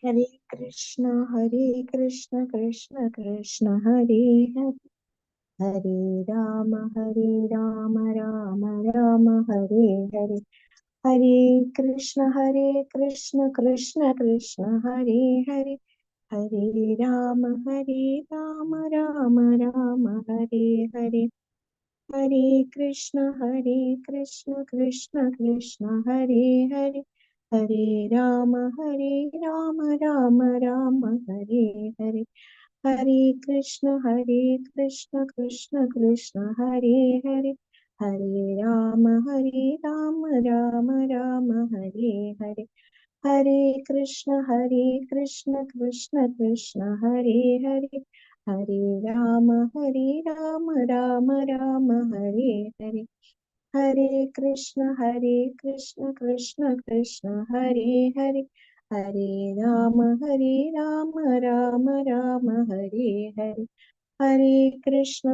Hare Krishna Krishna Krishna Hare Hare, Hare Rama Rama Rama Hare Hare, Hare Krishna Krishna Krishna Hare Hare, Hare Rama Rama Rama Hare Hare, Hare Krishna Krishna Krishna Hare Hare, Hare Rama Rama Hare Hare, Hare Krishna Krishna Krishna Hare Hare, Hare Rama Rama Hare Hare, Hare Krishna Krishna Krishna Hare Hare, Hare Rama Rama Hare Hare, Hare Krishna Krishna Hare Hare, Hare Rama Rama Hare Hare, Hare Krishna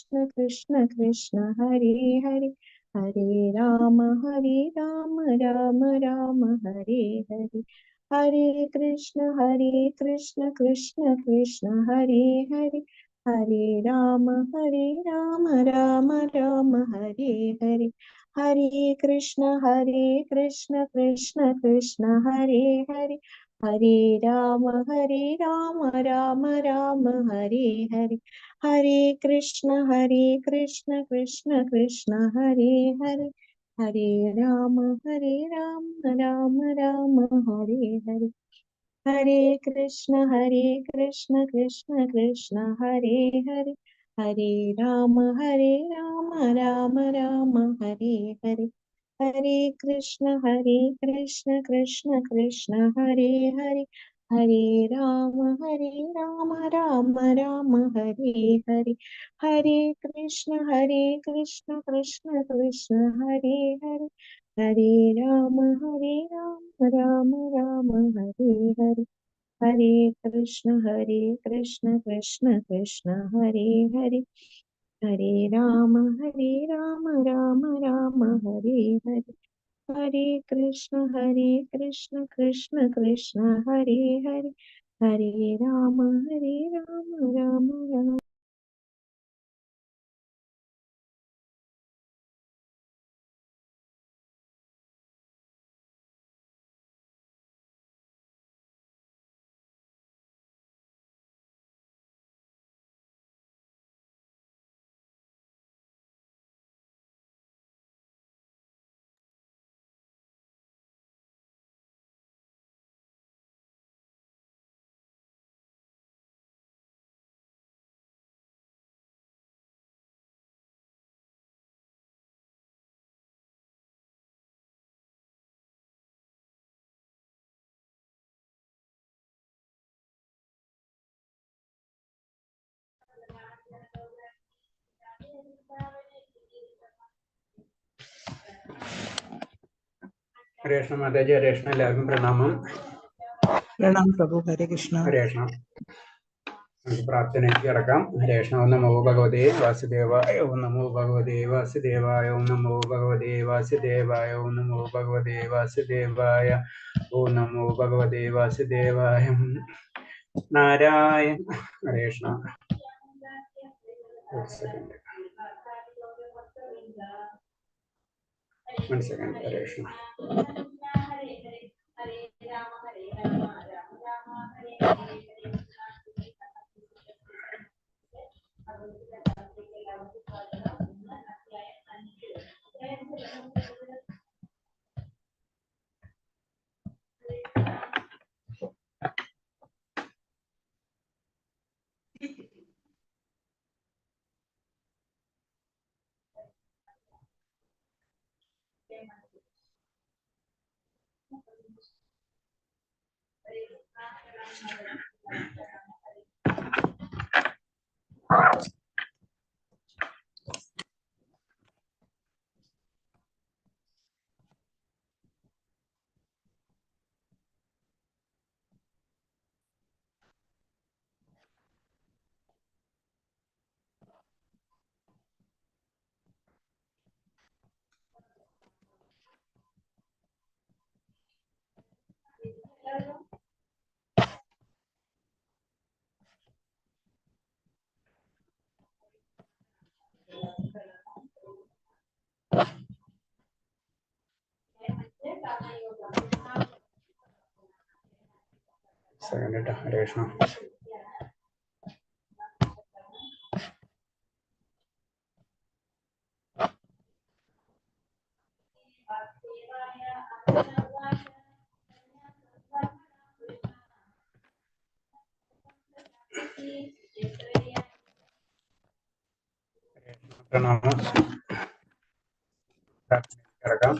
Krishna Krishna Hare Hare, Hare Rama Rama Hare Hare, Hare Krishna Krishna Krishna Hare Hare, Hare Rama Rama Hare Hare, Hare Krishna Krishna Krishna Hare Hare, Hare Rama Rama Hare Hare, Hare Krishna Krishna Krishna Hare Hare, Hare Rama Rama Hare Hare, Hare Krishna Krishna Krishna Hare Hare, Hare Rama Rama Hare Hare, Hare Krishna Krishna Krishna Hare Hare, Hare Rama Rama Hare Hare, Hare Krishna Krishna Krishna Hare Hare, Hare Rama Rama Hare Hare, Hare Krishna Krishna Krishna Hare Hare, Hare Rama Rama Hare Hare, Hare Krishna Krishna Hare Hare, Hare Rama Rama Rama. हरे कृष्ण माता जी, हरे कृष्ण, എല്ലാവർക്കും പ്രണാമം. പ്രണാം പ്രഭു. ഹരേ കൃഷ്ണ. ഹരേ കൃഷ്ണ. നമുക്ക് പ്രാർത്ഥനയ്ക്ക് കിടക്കാം. ഹരേ കൃഷ്ണ. ഓം നമോ ഭഗവതേ വാസുദേവായ, ഓം നമോ ഭഗവതേ വാസുദേവായ, ഓം നമോ ഭഗവതേ വാസുദേവായ, ഓം നമോ ഭഗവതേ വാസുദേവായ, ഓം നമോ ഭഗവതേ വാസുദേവായ. Narayana. Hare Krishna. One second, Hare Krishna. Second കേട്ടോ. ഹരേ കൃഷ്ണ. പ്രണാമം. കിടക്കാം.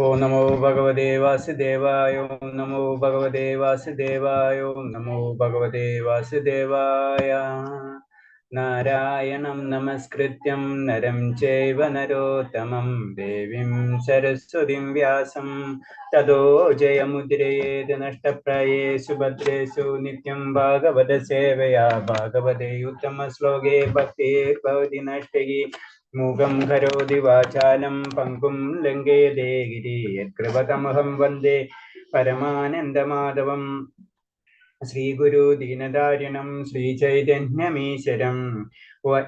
ഓം നമോ ഭഗവതേ വാസുദേവായ. ഓം നമോ ഭഗവതേ വാസുദേവായ. ഓം നമോ ഭഗവതേ വാസുദേവായ. നാരായണം നമസ്കൃത്യം നരം ചൈവ നരോത്തമം ദേവീം സരസ്വതീം വ്യാസം തതോ ജയമുദ്രയേത് നഷ്ടപ്രായേഷു ഭദ്രേഷു നിത്യം ഭാഗവത സേവയാ ഭാഗവതേ ഉത്തമ ശ്ലോകേ ഭക്തിർഭവതി നഷ്ടകി മൂകം കരോതി വാചാലം പങ്കും ലംഘയതേ ഗിരി യത്കൃപതമഹം വന്ദേ പരമാനന്ദമാധവം. ശ്രീഗുരു ദീനദാരിണം ശ്രീചൈതന്യമീശ്വരം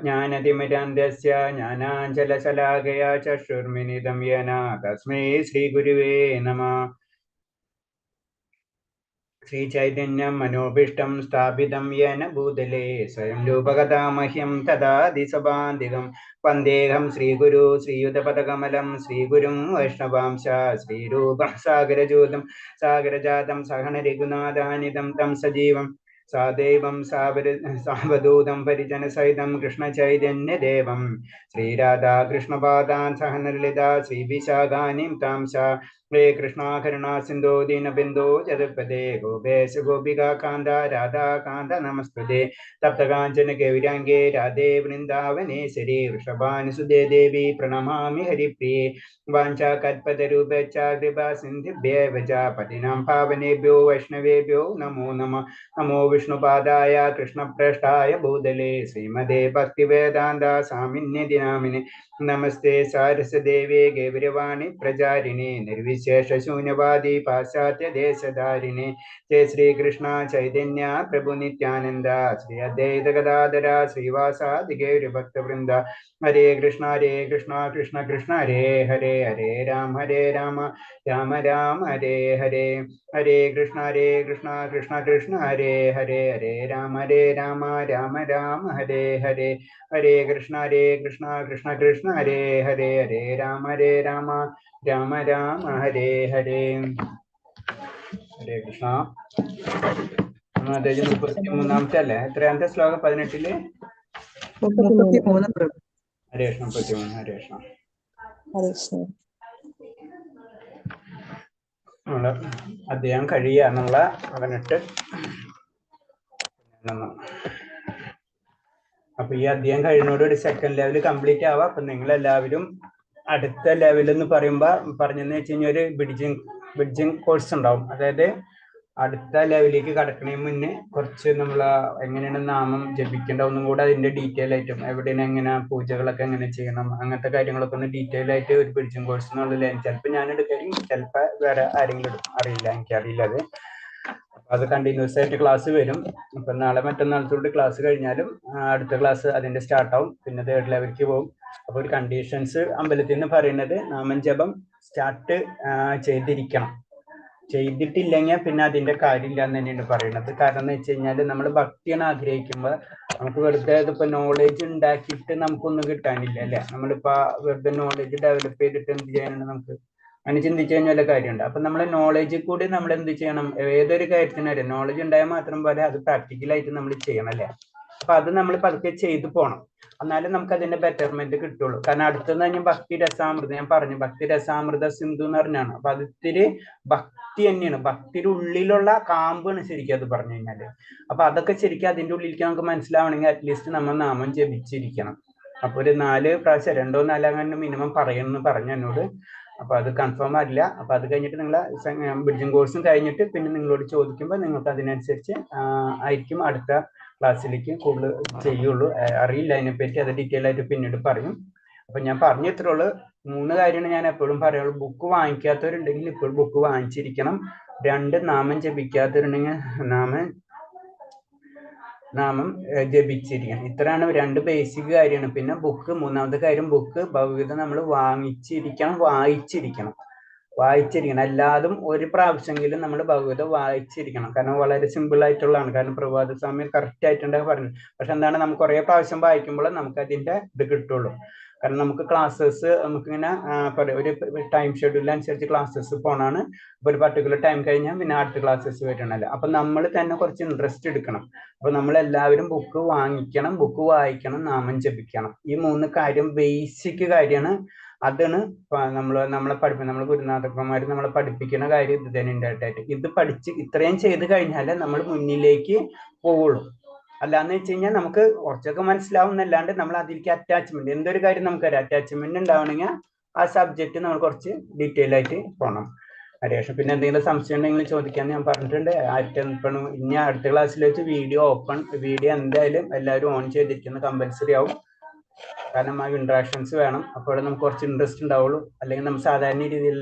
ജ്ഞാനതിമിരാന്തസ്യ ജ്ഞാനാഞ്ജലശലാകയാ ചക്ഷുർമിലിതം യേന തസ്മൈ ശ്രീഗുരുവേ നമഃ. ശ്രീചൈതന്യം മനോഭീഷ്ടം സ്ഥാപിതം യേന ഭൂതലേ സ്വയം രൂപകഥാമഹ്യം തദാദിസഭാന്തികം വന്ദേഹം ശ്രീഗുരു ശ്രീയുതപദകമലം ശ്രീഗുരും വൈഷ്ണവാംശ ശ്രീരൂപം സാഗരജൂതം സാഗരജാതം സഹന രഘുനാഥാനിതം തം സജീവം സാദൈവം സാവധൂതം പരിജനസഹിതം കൃഷ്ണചൈതന്യദേവം ശ്രീരാധാകൃഷ്ണപാദാൻ സഹനലളിതാ ശ്രീവിശാഖാനിം താംശ ഹരേ കൃഷ്ണ കരുണാ സിന്ധോ ദീനബിന്ദോ ജഗത്പദേ ഗോപേശ ഗോപികാ കാന്ത രാധാകാന്ത നമസ്തുതേ തപ്തകാഞ്ചന ഗൗരാംഗേ രാധേ വൃന്ദാവനേശ്വരി വൃഷഭാനുസുതേ ദേവി പ്രണമാമി ഹരിപ്രിയേ വാഞ്ചാകൽപതരൂപേച്ഛ കൃപാ സിന്ധിഭ്യേവ ച പതിനാം പാവനേഭ്യോ വൈഷ്ണവേഭ്യോ നമോ നമഃ. നമോ വിഷ്ണുപാദായ കൃഷ്ണപ്രേഷ്ഠായ ഭൂതലേ ശ്രീമതേ ഭക്തിവേദാന്ത സ്വാമിന്യതി നാമിനെ നമസ്തേ സാരസദേവേ ഗൗരവാണി പ്രചാരിണേ നിർവിശേഷ ശൂന്യവാദി പാശ്ചാത്യ ദേശധാരിണേ ജയ ശ്രീകൃഷ്ണ ചൈതന്യ പ്രഭു നിത്യാനന്ദ ശ്രീ അദ്വൈത ഗദാധര ശ്രീവാസാദി ഗൗരഭക്തവൃന്ദ. ഹരേ കൃഷ്ണ കൃഷ്ണ കൃഷ്ണ ഹരേ ഹരേ ഹരേ രാമ രാമ രാമ ഹരേ ഹരേ. ഹരേ കൃഷ്ണ കൃഷ്ണ കൃഷ്ണ ഹരേ ഹരേ ഹരേ രാമ രാമ രാമ ഹരേ ഹരേ. ഹരേ കൃഷ്ണ കൃഷ്ണ കൃഷ്ണ ഹരേ ഹരേ ഹരേ രാമ രാമ രാമ ഹരേ ഹരേ. ഹരേ കൃഷ്ണ. മാതാജി 33-ാമത്തെ അല്ലേ? എത്രയാമത്തെ ശ്ലോകം? 18-ല്. 33 പ്രഭു. ഹരേ കൃഷ്ണ. 33. ഹരേ കൃഷ്ണ. നമ്മള് അദ്ദേഹം കഴിയാന്നുള്ള 18. അപ്പൊ ഈ അധ്യായം കഴിയുന്നതോടുകൂടി സെക്കൻഡ് ലെവൽ കംപ്ലീറ്റ് ആവാം. അപ്പൊ നിങ്ങൾ എല്ലാവരും അടുത്ത ലെവൽ എന്ന് പറയുമ്പോ പറഞ്ഞെന്ന് വെച്ച് കഴിഞ്ഞാൽ ഒരു ബ്രിഡ്ജിങ് കോഴ്സ് ഉണ്ടാവും. അതായത് അടുത്ത ലെവലിലേക്ക് കടക്കുന്നതിന് മുന്നേ കുറച്ച് നമ്മൾ എങ്ങനെയാണ് നാമം ജപിക്കേണ്ട ഒന്നും കൂടെ അതിന്റെ ഡീറ്റെയിൽ ആയിട്ടും എവിടെയാണ് എങ്ങനെ പൂജകളൊക്കെ എങ്ങനെ ചെയ്യണം അങ്ങനത്തെ കാര്യങ്ങളൊക്കെ ഒന്ന് ഡീറ്റെയിൽ ആയിട്ട് ഒരു ബ്രിഡ്ജിങ് കോഴ്സ് എന്നുള്ള ചിലപ്പോൾ ഞാൻ എടുക്കും, ചിലപ്പോൾ വേറെ ആരെങ്കിലും എടുക്കും, അറിയില്ല, എനിക്കറിയില്ല അത്. അത് കണ്ടിന്യൂസ് ആയിട്ട് ക്ലാസ് വരും. ഇപ്പൊ നാളെ മറ്റന്നാളത്തോട് ക്ലാസ് കഴിഞ്ഞാലും അടുത്ത ക്ലാസ് അതിന്റെ സ്റ്റാർട്ടാവും. പിന്നെ തേർഡ് ലെവലിലേക്ക് പോകും. അപ്പൊ ഒരു കണ്ടീഷൻസ് അമ്പലത്തിൽ നിന്ന് പറയുന്നത് നാമം ജപം സ്റ്റാർട്ട് ചെയ്തിരിക്കണം. ചെയ്തിട്ടില്ലെങ്കിൽ പിന്നെ അതിന്റെ കാര്യമില്ല എന്ന് തന്നെയാണ് പറയുന്നത്. കാരണം എന്ന് വെച്ച് കഴിഞ്ഞാൽ നമ്മൾ ഭക്തിയാണ് ആഗ്രഹിക്കുമ്പോൾ നമുക്ക് വെറുതെ ഇതിപ്പോ നോളേജ് ഉണ്ടാക്കിയിട്ട് നമുക്കൊന്നും കിട്ടാനില്ല അല്ലെ. നമ്മളിപ്പോ വെറുതെ നോളേജ് ഡെവലപ്പ് ചെയ്തിട്ട് എന്ത് ചെയ്യാനാണ്? നമുക്ക് അങ്ങനെ ചിന്തിച്ചു കഴിഞ്ഞാൽ കാര്യമുണ്ട്. അപ്പൊ നമ്മളെ നോളേജിൽ കൂടി നമ്മൾ എന്ത് ചെയ്യണം? ഏതൊരു കാര്യത്തിനും നോളജ് ഉണ്ടായാൽ മാത്രം പോലെ അത് പ്രാക്ടിക്കലായിട്ട് നമ്മൾ ചെയ്യണം അല്ലെ. അപ്പൊ അത് നമ്മൾ പതുക്കെ ചെയ്തു പോകണം. എന്നാലും നമുക്ക് അതിന്റെ ബെറ്റർമെന്റ് കിട്ടുള്ളൂ. കാരണം അടുത്തെന്ന് കഴിഞ്ഞാൽ ഭക്തി രസാമൃതം, ഞാൻ പറഞ്ഞു ഭക്തി രസാമൃത സിന്ധു എന്ന് പറഞ്ഞാണ്. അപ്പൊ അതിത്തിരി ഭക്തി തന്നെയാണ്, ഭക്തിയുടെ ഉള്ളിലുള്ള കാമ്പാണ് ശരിക്കും അത് പറഞ്ഞു കഴിഞ്ഞാല്. അപ്പൊ അതൊക്കെ ശരിക്കും അതിന്റെ ഉള്ളിലേക്ക് നമുക്ക് മനസ്സിലാവണമെങ്കിൽ അറ്റ്ലീസ്റ്റ് നമ്മൾ നാമം ജപിച്ചിരിക്കണം. അപ്പൊ ഒരു 4 പ്രാവശ്യം 2-4 അങ്ങനെ മിനിമം പറയണമെന്ന് പറഞ്ഞു എന്നോട്. അപ്പൊ അത് കൺഫേം ആയില്ല. അപ്പൊ അത് കഴിഞ്ഞിട്ട് നിങ്ങൾ ബ്രിഡ്ജിങ് കോഴ്സും കഴിഞ്ഞിട്ട് പിന്നെ നിങ്ങളോട് ചോദിക്കുമ്പോൾ നിങ്ങൾക്ക് അതിനനുസരിച്ച് ആയിരിക്കും അടുത്ത ക്ലാസ്സിലേക്ക് കൂടുതൽ ചെയ്യുള്ളൂ. അറിയില്ല അതിനെപ്പറ്റി, അത് ഡീറ്റെയിൽ ആയിട്ട് പിന്നീട് പറയും. അപ്പൊ ഞാൻ പറഞ്ഞു ഇത്രയുള്ളൂ. 3 കാര്യമാണ് ഞാൻ എപ്പോഴും പറയുള്ളൂ. ബുക്ക് വാങ്ങിക്കാത്തവരുണ്ടെങ്കിൽ ഇപ്പോൾ ബുക്ക് വാങ്ങിച്ചിരിക്കണം. 2 നാമം ജപിക്കാത്തവരുണ്ടെങ്കിൽ നാമം ജപിച്ചിരിക്കണം. ഇത്രയാണ് 2 ബേസിക് കാര്യമാണ്. പിന്നെ ബുക്ക്, 3ാമത്തെ കാര്യം ബുക്ക് ഭഗവത്ഗീത നമ്മൾ വാങ്ങിച്ചിരിക്കണം, വായിച്ചിരിക്കണം. വായിച്ചിരിക്കണം. എല്ലാതും ഒരു പ്രാവശ്യമെങ്കിലും നമ്മൾ ഭഗവത് വായിച്ചിരിക്കണം. കാരണം വളരെ സിമ്പിൾ ആയിട്ടുള്ളതാണ്. കാരണം പ്രഭാത സമയം കറക്റ്റ് ആയിട്ടുണ്ട് പറഞ്ഞു. പക്ഷെ എന്താണ്, നമുക്ക് കുറെ പ്രാവശ്യം വായിക്കുമ്പോൾ നമുക്ക് അതിന്റെ ഇത് കിട്ടുള്ളൂ. കാരണം നമുക്ക് ക്ലാസ്സസ് നമുക്കിങ്ങനെ ഒരു ടൈം ഷെഡ്യൂൾ അനുസരിച്ച് ക്ലാസ്സസ് പോണാണ്. ഒരു പർട്ടിക്കുലർ ടൈം കഴിഞ്ഞാൽ പിന്നെ അടുത്ത ക്ലാസ്സസ് വരണല്ലോ. അപ്പൊ നമ്മൾ തന്നെ കുറച്ച് ഇൻട്രസ്റ്റ് എടുക്കണം. അപ്പൊ നമ്മൾ എല്ലാവരും ബുക്ക് വാങ്ങിക്കണം, ബുക്ക് വായിക്കണം, നാമം ജപിക്കണം. ഈ 3 കാര്യം ബേസിക് കാര്യമാണ്. അതാണ് നമ്മളെ പഠിപ്പിക്കുന്ന നമ്മളെ ഗുരുനാഥന്മാർ നമ്മളെ പഠിപ്പിക്കുന്ന കാര്യം ഇത് തന്നെ ഉണ്ടായിട്ടായിട്ട്. ഇത് പഠിച്ച് ഇത്രയും ചെയ്ത് കഴിഞ്ഞാലേ നമ്മൾ മുന്നിലേക്ക് പോവുള്ളൂ. അല്ലാന്ന് വെച്ച് കഴിഞ്ഞാൽ നമുക്ക് കുറച്ചൊക്കെ മനസ്സിലാവും എന്നല്ലാണ്ട് നമ്മൾ അതിലേക്ക് അറ്റാച്ച്മെന്റ്, എന്തൊരു കാര്യം നമുക്കൊരു അറ്റാച്ച്മെന്റ് ഉണ്ടാവണമെങ്കിൽ ആ സബ്ജക്റ്റ് നമ്മൾ കുറച്ച് ഡീറ്റെയിൽ ആയിട്ട് പോകണം. ഹരേഷ്, പിന്നെ എന്തെങ്കിലും സംശയം ഉണ്ടെങ്കിൽ ചോദിക്കാൻ ഞാൻ പറഞ്ഞിട്ടുണ്ട്. ഇനി അടുത്ത ക്ലാസ്സിൽ വെച്ച് വീഡിയോ എന്തായാലും എല്ലാവരും ഓൺ ചെയ്തിരിക്കുന്നത് കമ്പൽസറി ആവും. കാരണം ആ ഇന്ററാക്ഷൻസ് വേണം. അപ്പോൾ നമുക്ക് കുറച്ച് ഇൻട്രസ്റ്റ് ഉണ്ടാവുള്ളൂ. അല്ലെങ്കിൽ നമ്മൾ സാധാരണ രീതിയിൽ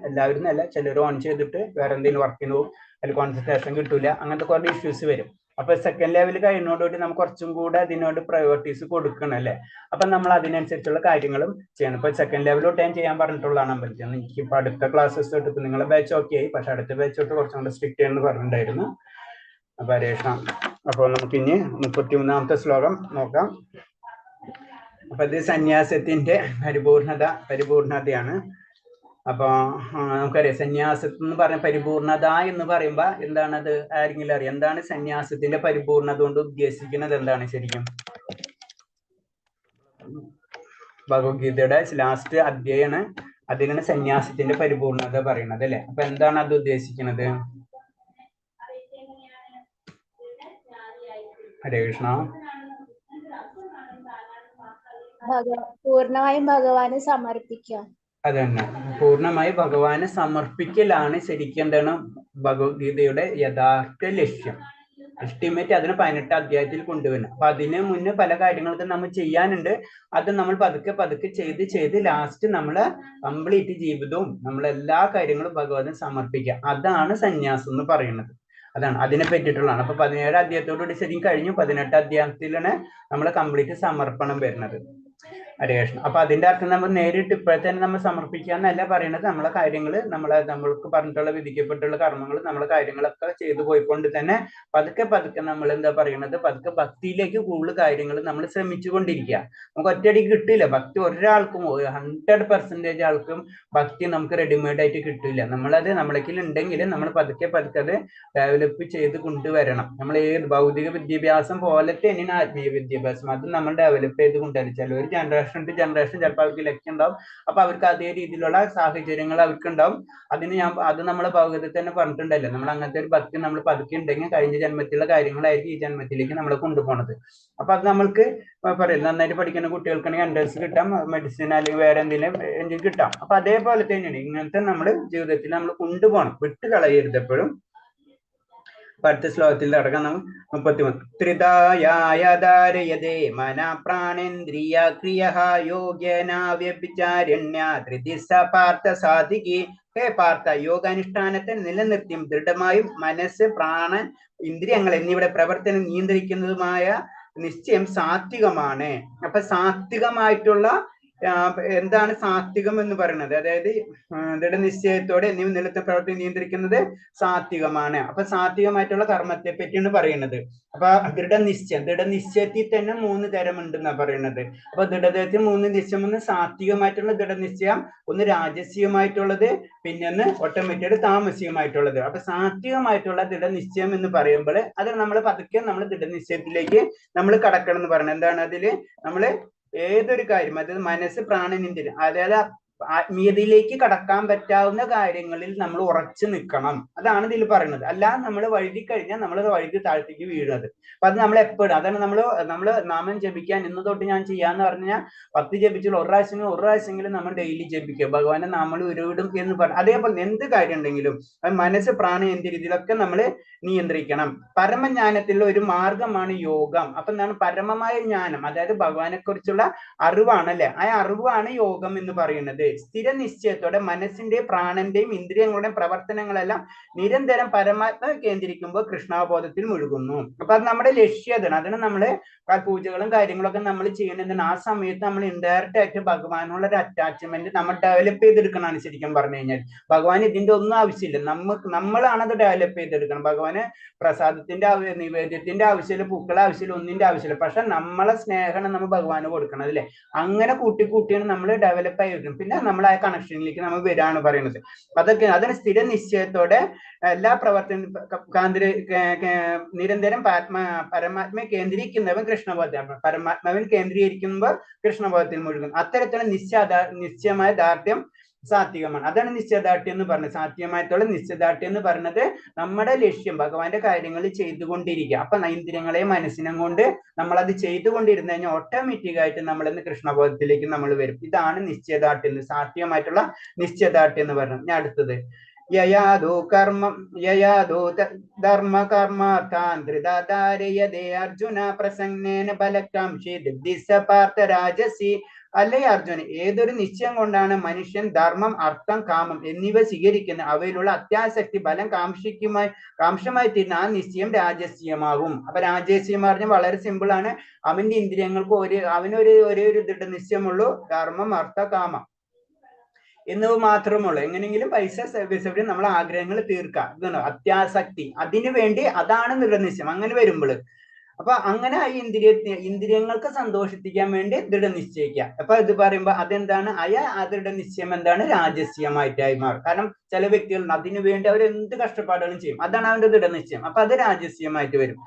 എല്ലാവരും അല്ല, ചിലർ ഓൺ ചെയ്തിട്ട് വേറെ എന്തെങ്കിലും വർക്കിന് പോകും, അതിൽ കോൺസെൻട്രേഷൻ കിട്ടൂല, അങ്ങനത്തെ കുറേ ഇഷ്യൂസ് വരും. അപ്പൊ സെക്കൻഡ് ലെവൽ കഴിയുന്നതോടുകൂടി നമുക്ക് കുറച്ചും കൂടെ അതിനോട് പ്രയോറിറ്റീസ് കൊടുക്കണം അല്ലേ. അപ്പൊ നമ്മൾ അതിനനുസരിച്ചുള്ള കാര്യങ്ങളും ചെയ്യണം. ഇപ്പൊ സെക്കൻഡ് ലെവലോട്ട് ഞാൻ ചെയ്യാൻ പറഞ്ഞിട്ടുള്ളതാണ് അമ്പലത്തിൽ. എനിക്ക് ഇപ്പൊ അടുത്ത ക്ലാസ്സസ് തൊട്ട് നിങ്ങളെ ബാച്ച് ഓക്കെ ആയി, പക്ഷെ അടുത്ത ബാച്ച് തൊട്ട് കുറച്ചും കൂടെ സ്ട്രിക്റ്റ് ചെയ്യണമെന്ന് പറഞ്ഞിട്ടുണ്ടായിരുന്നു. അപ്പൊ ഹരേഷ്, അപ്പോൾ നമുക്ക് ഇനി 33ാമത്തെ ശ്ലോകം നോക്കാം. അപ്പൊ ഇത് സന്യാസത്തിന്റെ പരിപൂർണതയാണ്. അപ്പൊ നമുക്കറിയാം സന്യാസത്തിൽ എന്ന് പറഞ്ഞ പരിപൂർണത എന്ന് പറയുമ്പോ എന്താണത്, ആരെങ്കിലും അറിയാം? എന്താണ് സന്യാസത്തിന്റെ പരിപൂർണത കൊണ്ട് ഉദ്ദേശിക്കുന്നത്? എന്താണ് ശരിക്കും? ഭഗവത്ഗീതയുടെ ലാസ്റ്റ് അധ്യായമാണ്, അതിനാണ് സന്യാസത്തിന്റെ പരിപൂർണത പറയുന്നത് അല്ലെ. അപ്പൊ എന്താണ് അത് ഉദ്ദേശിക്കുന്നത്? ഹരേ കൃഷ്ണ. പൂർണ്ണമായും ഭഗവാന് സമർപ്പിക്കുക. അതന്നെ, പൂർണ്ണമായി ഭഗവാന് സമർപ്പിക്കലാണ് ശരിക്കും എന്താണ് ഭഗവത്ഗീതയുടെ യഥാർത്ഥ ലക്ഷ്യം. അൾട്ടിമേറ്റ് അതിന് 18 അധ്യായത്തിൽ കൊണ്ടുവരണം. അപ്പൊ അതിന് മുന്നേ പല കാര്യങ്ങൾക്കും നമ്മൾ ചെയ്യാനുണ്ട്. അത് നമ്മൾ പതുക്കെ ചെയ്ത് ലാസ്റ്റ് നമ്മള് കംപ്ലീറ്റ് ജീവിതവും നമ്മളെല്ലാ കാര്യങ്ങളും ഭഗവാന് സമർപ്പിക്കുക. അതാണ് സന്യാസം എന്ന് പറയുന്നത്. അതാണ് അതിനെ പറ്റിയിട്ടുള്ളതാണ്. അപ്പൊ 17 അധ്യായത്തോടുകൂടി ശരിക്കും കഴിഞ്ഞു. 18 അധ്യായത്തിലാണ് നമ്മളെ കംപ്ലീറ്റ് സമർപ്പണം വരുന്നത്. ഹരേ കൃഷ്ണ. അപ്പൊ അതിന്റെ അർത്ഥം നമ്മൾ നേരിട്ട് ഇപ്പോഴത്തെ നമ്മൾ സമർപ്പിക്കുക എന്നല്ല പറയുന്നത്. നമ്മളെ കാര്യങ്ങള് നമ്മൾക്ക് പറഞ്ഞിട്ടുള്ള വിധിക്കപ്പെട്ടുള്ള കർമ്മങ്ങൾ നമ്മളെ കാര്യങ്ങളൊക്കെ ചെയ്തു പോയിക്കൊണ്ട് തന്നെ പതുക്കെ നമ്മൾ എന്താ പറയുന്നത്, പതുക്കെ ഭക്തിയിലേക്ക് കൂടുതൽ കാര്യങ്ങൾ നമ്മൾ ശ്രമിച്ചുകൊണ്ടിരിക്കുക. നമുക്ക് ഒറ്റയടിക്ക് കിട്ടില്ല ഭക്തി. ഒരാൾക്കും 100% ആൾക്കും ഭക്തി നമുക്ക് റെഡിമെയ്ഡ് ആയിട്ട് കിട്ടില്ല. നമ്മളത് നമ്മളേക്കിൽ ഉണ്ടെങ്കിൽ നമ്മൾ പതുക്കെ അത് ഡെവലപ്പ് ചെയ്ത് കൊണ്ടുവരണം. നമ്മൾ ഏത് ഭൗതിക വിദ്യാഭ്യാസം പോലെ തന്നെയാണ് ആത്മീയ വിദ്യാഭ്യാസം. അത് നമ്മൾ ഡെവലപ്പ് ചെയ്ത് കൊണ്ടുവരും. ചിലവർ ജനറേഷൻ ടു ജനറേഷൻ ചിലപ്പോൾ അവർക്ക് ലക്ഷ്യം ഉണ്ടാവും. അപ്പൊ അവർക്ക് അതേ രീതിയിലുള്ള സാഹചര്യങ്ങൾ അവർക്ക് ഉണ്ടാവും. അത് നമ്മളെ ഭഗവതിൽ തന്നെ പറഞ്ഞിട്ടുണ്ടല്ലോ. നമ്മൾ അങ്ങനത്തെ ഒരു ഭക്തി നമ്മൾ പതുക്കെ ഉണ്ടെങ്കിൽ കഴിഞ്ഞ ജന്മത്തിലുള്ള കാര്യങ്ങളായിരിക്കും ഈ ജന്മത്തിലേക്ക് നമ്മളെ കൊണ്ടുപോകുന്നത്. അപ്പൊ അത് നമ്മൾക്ക് പറയും, നന്നായിട്ട് പഠിക്കുന്ന കുട്ടികൾക്കാണെങ്കിൽ എൻട്രൻസ് കിട്ടാം, മെഡിസിൻ അല്ലെങ്കിൽ വേറെ എന്തെങ്കിലും കിട്ടാം. അപ്പൊ അതേപോലെ തന്നെയാണ് ഇങ്ങനത്തെ നമ്മൾ ജീവിതത്തിൽ നമ്മൾ കൊണ്ടുപോകണം, വിട്ട് കളയരുത് എപ്പോഴും. അടുത്ത ശ്ലോകത്തിൽ അടക്കം 33. ത്രിതായായധാരയതേ മനഃ പ്രാണേന്ദ്രിയ ക്രിയഃ യോഗ്യേന വ്യഭിചാരിണ്യ ത്രിദിശ പാർത്ഥ സാധികി. ഹേ പാർത്ഥ, യോഗാനുഷ്ഠാനത്തെ നിലനിർത്തിയും ദൃഢമായും മനസ്സ്, പ്രാണൻ, ഇന്ദ്രിയങ്ങൾ എന്നിവയുടെ പ്രവർത്തനം നിയന്ത്രിക്കുന്നതുമായ നിശ്ചയം സാത്വികമാണ്. അപ്പൊ സാത്വികമായിട്ടുള്ള എന്താണ് സാത്വികം എന്ന് പറയുന്നത്? അതായത് ദൃഢനിശ്ചയത്തോടെ എന്നിവ നിലത്തെ പ്രവർത്തി നിയന്ത്രിക്കുന്നത് സാത്വികമാണ്. അപ്പൊ സാത്വികമായിട്ടുള്ള കർമ്മത്തെ പറ്റിയാണ് പറയുന്നത്. അപ്പൊ ദൃഢനിശ്ചയത്തിൽ തന്നെ 3 തരം ഉണ്ടെന്നാ പറയുന്നത്. അപ്പൊ ദൃഢത്തിൽ 3 നിശ്ചയം. ഒന്ന് സാത്വികമായിട്ടുള്ള ദൃഢനിശ്ചയം, ഒന്ന് രാജസീയമായിട്ടുള്ളത്, പിന്നെ ഒന്ന് ഓട്ടോമാറ്റിക് താമസികമായിട്ടുള്ളത്. അപ്പൊ സാത്വികമായിട്ടുള്ള ദൃഢനിശ്ചയം എന്ന് പറയുമ്പോൾ അത് നമ്മൾ പതുക്കെ നമ്മൾ ദൃഢനിശ്ചയത്തിലേക്ക് നമ്മൾ കടക്കണം എന്ന് പറയുന്നത്. എന്താണ് അതില് നമ്മള് ഏതൊരു കാര്യം, അതായത് മനസ്സ്, പ്രാണൻ, ഇന്ദ്രിയം, അതായത് ആത്മീയതയിലേക്ക് കടക്കാൻ പറ്റാവുന്ന കാര്യങ്ങളിൽ നമ്മൾ ഉറച്ചു നിൽക്കണം. അതാണ് ഇതിൽ പറയുന്നത്. അല്ലാതെ നമ്മൾ വഴുതി കഴിഞ്ഞാൽ നമ്മൾ വഴുതി താഴത്തേക്ക് വീഴുന്നത്. അപ്പൊ അത് നമ്മൾ എപ്പോഴും, അതാണ് നമ്മള് നാമം ജപിക്കാൻ ഇന്ന് തൊട്ട് ഞാൻ ചെയ്യാന്ന് പറഞ്ഞാൽ 10 ജപിച്ചുള്ള ഒരു പ്രാവശ്യമെങ്കിലും നമ്മൾ ഡെയിലി ജപിക്കുക. ഭഗവാന്റെ നാമം ഉരുവിടും എന്ന് പറഞ്ഞു. അതേപോലെ എന്ത് കാര്യം ഉണ്ടെങ്കിലും മനസ്സ്, പ്രാണൻ, ഇന്ദ്രിയം ഇതിലൊക്കെ നമ്മൾ നിയന്ത്രിക്കണം. പരമജ്ഞാനത്തിലുള്ള ഒരു മാർഗമാണ് യോഗം. അപ്പൊ എന്താണ് പരമമായ ജ്ഞാനം? അതായത് ഭഗവാനെ കുറിച്ചുള്ള അറിവാണ് അല്ലെ. ആ അറിവാണ് യോഗം എന്ന് പറയുന്നത്. സ്ഥിര നിശ്ചയത്തോടെ മനസ്സിന്റെ പ്രാണന്റെയും ഇന്ദ്രിയങ്ങളുടെയും പ്രവർത്തനങ്ങളെല്ലാം നിരന്തരം പരമാത്മാവ് കേന്ദ്രീകരിക്കുമ്പോൾ കൃഷ്ണാവബോധത്തിൽ മുഴുകുന്നു. അപ്പൊ അത് നമ്മുടെ ലക്ഷ്യതാണ്. അതിന് നമ്മള് പൂജകളും കാര്യങ്ങളൊക്കെ നമ്മൾ ചെയ്യണമെന്നാണ്. ആ സമയത്ത് നമ്മൾ ഇൻഡയറക്റ്റ് ആയിട്ട് ഭഗവാനുള്ള ഒരു അറ്റാച്ച്മെന്റ് നമ്മൾ ഡെവലപ്പ് ചെയ്തെടുക്കണമെന്ന് ശരിക്കും പറഞ്ഞു കഴിഞ്ഞാൽ. ഭഗവാൻ ഇതിന്റെ ഒന്നും ആവശ്യമില്ല, നമ്മളാണ് അത് ഡെവലപ്പ് ചെയ്തെടുക്കണം. ഭഗവാന് പ്രസാദത്തിന്റെ നിവേദ്യത്തിന്റെ ആവശ്യമില്ല, പൂക്കളെ ആവശ്യമില്ല, ഒന്നിന്റെ ആവശ്യമില്ല. പക്ഷെ നമ്മളെ സ്നേഹമാണ് നമ്മൾ ഭഗവാന് കൊടുക്കണം അല്ലേ. അങ്ങനെ കൂട്ടിയാണ് നമ്മൾ ഡെവലപ്പ് ആയി വരും. പിന്നെ നമ്മൾ ആ കണക്ഷനിലേക്ക് നമ്മൾ വരാണ് പറയുന്നത്. അതൊക്കെ അതിന് സ്ഥിര നിശ്ചയത്തോടെ എല്ലാ നിരന്തരം പരമാത്മയെ കേന്ദ്രീകരിക്കുന്നവൻ കൃഷ്ണബോധമാണ്. പരമാത്മാവിൽ കേന്ദ്രീകരിക്കുമ്പോൾ കൃഷ്ണബോധത്തിൽ മുഴുകും. അത്തരത്തിലുള്ള നിശ്ചയമായ ദാർഢ്യം സാത്വികമാണ്. അതാണ് നിശ്ചയദാർഢ്യം എന്ന് പറഞ്ഞത്. സാത്വികമായിട്ടുള്ള നിശ്ചയദാർഢ്യം എന്ന് പറഞ്ഞത് നമ്മുടെ ലക്ഷ്യം ഭഗവാന്റെ കാര്യങ്ങൾ ചെയ്തുകൊണ്ടിരിക്കുക. അപ്പൊ ഇന്ദ്രിയങ്ങളെ മനസ്സിനും കൊണ്ട് നമ്മൾ അത് ചെയ്തുകൊണ്ടിരുന്നു കഴിഞ്ഞാൽ ഓട്ടോമാറ്റിക് ആയിട്ട് നമ്മൾ ഇന്ന് കൃഷ്ണബോധത്തിലേക്ക് നമ്മൾ വരും. ഇതാണ് നിശ്ചയദാർഢ്യം, സാത്വികമായിട്ടുള്ള നിശ്ചയദാർഢ്യം എന്ന് പറഞ്ഞത്. ഞാൻ അടുത്തത് യയാദോ ധർമ്മ കർമാർത്ഥാൻ ധൃതാധാരയതേ അർജുന പ്രസംഗേന ബലകാംക്ഷി ദിദ്ധിസ പാർത്ഥ രാജസി. അല്ലേ അർജുന, ഏതൊരു നിശ്ചയം കൊണ്ടാണ് മനുഷ്യൻ ധർമ്മം, അർത്ഥം, കാമം എന്നിവ സ്വീകരിക്കുന്നത്, അവയിലുള്ള അത്യാസക്തി ബലം കാംക്ഷമായി തീരുന്ന ആ നിശ്ചയം രാജസ്യമാകും. അപ്പൊ രാജസ്യം പറഞ്ഞാൽ വളരെ സിമ്പിൾ ആണ്. അവന്റെ ഇന്ദ്രിയങ്ങൾക്ക് ഒരേ ഒരു ദൃഢനിശ്ചയമുള്ളൂ, ധർമ്മം, അർത്ഥ, കാമം എന്നിവ മാത്രമുള്ളൂ. എങ്ങനെയെങ്കിലും പൈസ നമ്മൾ ആഗ്രഹങ്ങൾ തീർക്കാം, ഇതാണ് അത്യാസക്തി. അതിനു വേണ്ടി അതാണ് ദൃഢനിശ്ചയം. അങ്ങനെ വരുമ്പോൾ അപ്പൊ അങ്ങനെ ഈ ഇന്ദ്രിയങ്ങൾക്ക് സന്തോഷിപ്പിക്കാൻ വേണ്ടി ദൃഢനിശ്ചയിക്കുക. അപ്പൊ ഇത് പറയുമ്പോ അതെന്താണ്, ആ ദൃഢനിശ്ചയം എന്താണ്, രാജസ്യമായിട്ടായി മാറും. കാരണം ചില വ്യക്തികൾ അതിനു വേണ്ടി അവർ എന്ത് കഷ്ടപ്പാടുകളും ചെയ്യും, അതാണ് അവന്റെ ദൃഢനിശ്ചയം. അപ്പൊ അത് രാജസ്യമായിട്ട് വരും.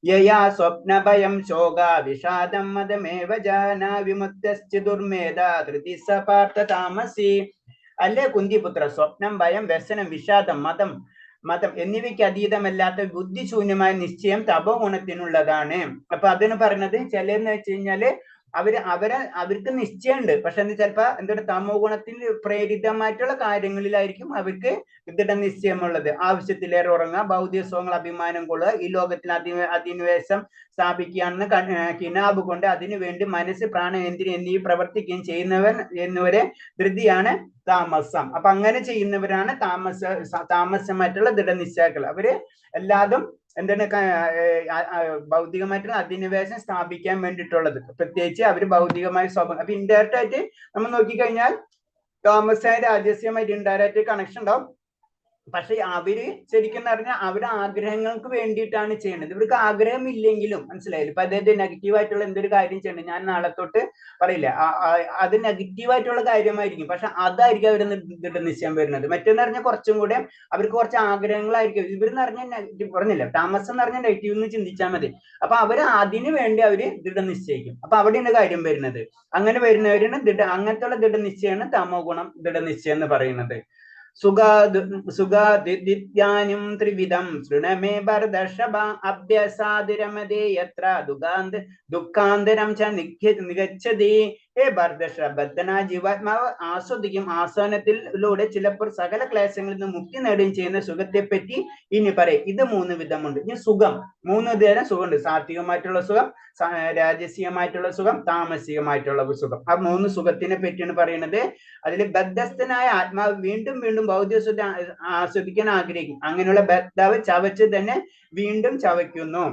യയാ സ്വപ്നഭയം ശോക വിഷാദം മതമേവ ജാനാ വിമുക്തശ്ച ദുർമേധ ധൃതി സ പാർത്ഥ താമസി. അല്ലേ കുന്തിപുത്ര, സ്വപ്നം, ഭയം, വ്യസനം, വിഷാദം, മതം എന്നിവയ്ക്ക് അതീതമല്ലാത്ത ബുദ്ധിശൂന്യമായ നിശ്ചയം തപോ ഗുണത്തിനുള്ളതാണ്. അപ്പൊ അതിന് പറയുന്നത് ചിലന്ന് വെച്ച് കഴിഞ്ഞാല് അവർക്ക് നിശ്ചയമുണ്ട്, പക്ഷെ ചിലപ്പോ എന്താണ് തമോ ഗുണത്തിൽ പ്രേരിതമായിട്ടുള്ള കാര്യങ്ങളിലായിരിക്കും അവർക്ക് ദൃഢനിശ്ചയമുള്ളത്. ആവശ്യത്തിലേറെ ഉറങ്ങുക, ഭൗതിക സുഖങ്ങൾ അഭിമാനം കൊള്ളുക, ഈ ലോകത്തിൽ അധിനിവേശം സ്ഥാപിക്കുകയാണെന്ന് കിനാബ് കൊണ്ട് അതിനു വേണ്ടി മനസ്സ്, പ്രാണേന്ദ്രിയം എന്നിവ പ്രവർത്തിക്കുകയും ചെയ്യുന്നവൻ എന്നിവരെ ധൃതിയാണ് താമസം. അപ്പൊ അങ്ങനെ ചെയ്യുന്നവരാണ് താമസമായിട്ടുള്ള ദൃഢനിശ്ചയാക്കൾ. അവര് എല്ലാതും എന്താണ് ഭൗതികമായിട്ടുള്ള അധിനിവേശം സ്ഥാപിക്കാൻ വേണ്ടിയിട്ടുള്ളത്. പ്രത്യേകിച്ച് അവര് ഭൗതികമായ സ്വഭാവം. അപ്പൊ ഇൻഡയറക്റ്റ് ആയിട്ട് നമ്മൾ നോക്കിക്കഴിഞ്ഞാൽ താമസമായ രാജസ്യമായിട്ട് ഇൻഡയറക്റ്റ് കണക്ഷൻ ഉണ്ടാവും. പക്ഷെ അവര് ശരിക്കും പറഞ്ഞാൽ അവരുടെ ആഗ്രഹങ്ങൾക്ക് വേണ്ടിയിട്ടാണ് ചെയ്യുന്നത്. ഇവർക്ക് ആഗ്രഹം ഇല്ലെങ്കിലും മനസ്സിലായില്ല. ഇപ്പൊ അതായത് നെഗറ്റീവായിട്ടുള്ള എന്തൊരു കാര്യം ചെയ്യണം, ഞാൻ നാളെ തൊട്ട് പറയില്ല, അത് നെഗറ്റീവായിട്ടുള്ള കാര്യമായിരിക്കും, പക്ഷെ അതായിരിക്കും അവർ ദൃഢനിശ്ചയം വരുന്നത്. മറ്റേന്ന് പറഞ്ഞാൽ കുറച്ചും കൂടെ അവർക്ക് കുറച്ച് ആഗ്രഹങ്ങളായിരിക്കും. ഇവരെന്ന് പറഞ്ഞാൽ പറഞ്ഞില്ല, താമസം എന്ന് പറഞ്ഞാൽ നെഗറ്റീവ് എന്ന് ചിന്തിച്ചാൽ മതി. അപ്പൊ അവര് അതിനു വേണ്ടി അവര് ദൃഢനിശ്ചയിക്കും. അപ്പൊ അവിടെയാണ് കാര്യം വരുന്നത്. അങ്ങനെ വരുന്നവരാണ് അങ്ങനത്തെ ദൃഢനിശ്ചയമാണ് തമോ ഗുണം ദൃഢനിശ്ചയം എന്ന് പറയുന്നത്. സുഖാദിത്യാനും ത്രിവിധം ശൃണമേ ഭരതർഷഭ അഭ്യസാദിരമതേ യത്ര ദുഃഖാന്തരം ച നിഗച്ഛതി. ഹേ ഭരതർഷഭ, ജീവാത്മാവ് ആസ്വദിക്കും, ആസ്വാദനത്തിലൂടെ ചിലപ്പോൾ സകല ക്ലേശങ്ങളിൽ നിന്ന് മുക്തി നേടുകയും ചെയ്യുന്ന സുഖത്തെ പറ്റി ഇനി പറയും. ഇത് 3 വിധമുണ്ട്. ഇനി സുഖം 3 തരം സുഖമുണ്ട്. സാത്വികമായിട്ടുള്ള സുഖം, രാജസീയമായിട്ടുള്ള സുഖം, താമസികമായിട്ടുള്ള സുഖം. ആ 3 സുഖത്തിനെ പറ്റിയാണ് പറയുന്നത്. അതിൽ ബദ്ധസ്ഥനായ ആത്മാവ് വീണ്ടും വീണ്ടും ഭൗതിക സുഖം ആസ്വദിക്കാൻ ആഗ്രഹിക്കും. അങ്ങനെയുള്ള ബദ്ധാവ് ചവച്ച് തന്നെ വീണ്ടും ചവയ്ക്കുന്നു.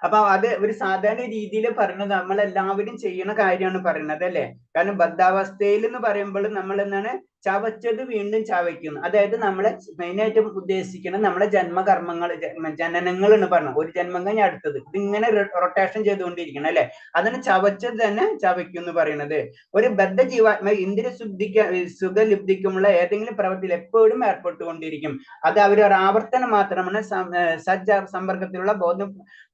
അപ്പൊ അത് ഒരു സാധാരണ രീതിയിൽ പറയുന്നത് നമ്മളെല്ലാവരും ചെയ്യുന്ന കാര്യമാണ് പറയുന്നത് അല്ലേ. കാരണം ബദ്ധാവസ്ഥയിൽ എന്ന് പറയുമ്പോൾ നമ്മൾ എന്താണ് ചവച്ചത് വീണ്ടും ചവയ്ക്കുന്നു. അതായത് നമ്മളെ മെയിനായിട്ടും ഉദ്ദേശിക്കുന്നത് നമ്മുടെ ജന്മകർമ്മങ്ങൾ, ജനനങ്ങൾ പറഞ്ഞത്. ഒരു ജന്മം കഴിഞ്ഞ അടുത്തത്, ഇതിങ്ങനെ റൊട്ടേഷൻ ചെയ്തുകൊണ്ടിരിക്കണം അല്ലെ. അതിന് ചവച്ചത് തന്നെ ചവയ്ക്കും എന്ന് പറയുന്നത്. ഒരു ബദ്ധ ജീവാത്മ ഇന്ദ്രിയ സുഖലബ്ധിക്കുമുള്ള ഏതെങ്കിലും പ്രവൃത്തിയിൽ എപ്പോഴും ഏർപ്പെട്ടുകൊണ്ടിരിക്കും. അത് അവരൊരു ആവർത്തനം മാത്രമാണ്. സമ്പർക്കത്തിലുള്ള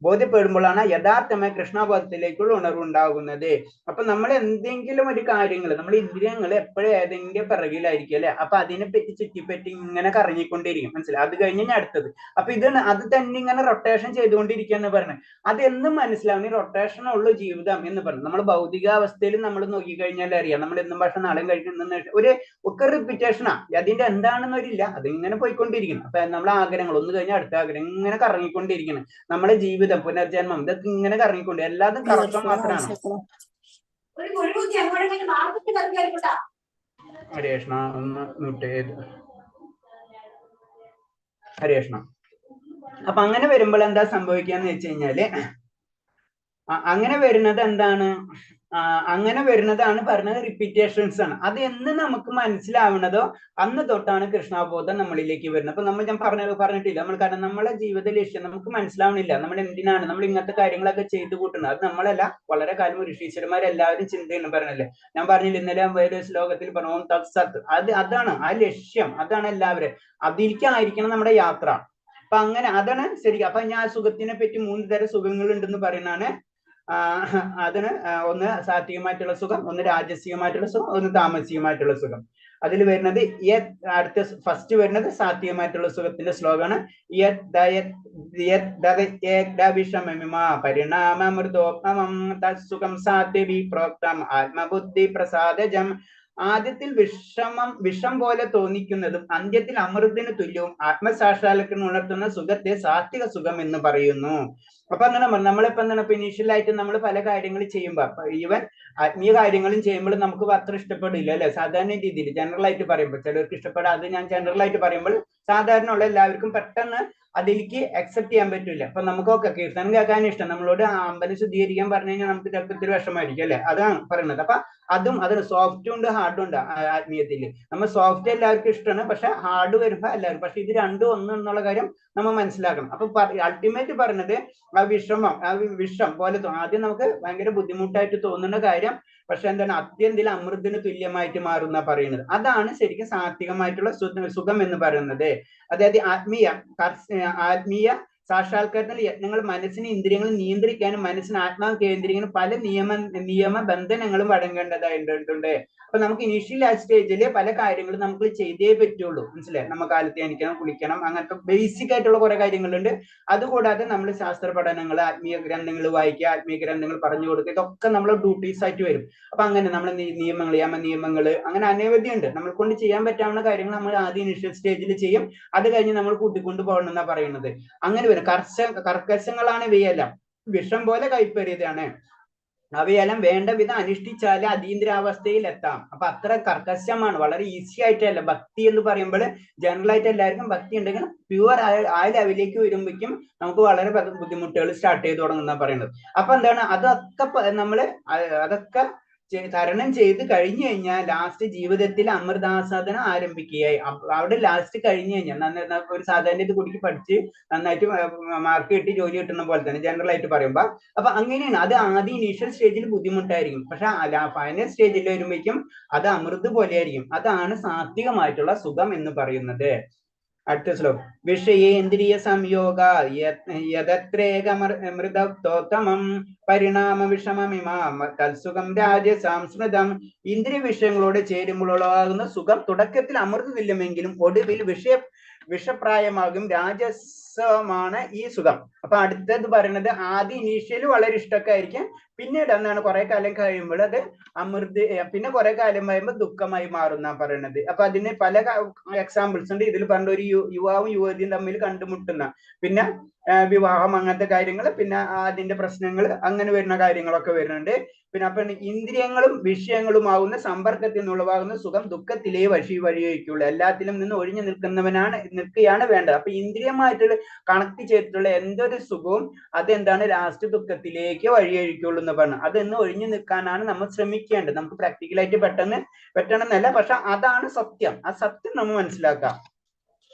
ബോധ്യപ്പെടുമ്പോഴാണ് യഥാർത്ഥമായ കൃഷ്ണബോധത്തിലേക്കുള്ള ഉണർവുണ്ടാകുന്നത്. അപ്പൊ നമ്മൾ എന്തെങ്കിലും ഒരു കാര്യങ്ങൾ, നമ്മൾ ഇന്ദ്രിയങ്ങൾ എപ്പോഴും ഏതെങ്കിലും പിറകിലായിരിക്കും അല്ലെ. അപ്പൊ അതിനെപ്പറ്റി ചുറ്റിപ്പറ്റി ഇങ്ങനെ കറങ്ങിക്കൊണ്ടിരിക്കും, മനസ്സിലായി. അത് കഴിഞ്ഞ് ഞാൻ അടുത്തത്. അപ്പൊ അത് തന്നെ ഇങ്ങനെ റൊട്ടേഷൻ ചെയ്തുകൊണ്ടിരിക്കുക എന്ന് പറഞ്ഞത് അതെന്നും മനസ്സിലാവും. ഈ റൊട്ടേഷനുള്ള ജീവിതം എന്ന് പറഞ്ഞു. നമ്മൾ ഭൗതികാവസ്ഥയിൽ നമ്മൾ നോക്കിക്കഴിഞ്ഞാൽ അറിയാം, നമ്മൾ എന്നും ഭക്ഷണം നാളെയും കഴിക്കുന്ന ഒക്കെ റിപ്പീറ്റേഷനാ. അതിന്റെ എന്താണെന്നൊരില്ല, അതിങ്ങനെ പോയിക്കൊണ്ടിരിക്കണം. അപ്പൊ നമ്മളെ ആഗ്രഹങ്ങൾ ഒന്ന് കഴിഞ്ഞാൽ അടുത്ത ആഗ്രഹം ഇങ്ങനെ കറങ്ങിക്കൊണ്ടിരിക്കണം. നമ്മുടെ ജീവിതം, പുനർജന്മം, ഇതൊക്കെ ഇങ്ങനെ കറങ്ങിക്കൊണ്ട് എല്ലാതും കറക്കം മാത്രമാണ്. ഹരേഷ്ണ ഒന്ന് മ്യൂട്ട് ചെയ്ത്. ഹരേഷ്ണ. അപ്പൊ അങ്ങനെ വരുമ്പോൾ എന്താ സംഭവിക്കാന്ന് വെച്ച് കഴിഞ്ഞാല് അങ്ങനെ വരുന്നത് എന്താണ്? അങ്ങനെ വരുന്നതാണ് പറഞ്ഞത് റിപ്പീറ്റേഷൻസ് ആണ്. അത് എന്ന് നമുക്ക് മനസ്സിലാവുന്നതോ അന്ന് തൊട്ടാണ് കൃഷ്ണാബോധം നമ്മളിലേക്ക് വരുന്നത്. അപ്പൊ ഞാൻ പറഞ്ഞിട്ടില്ല നമ്മൾ, കാരണം നമ്മളെ ജീവിത ലക്ഷ്യം നമുക്ക് മനസ്സിലാവണില്ല. നമ്മൾ എന്തിനാണ് നമ്മൾ ഇങ്ങനത്തെ കാര്യങ്ങളൊക്കെ ചെയ്തു കൂട്ടുന്നത്? അത് നമ്മളല്ല, വളരെ കാലം ഋഷീശ്വരന്മാരെല്ലാവരും ചിന്തയാണ് പറഞ്ഞല്ലേ. ഞാൻ പറഞ്ഞില്ല ഇന്നലെ വേറെ ശ്ലോകത്തിൽ പറഞ്ഞു തത്സത്ത്. അതാണ് ആ ലക്ഷ്യം, അതാണ് എല്ലാവരും അതിലേക്കായിരിക്കണം നമ്മുടെ യാത്ര. അപ്പൊ അങ്ങനെ അതാണ് ശരിക്കും. അപ്പൊ ഞാൻ സുഖത്തിനെ പറ്റി 3 തരം സുഖങ്ങൾ ഉണ്ടെന്ന് പറയുന്നതാണ്. അതിന് ഒന്ന് സാത്വികമായിട്ടുള്ള സുഖം, ഒന്ന് രാജസികമായിട്ടുള്ള സുഖം, ഒന്ന് താമസികമായിട്ടുള്ള സുഖം. അതിൽ വരുന്നത് അടുത്ത ഫസ്റ്റ് വരുന്നത് സാത്വികമായിട്ടുള്ള സുഖത്തിന്റെ ശ്ലോകമാണ്. പരിണാമൃതോപമം തത്സുഖം സാത്വികി പ്രോക്തം ആത്മബുദ്ധി പ്രസാദജം. ആദ്യത്തിൽ വിഷം പോലെ തോന്നിക്കുന്നതും അന്ത്യത്തിൽ അമൃതത്തിന് തുല്യവും ആത്മസാക്ഷാത്കാരം ഉണർത്തുന്ന സുഖത്തെ സാത്വിക സുഖം എന്ന് പറയുന്നു. അപ്പൊ അങ്ങനെ നമ്മളിപ്പോ എന്താണ് ഇനീഷ്യലായിട്ട് നമ്മൾ പല കാര്യങ്ങൾ ചെയ്യുമ്പോ, ഈവൻ ആത്മീയ കാര്യങ്ങളും ചെയ്യുമ്പോൾ നമുക്ക് അത്ര ഇഷ്ടപ്പെടില്ല അല്ലെ. സാധാരണ രീതിയിൽ ജനറൽ ആയിട്ട് പറയുമ്പോൾ ചിലർക്ക് ഇഷ്ടപ്പെടാം. അത് ഞാൻ ജനറൽ ആയിട്ട് പറയുമ്പോൾ സാധാരണ ഉള്ള എല്ലാവർക്കും പെട്ടെന്ന് അതിലേക്ക് അക്സെപ്റ്റ് ചെയ്യാൻ പറ്റില്ല. അപ്പൊ നമുക്കൊക്കെ കീർത്തനം കേൾക്കാൻ ഇഷ്ടം, നമ്മളോട് അമ്പലം ശുദ്ധീകരിക്കാൻ പറഞ്ഞു കഴിഞ്ഞാൽ നമുക്ക് ചിലപ്പോൾ ഇത്തിരി വിഷമായിരിക്കും അല്ലെ. അതാണ് പറയുന്നത്. അപ്പൊ അതിന് സോഫ്റ്റും ഉണ്ട് ഹാർഡും ഉണ്ട് ആത്മീയത്തിൽ. നമ്മൾ സോഫ്റ്റ് എല്ലാവർക്കും ഇഷ്ടമാണ്, പക്ഷെ ഹാർഡ് വരുമ്പോ എല്ലാവരും, പക്ഷെ ഇത് രണ്ടും ഒന്ന് എന്നുള്ള കാര്യം നമ്മൾ മനസ്സിലാക്കണം. അപ്പൊ അൾട്ടിമേറ്റ് പറഞ്ഞത് വിഷം പോലെ ആദ്യം നമുക്ക് ഭയങ്കര ബുദ്ധിമുട്ടായിട്ട് തോന്നുന്ന കാര്യം, പക്ഷെ എന്താണ് അത്യന്തിൽ അമൃതിന് തുല്യമായിട്ട് മാറുന്ന പറയുന്നത്. അതാണ് ശരിക്കും സാത്വികമായിട്ടുള്ള സുഖം എന്ന് പറയുന്നത്. അതായത് ആത്മീയ സാക്ഷാത്കാരത്തിന്റെ യത്നങ്ങൾ മനസ്സിന് ഇന്ദ്രിയങ്ങൾ നിയന്ത്രിക്കാനും മനസ്സിന് ആത്മാവ് കേന്ദ്രീകരിക്കാനും പല നിയമ ബന്ധനങ്ങളും അടങ്ങേണ്ടതായിട്ടുണ്ട്. അപ്പൊ നമുക്ക് ഇനീഷ്യൽ സ്റ്റേജില് പല കാര്യങ്ങളും നമുക്ക് ചെയ്തേ പറ്റുള്ളൂ, മനസ്സിലായി. നമ്മൾ കാലത്ത് എണീക്കണം, കുളിക്കണം, അങ്ങനത്തെ ബേസിക് ആയിട്ടുള്ള കുറെ കാര്യങ്ങളുണ്ട്. അതുകൂടാതെ നമ്മൾ ശാസ്ത്ര പഠനങ്ങൾ, ആത്മീയ ഗ്രന്ഥങ്ങൾ വായിക്കുക, ആത്മീയ ഗ്രന്ഥങ്ങൾ പറഞ്ഞു കൊടുക്കുക, ഇതൊക്കെ നമ്മളെ ഡ്യൂട്ടീസ് ആയിട്ട് വരും. അപ്പൊ അങ്ങനെ നമ്മൾ നിയമങ്ങൾ, യമനിയമങ്ങൾ, അങ്ങനെ അനവധി ഉണ്ട്. നമ്മൾ കൊണ്ട് ചെയ്യാൻ പറ്റാവുന്ന കാര്യങ്ങൾ നമ്മൾ ആദ്യം ഇനീഷ്യൽ സ്റ്റേജിൽ ചെയ്യും. അത് കഴിഞ്ഞ് നമ്മൾ കൂട്ടിക്കൊണ്ട് പോകണം എന്നാ പറയുന്നത്. അങ്ങനെ വരും. കർക്കശങ്ങളാണ് ഇവയെല്ലാം, വിഷം പോലെ കൈപ്പേറിയതാണ്. അവയെല്ലാം വേണ്ട വിധം അനുഷ്ഠിച്ചാൽ അതീന്ദ്രാവസ്ഥയിൽ എത്താം. അപ്പൊ അത്ര കർക്കശമാണ്, വളരെ ഈസി ആയിട്ടല്ല. ഭക്തി എന്ന് പറയുമ്പോൾ ജനറൽ ആയിട്ട് എല്ലാവർക്കും ഭക്തി ഉണ്ടെങ്കിൽ പ്യുവർ ആ ലെവലിലേക്ക് വരുമ്പോഴേക്കും നമുക്ക് വളരെ ബുദ്ധിമുട്ടുകൾ സ്റ്റാർട്ട് ചെയ്ത് തുടങ്ങുന്ന പറയുന്നത്. അപ്പൊ എന്താണ് അതൊക്കെ തരണം ചെയ്ത് കഴിഞ്ഞു കഴിഞ്ഞാൽ ലാസ്റ്റ് ജീവിതത്തിൽ അമൃതാസ്വാദനം ആരംഭിക്കുകയായി. അവിടെ ലാസ്റ്റ് കഴിഞ്ഞു കഴിഞ്ഞാൽ ഒരു സാധാരണ ഇത് കുടിക്ക് പഠിച്ച് നന്നായിട്ട് മാർക്ക് കിട്ടി ജോലി കിട്ടുന്ന പോലെ തന്നെ ജനറൽ ആയിട്ട് പറയുമ്പോ. അപ്പൊ അങ്ങനെയാണ്. അത് ആദ്യം ഇനീഷ്യൽ സ്റ്റേജിൽ ബുദ്ധിമുട്ടായിരിക്കും, പക്ഷെ ഫൈനൽ സ്റ്റേജിൽ വരുമ്പോഴേക്കും അത് അമൃത് പോലെയായിരിക്കും. അതാണ് സാത്വികമായിട്ടുള്ള സുഖം എന്ന് പറയുന്നത്. അടുത്ത ശ്ലോകം. വിഷയേന്ദ്രിയ സംയോഗ യഥത്രേകമൃതോത്തമം പരിണാമ വിഷമമിമാം തത്സുഖം രാജസാംസ്മൃതം. ഇന്ദ്രിയ വിഷയങ്ങളോട് ചേരുമ്പോഴുള്ളതാകുന്ന സുഖം തുടക്കത്തിൽ അമൃതമില്ലെങ്കിലും ഒടുവിൽ വിഷപ്രായമാകും രാജസമാണ് ഈ സുഖം. അപ്പൊ അടുത്തത് പറയുന്നത് ആദ്യം ഇനീഷ്യല് വളരെ ഇഷ്ടമൊക്കെ ആയിരിക്കും, പിന്നീട് എന്താണ് കുറെ കാലം കഴിയുമ്പോൾ അത് പിന്നെ കുറെ കാലം കഴിയുമ്പോൾ ദുഃഖമായി മാറുന്ന പറയുന്നത്. അപ്പൊ അതിന് പല എക്സാമ്പിൾസ് ഉണ്ട്. ഇതിൽ പറഞ്ഞ ഒരു യുവാവും യുവതിയും തമ്മിൽ കണ്ടുമുട്ടുന്ന, പിന്നെ വിവാഹം, അങ്ങനത്തെ കാര്യങ്ങൾ, പിന്നെ അതിന്റെ പ്രശ്നങ്ങൾ, അങ്ങനെ വരുന്ന കാര്യങ്ങളൊക്കെ വരുന്നുണ്ട്. പിന്നെ അപ്പൊ ഇന്ദ്രിയങ്ങളും വിഷയങ്ങളുമാവുന്ന സമ്പർക്കത്തിൽ നിന്നുള്ളവാകുന്ന സുഖം ദുഃഖത്തിലേ വഴിയൊഴിക്കുള്ളൂ. എല്ലാത്തിലും നിന്ന് ഒഴിഞ്ഞു നിൽക്കുകയാണ് വേണ്ടത്. അപ്പൊ ഇന്ദ്രിയമായിട്ട് കണക്ട് ചെയ്തിട്ടുള്ള എന്തൊരു സുഖവും അതെന്താണ് ലാസ്റ്റ് ദുഃഖത്തിലേക്ക് വഴിയൊഴിക്കുള്ളൂ എന്ന് പറഞ്ഞു. അതൊന്ന് ഒഴിഞ്ഞു നിൽക്കാനാണ് നമ്മൾ ശ്രമിക്കേണ്ടത്. നമുക്ക് പ്രാക്ടിക്കലായിട്ട് പെട്ടെന്നല്ല, പക്ഷെ അതാണ് സത്യം. ആ സത്യം നമ്മൾ മനസ്സിലാക്കാം.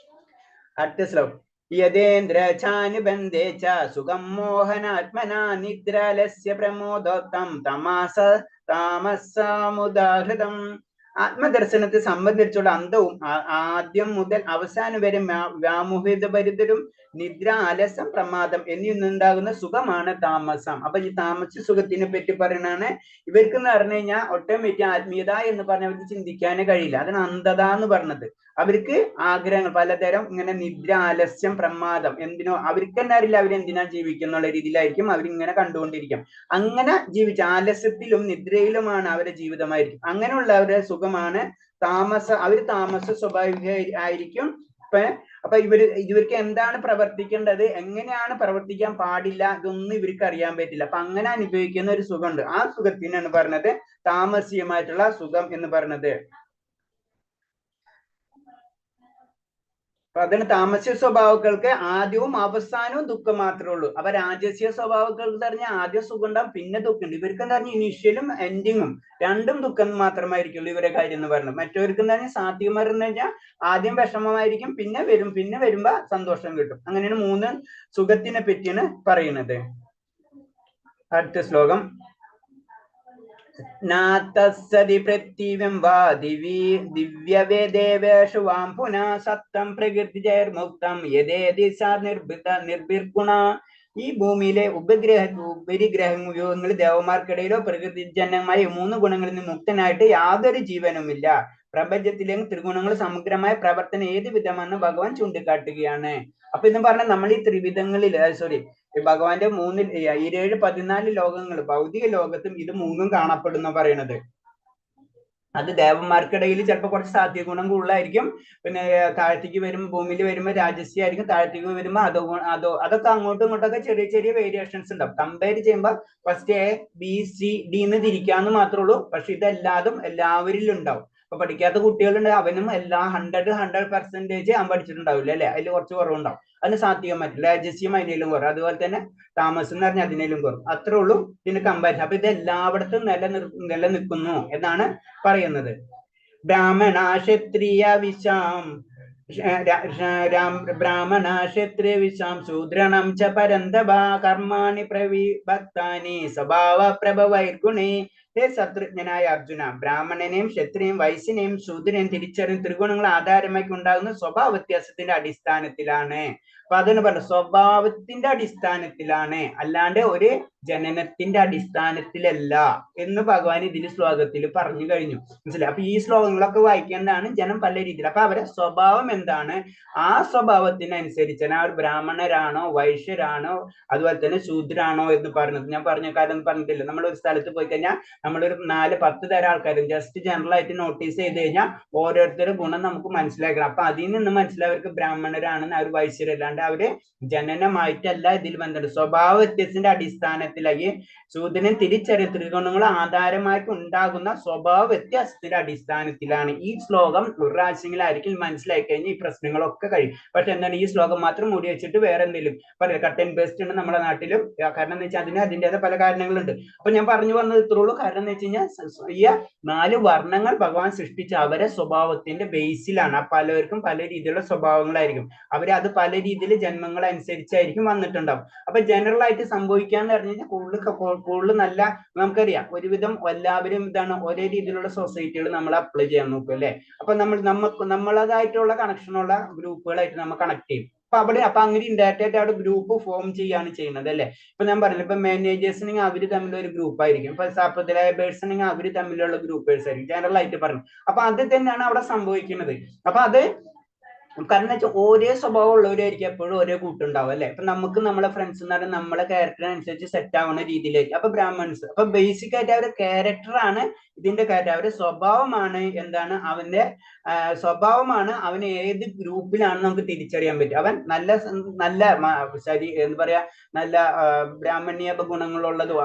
അടുത്ത ശ്ലോകം. യഥേന്ദ്രചാനുബന്ധേ ച സുഖം മോഹനാത്മനാ നിദ്രാലസ്യ പ്രമോദോത്തം താമസമുദാഹൃതം. ആത്മദർശനത്തെ സംബന്ധിച്ചുള്ള അന്തവും ആദ്യം മുതൽ അവസാനം വരെ വ്യാമോഹിതഭരിതരും നിദ്ര, ആലസ്യം, പ്രമാദം എന്നിവയുണ്ടാകുന്ന സുഖമാണ് താമസം. അപ്പൊ ഈ താമസ സുഖത്തിനെ പറ്റി പറയുന്നതാണ്. ഇവർക്ക് എന്ന് പറഞ്ഞു കഴിഞ്ഞാൽ ഓട്ടോമാറ്റിക് ആത്മീയത എന്ന് പറഞ്ഞ അവർക്ക് ചിന്തിക്കാനേ കഴിയില്ല. അതാണ് അന്ധത എന്ന് പറഞ്ഞത്. അവർക്ക് ആഗ്രഹങ്ങൾ പലതരം, ഇങ്ങനെ നിദ്ര, ആലസ്യം, പ്രമാദം, എന്തിനോ അവർക്ക് തന്നെ അറിയില്ല അവരെന്തിനാ ജീവിക്കുന്നുള്ള രീതിയിലായിരിക്കും അവരിങ്ങനെ കണ്ടുകൊണ്ടിരിക്കും. അങ്ങനെ ജീവിച്ച ആലസ്യത്തിലും നിദ്രയിലുമാണ് അവരുടെ ജീവിതമായിരിക്കും. അങ്ങനെയുള്ളവരുടെ സുഖമാണ് അവർ താമസ സ്വഭാവിക ആയിരിക്കും. അപ്പൊ ഇവർക്ക് എന്താണ് പ്രവർത്തിക്കേണ്ടത്, എങ്ങനെയാണ് പ്രവർത്തിക്കാൻ പാടില്ല, ഇതൊന്നും ഇവർക്ക് അറിയാൻ പറ്റില്ല. അപ്പൊ അങ്ങനെ അനുഭവിക്കുന്ന ഒരു സുഖമുണ്ട്. ആ സുഖത്തിനാണ് പറഞ്ഞത് താമസികമായിട്ടുള്ള സുഖം എന്ന് പറഞ്ഞത്. അപ്പൊ അതിന് താമസിക സ്വഭാവങ്ങൾക്ക് ആദ്യവും അവസാനവും ദുഃഖം മാത്രമേ ഉള്ളൂ. അപ്പൊ രാജസീയ സ്വഭാവങ്ങൾക്ക് പറഞ്ഞാൽ ആദ്യം സുഖം ഉണ്ടാവും, പിന്നെ ദുഃഖമുണ്ട്. ഇവർക്ക് എന്താ പറഞ്ഞാൽ ഇനീഷ്യലും എൻഡിങ്ങും രണ്ടും ദുഃഖം മാത്രമായിരിക്കുള്ളൂ ഇവരെ കാര്യം എന്ന് പറയുന്നത്. മറ്റവർക്ക് എന്താ പറഞ്ഞാൽ സാത്വികന്മാരെന്ന് വെച്ചാൽ ആദ്യം വിഷമമായിരിക്കും, പിന്നെ വരുമ്പോ സന്തോഷം കിട്ടും. അങ്ങനെയാണ് 3 സുഖത്തിനെ പറ്റിയാണ് പറയുന്നത്. അടുത്ത ശ്ലോകം. നാതസ്സതി പൃഥിവ്യം വാ ദിവ്യവേദേവേഷു വാം പുനഃ സത്തം പ്രകൃതിജൈർമുക്തം യദേതി സാ നിർഭിർഗുണ. ഈ ഭൂമിയിലെ ഉപരിഗ്രഹങ്ങൾ ദേവന്മാർക്കിടയിലോ പ്രകൃതിജന്യമായ 3 ഗുണങ്ങളിൽ നിന്ന് മുക്തനായിട്ട് യാതൊരു ജീവനുമില്ല. പ്രപഞ്ചത്തിലെ ത്രിഗുണങ്ങൾ സമഗ്രമായ പ്രവർത്തനം ഏത് വിധമെന്ന് ഭഗവാൻ ചൂണ്ടിക്കാട്ടുകയാണ്. അപ്പൊ ഇന്ന് പറഞ്ഞാൽ നമ്മൾ ഈ ത്രിവിധങ്ങളിൽ ഭഗവാന്റെ 7 14 ലോകങ്ങൾ ഭൗതിക ലോകത്തും ഇത് 3 കാണപ്പെടുന്ന പറയണത്. അത് ദേവന്മാർക്കിടയിൽ ചിലപ്പോൾ കുറച്ച് സാത്വിക ഗുണം കൂടുതലായിരിക്കും. പിന്നെ താഴത്തേക്ക് വരുമ്പോൾ ഭൂമിയിൽ വരുമ്പോൾ രാജസ്യ ആയിരിക്കും, താഴത്തേക്ക് വരുമ്പോൾ അതൊക്കെ അങ്ങോട്ടും ഇങ്ങോട്ടൊക്കെ ചെറിയ ചെറിയ വേരിയേഷൻസ് ഉണ്ടാവും. കമ്പയർ ചെയ്യുമ്പോൾ first A B C D എന്ന് തിരിക്കാന്ന് മാത്രമേ ഉള്ളൂ. പക്ഷെ ഇതെല്ലാതും എല്ലാവരിലും ഉണ്ടാവും. അപ്പൊ പഠിക്കാത്ത കുട്ടികളുണ്ട്, അവനും എല്ലാ 100% അവൻ പഠിച്ചിട്ടുണ്ടാവില്ല അല്ലെ, അതിൽ കുറച്ച് കുറവുണ്ടാവും. അതിന് സാത്വികം പറ്റില്ല, രാജസ്യം അതിനേലും കുറവ്, അതുപോലെ തന്നെ താമസം എന്ന് പറഞ്ഞാൽ അതിനേലും കുറവ്. അത്രേ ഉള്ളൂ ഇതിന് കമ്പാരിസൺ. അപ്പൊ ഇത് എല്ലായിടത്തും നിലനിൽക്കുന്നു എന്നാണ് പറയുന്നത്. ബ്രാഹ്മണ ക്ഷത്രിയ വിശാം ശൂദ്രണം ച പരന്തഭ കർമാണി പ്രവിഭക്താനി സ്വഭാവ പ്രഭവൈർഗുണേ. ഹേ ശത്രുജ്ഞനായ അർജുന, ബ്രാഹ്മണനെയും ക്ഷത്രിയും വൈശ്യനെയും ശൂദ്രനെയും തിരിച്ചറിഞ്ഞ് ത്രിഗുണങ്ങൾ ആധാരമാക്കി ഉണ്ടാകുന്ന സ്വഭാവ വ്യത്യാസത്തിന്റെ അടിസ്ഥാനത്തിലാണ്. അപ്പൊ അതിന് പറഞ്ഞു സ്വഭാവത്തിന്റെ അടിസ്ഥാനത്തിലാണ്, അല്ലാണ്ട് ഒരു ജനനത്തിന്റെ അടിസ്ഥാനത്തിലല്ല എന്ന് ഭഗവാൻ ഇതിൽ ശ്ലോകത്തിൽ പറഞ്ഞു കഴിഞ്ഞു. മനസ്സിലായി? അപ്പൊ ഈ ശ്ലോകങ്ങളൊക്കെ വായിക്കേണ്ടതാണ് ജനം പല രീതിയിൽ. അപ്പൊ അവരെ സ്വഭാവം എന്താണ്, ആ സ്വഭാവത്തിനനുസരിച്ചാണ് അവർ ബ്രാഹ്മണരാണോ വൈശ്യരാണോ അതുപോലെ തന്നെ ശൂദ്രാണോ എന്ന് പറഞ്ഞത്. ഞാൻ പറഞ്ഞ കാര്യം പറഞ്ഞിട്ടില്ല, നമ്മൾ ഒരു സ്ഥലത്ത് പോയി കഴിഞ്ഞാൽ നമ്മളൊരു 4-10 തരം ആൾക്കാരും ജസ്റ്റ് ജനറൽ ആയിട്ട് നോട്ടീസ് ചെയ്ത് കഴിഞ്ഞാൽ ഓരോരുത്തരുടെ ഗുണം നമുക്ക് മനസ്സിലാക്കണം. അപ്പൊ അതിൽ നിന്ന് മനസ്സിലാവർക്ക് ബ്രാഹ്മണരാണെന്ന്, അവർ വൈശ്യരല്ലാണ്ട് അവര് ജനനമായിട്ടല്ല ഇതിൽ ബന്ധമുണ്ട്. സ്വഭാവ വ്യത്യസ്തത്തിന്റെ അടിസ്ഥാനത്തിലായി ശൂദ്രനെ തിരിച്ചറിയ ത്രിഗുണങ്ങൾ ആധാരമായിട്ട് ഉണ്ടാകുന്ന സ്വഭാവ വ്യത്യാസത്തിന്റെ അടിസ്ഥാനത്തിലാണ്. ഈ ശ്ലോകം ഒരു പ്രാവശ്യങ്ങളായിരിക്കും മനസ്സിലാക്കി കഴിഞ്ഞാൽ ഈ പ്രശ്നങ്ങളൊക്കെ കഴിയും. പക്ഷെ എന്താണ്, ഈ ശ്ലോകം മാത്രം മൂടി വെച്ചിട്ട് വേറെ എന്തെങ്കിലും പറയാം, കട്ട് ആൻഡ് പേസ്റ്റ് ഉണ്ട് നമ്മുടെ നാട്ടിലും. കാരണം എന്ന് വെച്ചാൽ അതിൻ്റെതായ പല കാരണങ്ങളുണ്ട്. അപ്പൊ ഞാൻ പറഞ്ഞു വന്നത് ഇത്രേ ഉള്ളൂ. കാരണം എന്ന് വെച്ച് കഴിഞ്ഞാൽ ഈ 4 വർണ്ണങ്ങൾ ഭഗവാൻ സൃഷ്ടിച്ച അവരെ സ്വഭാവത്തിന്റെ ബേസിലാണ്. പലർക്കും പല രീതിയിലുള്ള സ്വഭാവങ്ങളായിരിക്കും, അത് പല രീതിയിൽ ജന്മങ്ങൾ അനുസരിച്ചായിരിക്കും വന്നിട്ടുണ്ടാവും. അപ്പൊ ജനറൽ ആയിട്ട് സംഭവിക്കാന്ന് പറഞ്ഞു കഴിഞ്ഞാൽ കൂടുതൽ നല്ല, നമുക്കറിയാം ഒരുവിധം എല്ലാവരും ഇതാണ് ഒരേ രീതിയിലുള്ള സൊസൈറ്റികൾ നമ്മൾ അപ്ലൈ ചെയ്യാൻ നോക്കും അല്ലെ. അപ്പൊ നമ്മളതായിട്ടുള്ള കണക്ഷനുള്ള ഗ്രൂപ്പുകളായിട്ട് നമ്മൾ കണക്ട് ചെയ്യും. അപ്പൊ അങ്ങനെ ഇൻഡയറക്റ്റ് ആയിട്ട് അവിടെ ഗ്രൂപ്പ് ഫോം ചെയ്യാണ് ചെയ്യുന്നത് അല്ലെ. ഇപ്പൊ ഞാൻ പറഞ്ഞില്ല, ഇപ്പൊ മാനേജേഴ്സിനെങ്കിൽ അവര് തമ്മിലുള്ള ഒരു ഗ്രൂപ്പ് ആയിരിക്കും, ഇപ്പൊ സപ്ലൈബേഴ്സ് ആണെങ്കിൽ അവര് തമ്മിലുള്ള ഗ്രൂപ്പേഴ്സ് ആയിരിക്കും, ജനറൽ ആയിട്ട് പറഞ്ഞു. അപ്പൊ അത് തന്നെയാണ് അവിടെ സംഭവിക്കുന്നത്. അപ്പൊ അത് കാരണം വെച്ചാൽ ഒരേ സ്വഭാവം ഉള്ളവരായിരിക്കും എപ്പോഴും ഒരേ കൂട്ടുണ്ടാവും അല്ലെ. ഇപ്പൊ നമുക്ക് നമ്മളെ ഫ്രണ്ട്സ് എന്ന് പറഞ്ഞാൽ നമ്മളെ ക്യാരക്ടറിനനുസരിച്ച് സെറ്റ് ആവുന്ന രീതിയിലായിരിക്കും. അപ്പൊ ബ്രാഹ്മൺസ് അപ്പൊ ബേസിക് ആയിട്ട് അവരുടെ ക്യാരക്ടറാണ് ഇതിന്റെ കാര്യം, അവരുടെ സ്വഭാവമാണ് എന്താണ്, അവന്റെ സ്വഭാവമാണ് അവന് ഏത് ഗ്രൂപ്പിലാണ് നമുക്ക് തിരിച്ചറിയാൻ പറ്റും. അവൻ നല്ല ശരി എന്താ പറയാ, നല്ല ബ്രാഹ്മണ്യ ഗുണങ്ങളുള്ളതും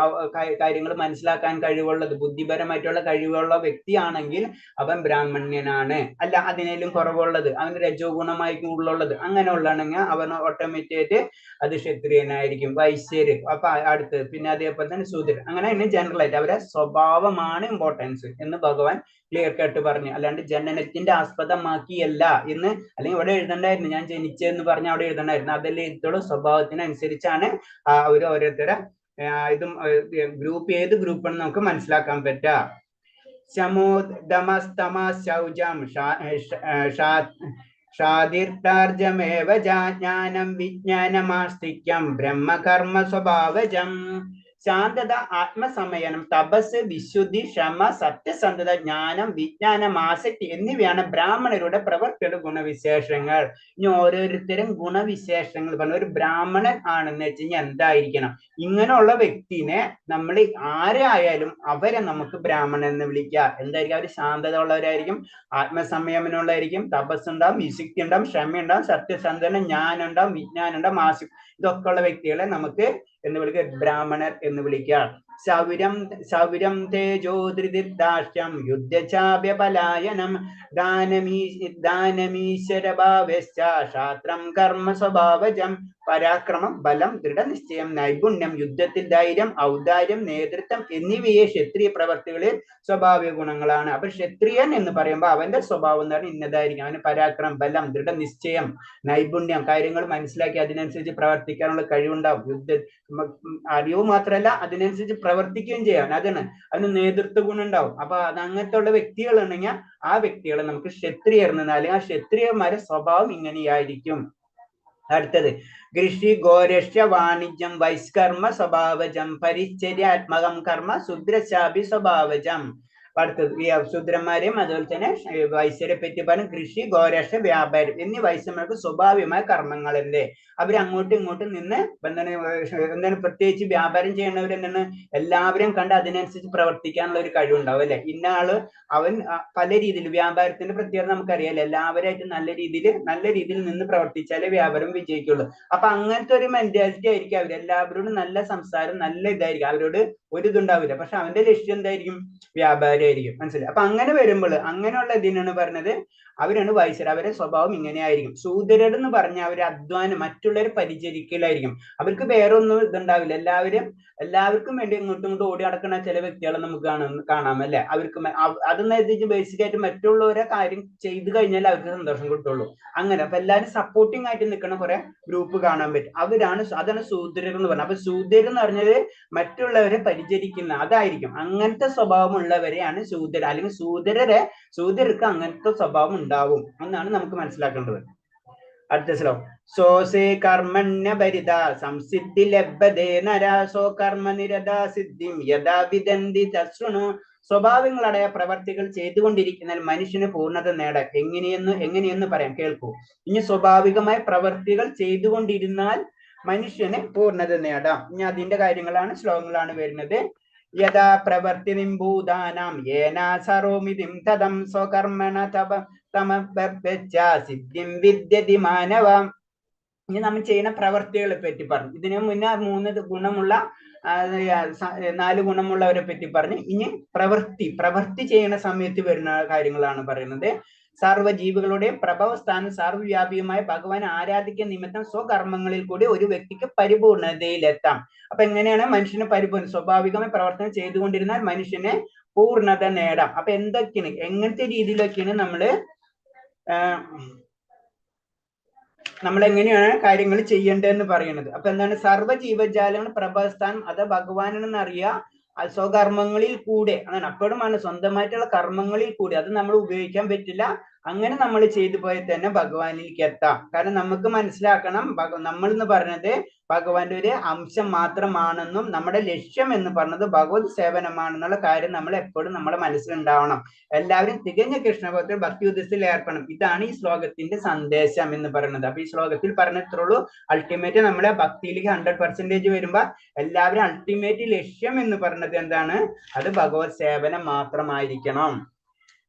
കാര്യങ്ങൾ മനസ്സിലാക്കാൻ കഴിവുള്ളത്, ബുദ്ധിപരമായിട്ടുള്ള കഴിവുള്ള വ്യക്തിയാണെങ്കിൽ അവൻ ബ്രാഹ്മണ്യനാണ്. അല്ല അതിനേലും കുറവുള്ളത്, അവന് രജോ ഗുണമായി കൂടുതലുള്ളത് അങ്ങനെ ഉള്ളതാണെങ്കിൽ അവൻ ഓട്ടോമാറ്റിക് ആയിട്ട് അത് ക്ഷത്രിയനായിരിക്കും. വൈശ്യര് അപ്പൊ അടുത്ത്, പിന്നെ അതേപോലെ തന്നെ ശൂദ്രൻ. അങ്ങനെ ജനറൽ ആയിട്ട് അവരെ സ്വഭാവമാണ് ഇമ്പോർട്ടൻസ് എന്ന് ഭഗവാൻ ക്ലിയർ കട്ട് പറഞ്ഞു. അല്ലാണ്ട് ജനനത്തിന്റെ ആസ്പദമാക്കിയല്ല എന്ന്, അല്ലെങ്കിൽ ഇവിടെ എഴുതണ്ടായിരുന്നു ഞാൻ ജനിച്ചെന്ന് പറഞ്ഞ അവിടെ എഴുതണ്ടായിരുന്നു, അതല്ലേ എഴുത്തുള്ളൂ. സ്വഭാവത്തിനനുസരിച്ചാണ് അവർ ഓരോരുത്തരെ ഇതും ഗ്രൂപ്പ് ഏത് ഗ്രൂപ്പാണെന്ന് നമുക്ക് മനസ്സിലാക്കാൻ പറ്റുക. ശമോദമസ്തമശൗചം ഷാദിർത്താർജമേവ ജ്ഞാനം വിജ്ഞാനമാസ്തിക്യം ബ്രഹ്മകർമ്മ സ്വഭാവജം. ശാന്തത, ആത്മസംയമനം, തപസ്, വിശുദ്ധി, ക്ഷമ, സത്യസന്ധത, ജ്ഞാനം, വിജ്ഞാനം, ആസക്തി എന്നിവയാണ് ബ്രാഹ്മണരുടെ പ്രവർത്തിയുടെ ഗുണവിശേഷങ്ങൾ. ഇനി ഓരോരുത്തരും ഗുണവിശേഷങ്ങൾ പറഞ്ഞു. ഒരു ബ്രാഹ്മണൻ ആണെന്ന് വെച്ച് കഴിഞ്ഞാൽ എന്തായിരിക്കണം, ഇങ്ങനെയുള്ള വ്യക്തിനെ നമ്മൾ ആരായാലും അവരെ നമുക്ക് ബ്രാഹ്മണൻ എന്ന് വിളിക്കുക. എന്തായിരിക്കും, അവർ ശാന്തത ഉള്ളവരായിരിക്കും, ആത്മസംയമനമുള്ളവരായിരിക്കും, തപസ് ഉണ്ടാവും, വിശുദ്ധി ഉണ്ടാവും, ക്ഷമ ഉണ്ടാവും, സത്യസന്ധന, ജ്ഞാനം ഉണ്ടാവും, വിജ്ഞാനം ഉണ്ടാവും, ആസക്തി, ഇതൊക്കെ ഉള്ള വ്യക്തികളെ നമുക്ക് എന്ന് വിളിക്കുക ബ്രാഹ്മണർ എന്ന് വിളിക്കുക. സൗരം തേജോധൃതിർദാഷ്ട്യം യുദ്ധചാപ്യപലായനം ദാനമീശ്വരഭാവശ്ച ശാസ്ത്രം കർമ്മ സ്വഭാവജം പരാക്രമം ബലം ദൃഢനിശ്ചയം നൈപുണ്യം യുദ്ധത്തിൽ ധൈര്യം ഔദാര്യം നേതൃത്വം എന്നിവയെ ക്ഷത്രിയ പ്രവർത്തികളിൽ സ്വാഭാവിക ഗുണങ്ങളാണ്. അപ്പൊ ക്ഷത്രിയൻ എന്ന് പറയുമ്പോൾ അവന്റെ സ്വഭാവം എന്ന് പറഞ്ഞാൽ ഇന്നതായിരിക്കും. അവന് പരാക്രമം ബലം ദൃഢനിശ്ചയം നൈപുണ്യം കാര്യങ്ങൾ മനസ്സിലാക്കി അതിനനുസരിച്ച് പ്രവർത്തിക്കാനുള്ള കഴിവുണ്ടാവും. അറിവ് മാത്രമല്ല അതിനനുസരിച്ച് പ്രവർത്തിക്കുകയും ചെയ്യാൻ അതാണ് അതിന് നേതൃത്വ ഗുണം ഉണ്ടാവും. അപ്പൊ അത് അങ്ങനത്തെ ഉള്ള വ്യക്തികൾ ഉണ്ടെങ്കിൽ ആ വ്യക്തികളെ നമുക്ക് ക്ഷത്രിയർ അല്ലെങ്കിൽ ആ ക്ഷത്രിയന്മാരുടെ സ്വഭാവം ഇങ്ങനെയായിരിക്കും. അടുത്തത് കൃഷി ഗോരക്ഷ്യ വാണിജ്യം വൈസ്കർമ്മ സ്വഭാവജം പരിചര്യാത്മകം കർമ്മ ശുദ്രശാപി സ്വഭാവജം. അടുത്തത് ഈ ശൂദ്രന്മാരെയും അതുപോലെ തന്നെ വൈശ്യരെ പറ്റി പറയും. കൃഷി ഗോരക്ഷ വ്യാപാരം എന്നീ വൈശ്യന്മാർക്ക് സ്വാഭാവികമായ കർമ്മങ്ങളുണ്ട്. അവർ അങ്ങോട്ടും ഇങ്ങോട്ടും നിന്ന് എന്താണ് പ്രത്യേകിച്ച് വ്യാപാരം ചെയ്യണവരെന്താണ് എല്ലാവരും കണ്ട് അതിനനുസരിച്ച് പ്രവർത്തിക്കാനുള്ള ഒരു കഴിവുണ്ടാവും അല്ലെ. ഇന്ന ആള് അവൻ പല രീതിയിൽ വ്യാപാരത്തിന്റെ പ്രത്യേകത നമുക്കറിയാലോ. എല്ലാവരായിട്ട് നല്ല രീതിയിൽ നിന്ന് പ്രവർത്തിച്ചാലേ വ്യാപാരം വിജയിക്കുള്ളൂ. അപ്പൊ അങ്ങനത്തെ ഒരു മെന്റാലിറ്റി ആയിരിക്കും അവർ. എല്ലാവരോടും നല്ല സംസാരം നല്ല ഇതായിരിക്കും. അവരോട് ഒരു ഇതുണ്ടാവില്ല. പക്ഷെ അവന്റെ ലക്ഷ്യം എന്തായിരിക്കും? വ്യാപാരമായിരിക്കും. മനസ്സിലായി? അപ്പൊ അങ്ങനെ വരുമ്പോൾ അങ്ങനെയുള്ള ഇതിനാണ് പറഞ്ഞത് അവരാണ് വൈശ്യർ. അവരുടെ സ്വഭാവം ഇങ്ങനെയായിരിക്കും. ശൂദ്രർ എന്ന് പറഞ്ഞാൽ അവർ അധ്വാനം മറ്റുള്ളവരെ പരിചരിക്കലായിരിക്കും. അവർക്ക് വേറെ ഒന്നും ഇതുണ്ടാവില്ല. എല്ലാവർക്കും വേണ്ടി ഇങ്ങോട്ടും ഓടി നടക്കുന്ന ചില വ്യക്തികളെ നമുക്ക് കാണാം അല്ലെ. അവർക്ക് അതെന്ന് ബേസിക് ആയിട്ട് മറ്റുള്ളവരെ കാര്യം ചെയ്തു കഴിഞ്ഞാൽ അവർക്ക് സന്തോഷം കിട്ടുള്ളൂ. അങ്ങനെ അപ്പൊ എല്ലാവരും സപ്പോർട്ടിങ് ആയിട്ട് നിൽക്കുന്ന കുറെ ഗ്രൂപ്പ് കാണാൻ പറ്റും. അതാണ് ശൂദ്രർ എന്ന് പറഞ്ഞത്. അപ്പൊ ശൂദ്രർ എന്ന് പറഞ്ഞത് മറ്റുള്ളവരെ പരിചരിക്കുന്ന അതായിരിക്കും. അങ്ങനത്തെ സ്വഭാവമുള്ളവരെയാണ് ശൂദ്രർ. അല്ലെങ്കിൽ ശൂദ്രർക്ക് അങ്ങനത്തെ സ്വഭാവം ഉണ്ടാവും എന്നാണ് നമുക്ക് മനസ്സിലാക്കേണ്ടത്. അടുത്ത ശ്ലോകം സോസേ കർമ്മണ്യ ഭരിത സംസിദ്ധി ലഭ്യതേ നരാസോ കർമ്മ നിരത സിദ്ധിം യഥാ വിദന്തി തശ്രുണു. സ്വഭാവങ്ങളായ പ്രവർത്തികൾ ചെയ്തുകൊണ്ടിരിക്കുന്ന മനുഷ്യന് പൂർണ്ണത നേടാൻ എങ്ങനെയെന്ന് പറയാം, കേൾക്കൂ. ഇനി സ്വാഭാവികമായ പ്രവർത്തികൾ ചെയ്തുകൊണ്ടിരുന്നാൽ മനുഷ്യന് പൂർണ്ണത നേടാം. ഇനി അതിന്റെ കാര്യങ്ങളാണ് ശ്ലോകങ്ങളാണ് വരുന്നത്. യഥാ പ്രവർത്തി നിംഭൂതാനാം യേനാ സരോമിതിം തദം സ്വകർമ്മണ സിദ്ധിം വിദ്യതി മാനവ. ഇനി നമ്മൾ ചെയ്യുന്ന പ്രവർത്തികളെ പറ്റി പറഞ്ഞു. ഇതിനു മുന്നേ 4 ഗുണമുള്ളവരെ പറ്റി പറഞ്ഞു. ഇനി പ്രവൃത്തി ചെയ്യുന്ന സമയത്ത് വരുന്ന കാര്യങ്ങളാണ് പറയുന്നത്. സർവ്വജീവികളുടെയും പ്രഭവസ്ഥാനം സർവ്വവ്യാപിയുമായ ഭഗവാൻ ആരാധിക്കുന്ന നിമിത്തം സ്വകർമ്മങ്ങളിൽ കൂടി ഒരു വ്യക്തിക്ക് പരിപൂർണതയിലെത്താം. അപ്പൊ എങ്ങനെയാണ് മനുഷ്യന് സ്വാഭാവികമായി പ്രവർത്തനം ചെയ്തുകൊണ്ടിരുന്നാൽ മനുഷ്യന് പൂർണ്ണത നേടാം. അപ്പൊ എങ്ങനത്തെ രീതിയിലൊക്കെയാണ് നമ്മൾ എങ്ങനെയാണ് കാര്യങ്ങൾ ചെയ്യേണ്ടതെന്ന് പറയുന്നത്. അപ്പൊ എന്താണ്? സർവ്വജീവജാലങ്ങളുടെ പ്രഭവസ്ഥാനം അത് ഭഗവാനെന്ന് അറിയാം. സ്വകർമ്മങ്ങളിൽ കൂടെ അതാണ്. അപ്പോഴുമാണ് സ്വന്തമായിട്ടുള്ള കർമ്മങ്ങളിൽ കൂടി അത് നമ്മൾ ഉപയോഗിക്കാൻ പറ്റില്ല. അങ്ങനെ നമ്മൾ ചെയ്തു പോയാൽ തന്നെ ഭഗവാനിലേക്ക് എത്താം. കാരണം നമുക്ക് മനസ്സിലാക്കണം, നമ്മൾ എന്ന് പറഞ്ഞത് ഭഗവാന്റെ ഒരു അംശം മാത്രമാണെന്നും നമ്മുടെ ലക്ഷ്യം എന്ന് പറഞ്ഞത് ഭഗവത് സേവനമാണെന്നുള്ള കാര്യം നമ്മൾ എപ്പോഴും നമ്മുടെ മനസ്സിലുണ്ടാവണം. എല്ലാവരും തികഞ്ഞ കൃഷ്ണഭക്തർ ഭക്തി ഉദ്ദേശത്തിൽ ഏർപ്പെടണം. ഇതാണ് ഈ ശ്ലോകത്തിന്റെ സന്ദേശം എന്ന് പറയുന്നത്. അപ്പൊ ഈ ശ്ലോകത്തിൽ പറഞ്ഞിട്ടുള്ളൂ അൾട്ടിമേറ്റ് നമ്മുടെ ഭക്തിയിലേക്ക് 100% വരുമ്പോ എല്ലാവരും അൾട്ടിമേറ്റ് ലക്ഷ്യം എന്ന് പറഞ്ഞത് എന്താണ്? അത് ഭഗവത് സേവനം മാത്രമായിരിക്കണം.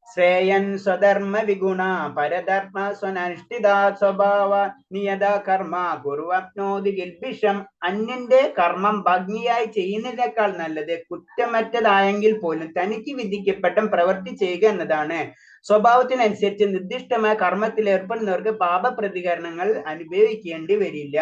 ശ്രേയൻ സ്വധർമ്മ വിഗുണ പരധർമ്മ സ്വനഷ്ഠിത സ്വഭാവ നിയത കർമ്മ കുർവപ്നോതി ഗിൽബിഷം. അന്യന്റെ കർമ്മം ഭംഗിയായി ചെയ്യുന്നതിനേക്കാൾ നല്ലത് കുറ്റമറ്റതായെങ്കിൽ പോലും തനിക്ക് വിധിക്കപ്പെട്ട പ്രവൃത്തി ചെയ്യുക എന്നതാണ്. സ്വഭാവത്തിനനുസരിച്ച് നിർദ്ദിഷ്ടമായ കർമ്മത്തിൽ ഏർപ്പെടുന്നവർക്ക് പാപപ്രതികരണങ്ങൾ അനുഭവിക്കേണ്ടി വരില്ല.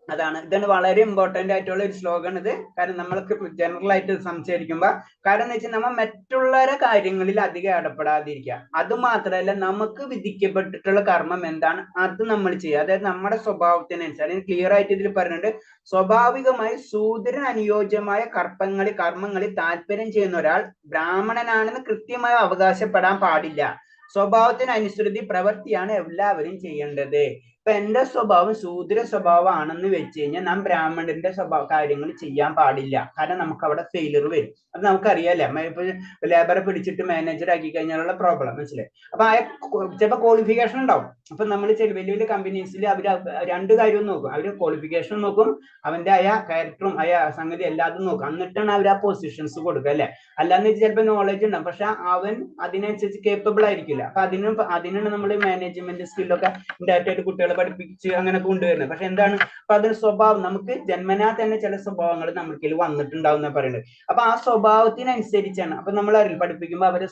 ഇതാണ് വളരെ ഇമ്പോർട്ടന്റ് ആയിട്ടുള്ള ഒരു ശ്ലോകമാണ് ഇത്. കാരണം നമ്മൾക്ക് ജനറൽ ആയിട്ട് സംസാരിക്കുമ്പോ കാരണം എന്ന് വെച്ചാൽ നമ്മൾ മറ്റുള്ളവരെ കാര്യങ്ങളിൽ അധികം ഇടപെടാതിരിക്കുക. അത് മാത്രമല്ല നമുക്ക് വിധിക്കപ്പെട്ടിട്ടുള്ള കർമ്മം എന്താണ് അത് നമ്മൾ ചെയ്യുക. അതായത് നമ്മുടെ സ്വഭാവത്തിനനുസരിച്ച് ക്ലിയർ ആയിട്ട് ഇതിൽ പറഞ്ഞിട്ടുണ്ട്. സ്വാഭാവികമായി ശൂദ്രന് അനുയോജ്യമായ കർമ്മങ്ങളിൽ താല്പര്യം ചെയ്യുന്ന ഒരാൾ ബ്രാഹ്മണനാണെന്ന് കൃത്യമായി അവകാശപ്പെടാൻ പാടില്ല. സ്വഭാവത്തിനനുസൃതി പ്രവൃത്തിയാണ് എല്ലാവരും ചെയ്യേണ്ടത്. ഇപ്പൊ എന്റെ സ്വഭാവം ശൂദ്ര സ്വഭാവമാണെന്ന് വെച്ച് കഴിഞ്ഞാൽ നാം ബ്രാഹ്മണന്റെ കാര്യങ്ങൾ ചെയ്യാൻ പാടില്ല. കാരണം നമുക്ക് അവിടെ ഫെയിലർ വരും. അത് നമുക്കറിയാലേ. ഇപ്പൊ ലേബറെ പിടിച്ചിട്ട് മാനേജർ ആക്കി കഴിഞ്ഞാലുള്ള പ്രോബ്ലം മനസ്സിലായി. അപ്പൊ ചിലപ്പോൾ ക്വാളിഫിക്കേഷൻ ഉണ്ടാവും. അപ്പൊ നമ്മൾ വലിയ വലിയ കമ്പനീസിൽ അവര് 2 കാര്യവും നോക്കും. അവര് ക്വാളിഫിക്കേഷൻ നോക്കും, അവന്റെ ക്യാരക്ടറും സംഗതി എല്ലാതും നോക്കും. എന്നിട്ടാണ് അവർ ആ പൊസിഷൻസ് കൊടുക്കുക അല്ലെ. അല്ലാന്ന് വെച്ചാൽ ചിലപ്പോൾ നോളജ് ഉണ്ടാവും, പക്ഷെ അവൻ അതിനനുസരിച്ച് കേപ്പബിൾ ആയിരിക്കില്ല. അപ്പൊ അതിനാണ് നമ്മൾ മാനേജ്മെന്റ് സ്കില്ലൊക്കെ ഡയറക്റ്റ് ആയിട്ട് കുട്ടികളെ പഠിപ്പിച്ച് അങ്ങനെ കൊണ്ടുവരുന്നത്. പക്ഷെ എന്താണ് അപ്പൊ അതൊരു സ്വഭാവം, നമുക്ക് ജന്മനാ തന്നെ ചില സ്വഭാവങ്ങൾ നമ്മൾക്കിൽ വന്നിട്ടുണ്ടാവും എന്നാ പറയുന്നത്. അപ്പൊ ആ സ്വഭാവത്തിനനുസരിച്ചാണ്. അപ്പൊ നമ്മൾ അറിയില്ല പഠിപ്പിക്കുമ്പോൾ അവരെ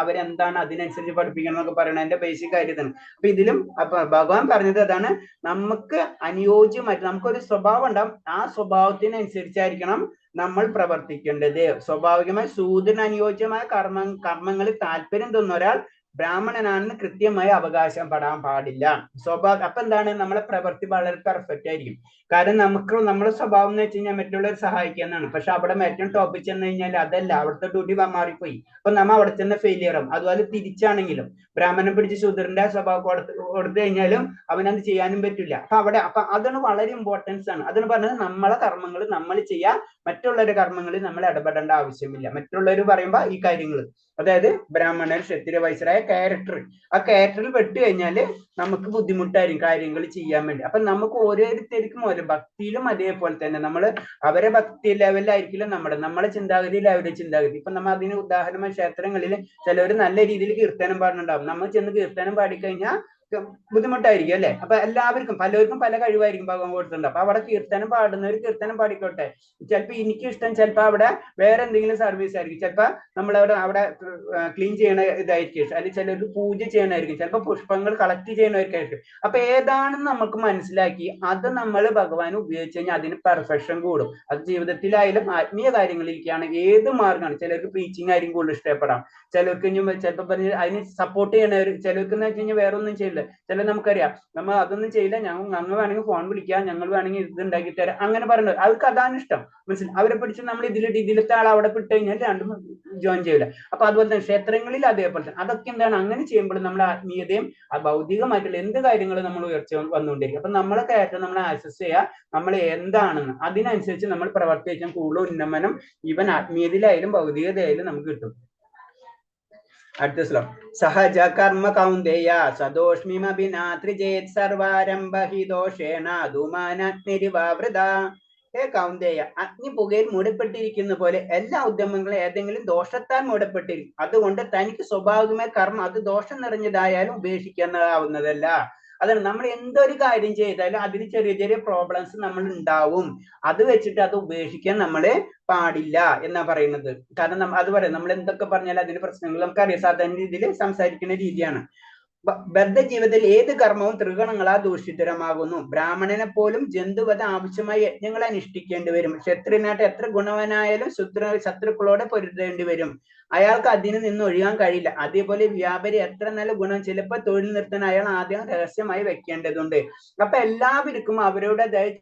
അവരെന്താണ് അതിനനുസരിച്ച് പഠിപ്പിക്കണം എന്നൊക്കെ പറയണത് അതിന്റെ ബേസിക് കാര്യമാണ്. അപ്പൊ ഇതിലും അപ്പൊ ഭഗവാൻ പറഞ്ഞത് അതാണ്, നമുക്ക് അനുയോജ്യമായിട്ട് നമുക്കൊരു സ്വഭാവം ഉണ്ടാവും, ആ സ്വഭാവത്തിനനുസരിച്ചായിരിക്കണം നമ്മൾ പ്രവർത്തിക്കേണ്ടത്. സ്വാഭാവികമായി ശൂദ്രന് അനുയോജ്യമായ കർമ്മങ്ങളിൽ താല്പര്യം തോന്നുന്ന ഒരാൾ ബ്രാഹ്മണനാണെന്ന് കൃത്യമായി അവകാശപ്പെടാൻ പാടില്ല. അപ്പൊ എന്താണ്, നമ്മളെ പ്രവൃത്തി വളരെ പെർഫെക്റ്റ് ആയിരിക്കും. കാരണം നമ്മുടെ സ്വഭാവം എന്ന് വെച്ച് കഴിഞ്ഞാൽ മറ്റുള്ളവരെ സഹായിക്കുക എന്നാണ്. പക്ഷെ അവിടെ ഏറ്റവും ടോപ്പിൽ ചെന്ന് കഴിഞ്ഞാൽ അതല്ല, അവിടുത്തെ ഡ്യൂട്ടി മാറിപ്പോയി. അപ്പൊ നമ്മൾ അവിടെ ചെന്ന് ഫെയിലിയർ ആവും. അതുപോലെ തിരിച്ചാണെങ്കിലും ബ്രാഹ്മണൻ പിടിച്ച് ശൂദ്രന്റെ സ്വഭാവം കൊടുത്തു കഴിഞ്ഞാലും അവനത് ചെയ്യാനും പറ്റില്ല. അപ്പൊ അതാണ് വളരെ ഇമ്പോർട്ടൻസ് ആണ്. അതിന് പറഞ്ഞത് നമ്മളെ കർമ്മങ്ങൾ നമ്മൾ ചെയ്യാൻ, മറ്റുള്ളവരുടെ കർമ്മങ്ങളിൽ നമ്മൾ ഇടപെടേണ്ട ആവശ്യമില്ല. മറ്റുള്ളവർ പറയുമ്പോ ഈ കാര്യങ്ങൾ, അതായത് ബ്രാഹ്മണൻ ക്ഷത്രിയ വൈശ്യരായ ക്യാരക്ടർ, ആ ക്യാരക്ടറിൽ പെട്ട് കഴിഞ്ഞാൽ നമുക്ക് ബുദ്ധിമുട്ടായിരിക്കും കാര്യങ്ങൾ ചെയ്യാൻ വേണ്ടി. അപ്പൊ നമുക്ക് ഓരോരുത്തർക്കും ഓരോ ഭക്തിയിലും അതേപോലെ തന്നെ നമ്മൾ അവരെ ഭക്തി ലെവലിലായിരിക്കില്ല നമ്മളെ ചിന്താഗതിയിൽ അവരുടെ ചിന്താഗതി. ഇപ്പൊ നമ്മൾ അതിന് ഉദാഹരണമായി ക്ഷേത്രങ്ങളിൽ ചിലവർ നല്ല രീതിയിൽ കീർത്തനം പാടുന്നുണ്ടാവും. നമ്മൾ ചെന്ന് കീർത്തനം പാടിക്കഴിഞ്ഞാൽ ബുദ്ധിമുട്ടായിരിക്കും അല്ലെ. അപ്പൊ എല്ലാവർക്കും പലർക്കും പല കഴിവായിരിക്കും ഭഗവാൻ കൊടുത്തിട്ടുണ്ട്. അപ്പൊ അവിടെ കീർത്തനം പാടുന്നവർ കീർത്തനം പാടിക്കോട്ടെ. ചിലപ്പോ എനിക്ക് ഇഷ്ടം ചിലപ്പോ അവിടെ വേറെ എന്തെങ്കിലും സർവീസ് ആയിരിക്കും. ചിലപ്പോ അവിടെ ക്ലീൻ ചെയ്യണ ഇതായിരിക്കും, അല്ലെങ്കിൽ ചിലർക്ക് പൂജ ചെയ്യണമായിരിക്കും, ചിലപ്പോൾ പുഷ്പങ്ങൾ കളക്ട് ചെയ്യണവർക്കായിരിക്കും. അപ്പൊ ഏതാണെന്ന് നമുക്ക് മനസ്സിലാക്കി അത് നമ്മൾ ഭഗവാൻ ഉപയോഗിച്ച് കഴിഞ്ഞാൽ അതിന് പെർഫെക്ഷൻ കൂടും. അത് ജീവിതത്തിലായാലും ആത്മീയ കാര്യങ്ങളിലേക്കാണ് ഏത് മാർഗമാണ്. ചിലർക്ക് പ്രീച്ചിങ് ആയിരിക്കും കൂടുതൽ ഇഷ്ടപ്പെടാം, ചിലർക്ക് ചിലപ്പോൾ പറഞ്ഞ് അതിന് സപ്പോർട്ട് ചെയ്യണവർ, ചിലർക്ക് എന്ന് വെച്ച് കഴിഞ്ഞാൽ വേറെ ഒന്നും ചെയ്യില്ല. ചില നമുക്കറിയാം നമ്മൾ അതൊന്നും ചെയ്യില്ല, ഞങ്ങൾ വേണമെങ്കിൽ ഫോൺ വിളിക്കാം, ഞങ്ങൾ വേണമെങ്കിൽ ഇത് ഉണ്ടാക്കി തരാം, അങ്ങനെ പറയുന്നത് അവർക്ക് അതാണ് ഇഷ്ടം. മനസ്സിലായി? അവരെ പിടിച്ച് നമ്മൾ ഇതിലത്തെ ആൾ അവിടെ വിട്ട് കഴിഞ്ഞാൽ രണ്ടും ജോയിൻ ചെയ്യില്ല. അപ്പൊ അതുപോലെ തന്നെ ക്ഷേത്രങ്ങളിൽ അതേപോലെ തന്നെ അതൊക്കെ എന്താണ്, അങ്ങനെ ചെയ്യുമ്പോൾ നമ്മുടെ ആത്മീയതയും ഭൗതികമായിട്ടുള്ള എന്ത് കാര്യങ്ങളും നമ്മൾ ഉയർച്ച വന്നുകൊണ്ടിരിക്കും. അപ്പൊ നമ്മളെ കയറ്റം നമ്മളെ ആക്സസ് ചെയ്യുക, നമ്മൾ എന്താണെന്ന് അതിനനുസരിച്ച് നമ്മൾ പ്രവർത്തിക്കാൻ കൂടുതൽ ഉന്നമനം ഇവൻ ആത്മീയതയിലായാലും ഭൗതികതയായാലും നമുക്ക് കിട്ടും. അടുത്ത ശ്ലോകം. സഹജ കർമ്മ കൗന്ദേയ സദോഷ്മിമഭിനാത്രിജേത് സർവാരംഭ ഹി ദോഷേണ ധൂമാനഗ്നിരിവാവൃത. ഹേ കൗന്ദേയ, അഗ്നി പുകയിൽ മൂടപ്പെട്ടിരിക്കുന്ന പോലെ എല്ലാ ഉദ്യമങ്ങളും ഏതെങ്കിലും ദോഷത്താൽ മൂടപ്പെട്ടിരിക്കും. അതുകൊണ്ട് തനിക്ക് സ്വാഭാവികമായ കർമ്മം അത് ദോഷം നിറഞ്ഞതായാലും ഉപേക്ഷിക്കാവുന്നതല്ല. അതാണ്, നമ്മൾ എന്തൊരു കാര്യം ചെയ്താലും അതിന് ചെറിയ ചെറിയ പ്രോബ്ലംസ് നമ്മൾ ഉണ്ടാവും. അത് വെച്ചിട്ട് അത് ഉപേക്ഷിക്കാൻ നമ്മള് പാടില്ല എന്നാ പറയുന്നത്. കാരണം അത് പറയാം, നമ്മൾ എന്തൊക്കെ പറഞ്ഞാലും അതിന് പ്രശ്നങ്ങൾ നമുക്കറിയാം. സാധാരണ രീതിയിൽ സംസാരിക്കുന്ന രീതിയാണ്. ബദ്ധ ജീവിതത്തിൽ ഏത് കർമ്മവും ത്രിഗുണങ്ങളാ ദൂഷിതരമാകുന്നു. ബ്രാഹ്മണനെ പോലും ജന്തുവധ ആവശ്യമായ യജ്ഞങ്ങൾ അനുഷ്ഠിക്കേണ്ടി വരും. ക്ഷത്രിയനായിട്ട് എത്ര ഗുണവനായാലും ശത്രുക്കളോടെ പൊരുതേണ്ടി വരും. അയാൾക്ക് അതിൽ നിന്ന് ഒഴിയാൻ കഴിയില്ല. അതേപോലെ വ്യാപാരി എത്ര നല്ല ഗുണം, ചിലപ്പോൾ തൊഴിൽ നിർത്താൻ അയാൾ ആദ്യം രഹസ്യമായി വെക്കേണ്ടതുണ്ട്. അപ്പൊ എല്ലാവർക്കും അവരുടേതായ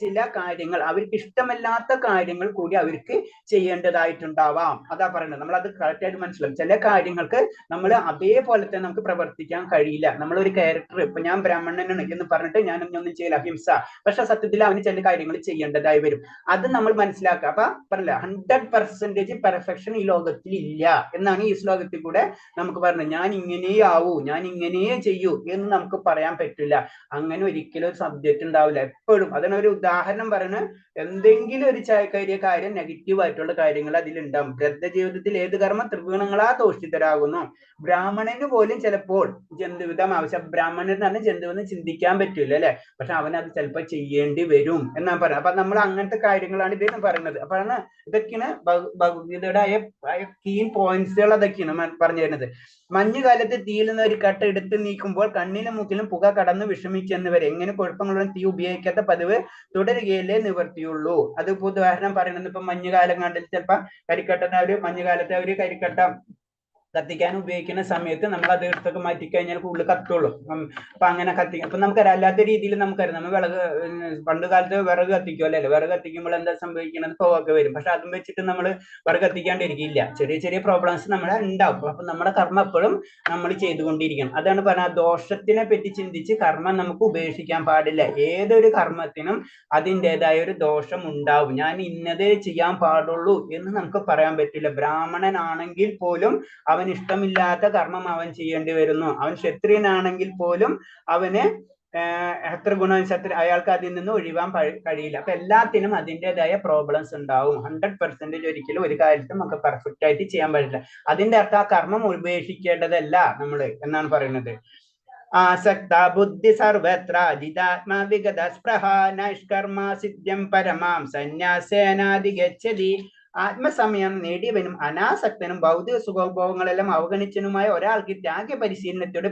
ചില കാര്യങ്ങൾ, അവർക്ക് ഇഷ്ടമല്ലാത്ത കാര്യങ്ങൾ കൂടി അവർക്ക് ചെയ്യേണ്ടതായിട്ടുണ്ടാവാം. അതാ പറയുന്നത്. നമ്മൾ അത് കറക്റ്റായിട്ട് മനസ്സിലാക്കും. ചില കാര്യങ്ങൾക്ക് നമ്മൾ അതേപോലെ തന്നെ നമുക്ക് പ്രവർത്തിക്കാൻ കഴിയില്ല. നമ്മളൊരു ക്യാരക്ടർ, ഇപ്പൊ ഞാൻ ബ്രാഹ്മണനാണ് എന്ന് പറഞ്ഞിട്ട് ഞാനൊന്നും ചെയ്യില്ല, അഹിംസ, പക്ഷെ സത്യത്തിൽ അവന് ചില കാര്യങ്ങൾ ചെയ്യേണ്ടതായി വരും. അത് നമ്മൾ മനസ്സിലാക്കുക. അപ്പൊ പറഞ്ഞില്ല 100% പെർഫെക്ഷൻ ഈ ലോകത്തിൽ ഇല്ല എന്നാണ് ഈ ശ്ലോകത്തിൽ കൂടെ നമുക്ക് പറഞ്ഞത്. ഞാൻ ഇങ്ങനെ ആവൂ, ഞാൻ ഇങ്ങനെ ചെയ്യൂ എന്ന് നമുക്ക് പറയാൻ പറ്റില്ല. അങ്ങനെ ഒരിക്കലും ഒരു സബ്ജക്റ്റ് ഉണ്ടാവില്ല എപ്പോഴും. അതിനൊരു ഉദാഹരണം പറയുന്നത്, എന്തെങ്കിലും ഒരു കാര്യ കാര്യം നെഗറ്റീവ് ആയിട്ടുള്ള കാര്യങ്ങൾ അതിലുണ്ടാവും. വൃദ്ധ ജീവിതത്തിൽ ഏത് കർമ്മം ത്രിഗുണങ്ങളാ ദോഷിതരാകുന്നു. ബ്രാഹ്മണന് പോലും ചിലപ്പോൾ ജന്തുവിധം ആവശ്യം, ബ്രാഹ്മണന് തന്നെ ജന്തുവെന്ന് ചിന്തിക്കാൻ പറ്റില്ല അല്ലെ, പക്ഷെ അവനത് ചിലപ്പോൾ ചെയ്യേണ്ടി വരും എന്നാ പറയുന്നത്. അപ്പൊ നമ്മൾ അങ്ങനത്തെ കാര്യങ്ങളാണ് ഇദ്ദേഹം പറയുന്നത്. അപ്പൊ ഇതൊക്കെയാണ് ഭഗവത്ഗീതയുടെ കീ പോയിന്റ്സുകൾ, അതൊക്കെയാണ് പറഞ്ഞു തരുന്നത്. മഞ്ഞുകാലത്ത് തീയിൽ നിന്ന് ഒരു കട്ട എടുത്ത് നീക്കുമ്പോൾ കണ്ണിലും മൂക്കിലും പുക കടന്ന് വിഷമിച്ചെന്നുവരെ എങ്ങനെ കുഴപ്പങ്ങളുള്ള തീ ഉപയോഗിക്കാത്ത പതിവ് തുടരുകയല്ലേ നിവർത്തിയുള്ളൂ. അത് ഉദാഹരണം പറയുന്നത്, ഇപ്പൊ മഞ്ഞുകാലം കണ്ടിൽ ചിലപ്പോ കരിക്കട്ട മഞ്ഞുകാലത്തെ ഒരു കരിക്കട്ട കത്തിക്കാൻ ഉപയോഗിക്കുന്ന സമയത്ത് നമ്മൾ അത് എടുത്തൊക്കെ മാറ്റിക്കഴിഞ്ഞാൽ കൂടുതൽ കത്തുള്ളൂ. അപ്പൊ അങ്ങനെ അപ്പൊ നമുക്കറിയാം, അല്ലാത്ത രീതിയിൽ നമുക്കറിയാം, നമ്മൾ പണ്ട് കാലത്ത് വിറക് കത്തിക്കുമല്ലോ അല്ലെ, വിറക് കത്തിക്കുമ്പോൾ എന്താ സംഭവിക്കുന്നത്, പുകയൊക്കെ വരും. പക്ഷെ അതും വെച്ചിട്ട് നമ്മൾ വിറക് കത്തിക്കാണ്ടിരിക്കില്ല, ചെറിയ ചെറിയ പ്രോബ്ലംസ് നമ്മളെ ഉണ്ടാവും. അപ്പൊ നമ്മുടെ കർമ്മം എപ്പോഴും നമ്മൾ ചെയ്തുകൊണ്ടിരിക്കണം. അതാണ് പറഞ്ഞ, ദോഷത്തിനെ പറ്റി ചിന്തിച്ച് കർമ്മം നമുക്ക് ഉപേക്ഷിക്കാൻ പാടില്ല. ഏതൊരു കർമ്മത്തിനും അതിൻ്റെതായ ഒരു ദോഷം ഉണ്ടാവും. ഞാൻ ഇന്നതേ ചെയ്യാൻ പാടുള്ളൂ എന്ന് നമുക്ക് പറയാൻ പറ്റില്ല. ബ്രാഹ്മണനാണെങ്കിൽ പോലും അവൻ ഇഷ്ടമില്ലാത്ത കർമ്മം അവൻ ചെയ്യേണ്ടി വരുന്നു. അവൻ ക്ഷത്രിയനാണെങ്കിൽ പോലും അവന് എത്ര ഗുണവശത്തിൽ അയാൾക്ക് അതിൽ നിന്ന് ഒഴിവാൻ കഴിയില്ല. അപ്പൊ എല്ലാത്തിനും അതിൻ്റെതായ പ്രോബ്ലംസ് ഉണ്ടാവും. 100% ഒരിക്കലും ഒരു കാര്യത്തും നമുക്ക് പെർഫെക്റ്റ് ആയിട്ട് ചെയ്യാൻ പറ്റില്ല. അതിന്റെ അർത്ഥം ആ കർമ്മം ഉപേക്ഷിക്കേണ്ടതല്ല നമ്മള് എന്നാണ് പറയുന്നത്. ആസക്ത ബുദ്ധി സർവത്ര ജിതാത്മാ വിഗത സ്പൃഹ നൈഷ്കർമ്മ സിദ്ധ്യം പരമാം സന്യാസേനാധിഗച്ഛതി. ആത്മസമയം നേടിയവനും അനാസക്തനും ഭൗതിക സുഖഭോഗങ്ങളെല്ലാം അവഗണിച്ചനുമായ ഒരാൾക്ക് ത്യാഗപരിശീലനത്തോടെ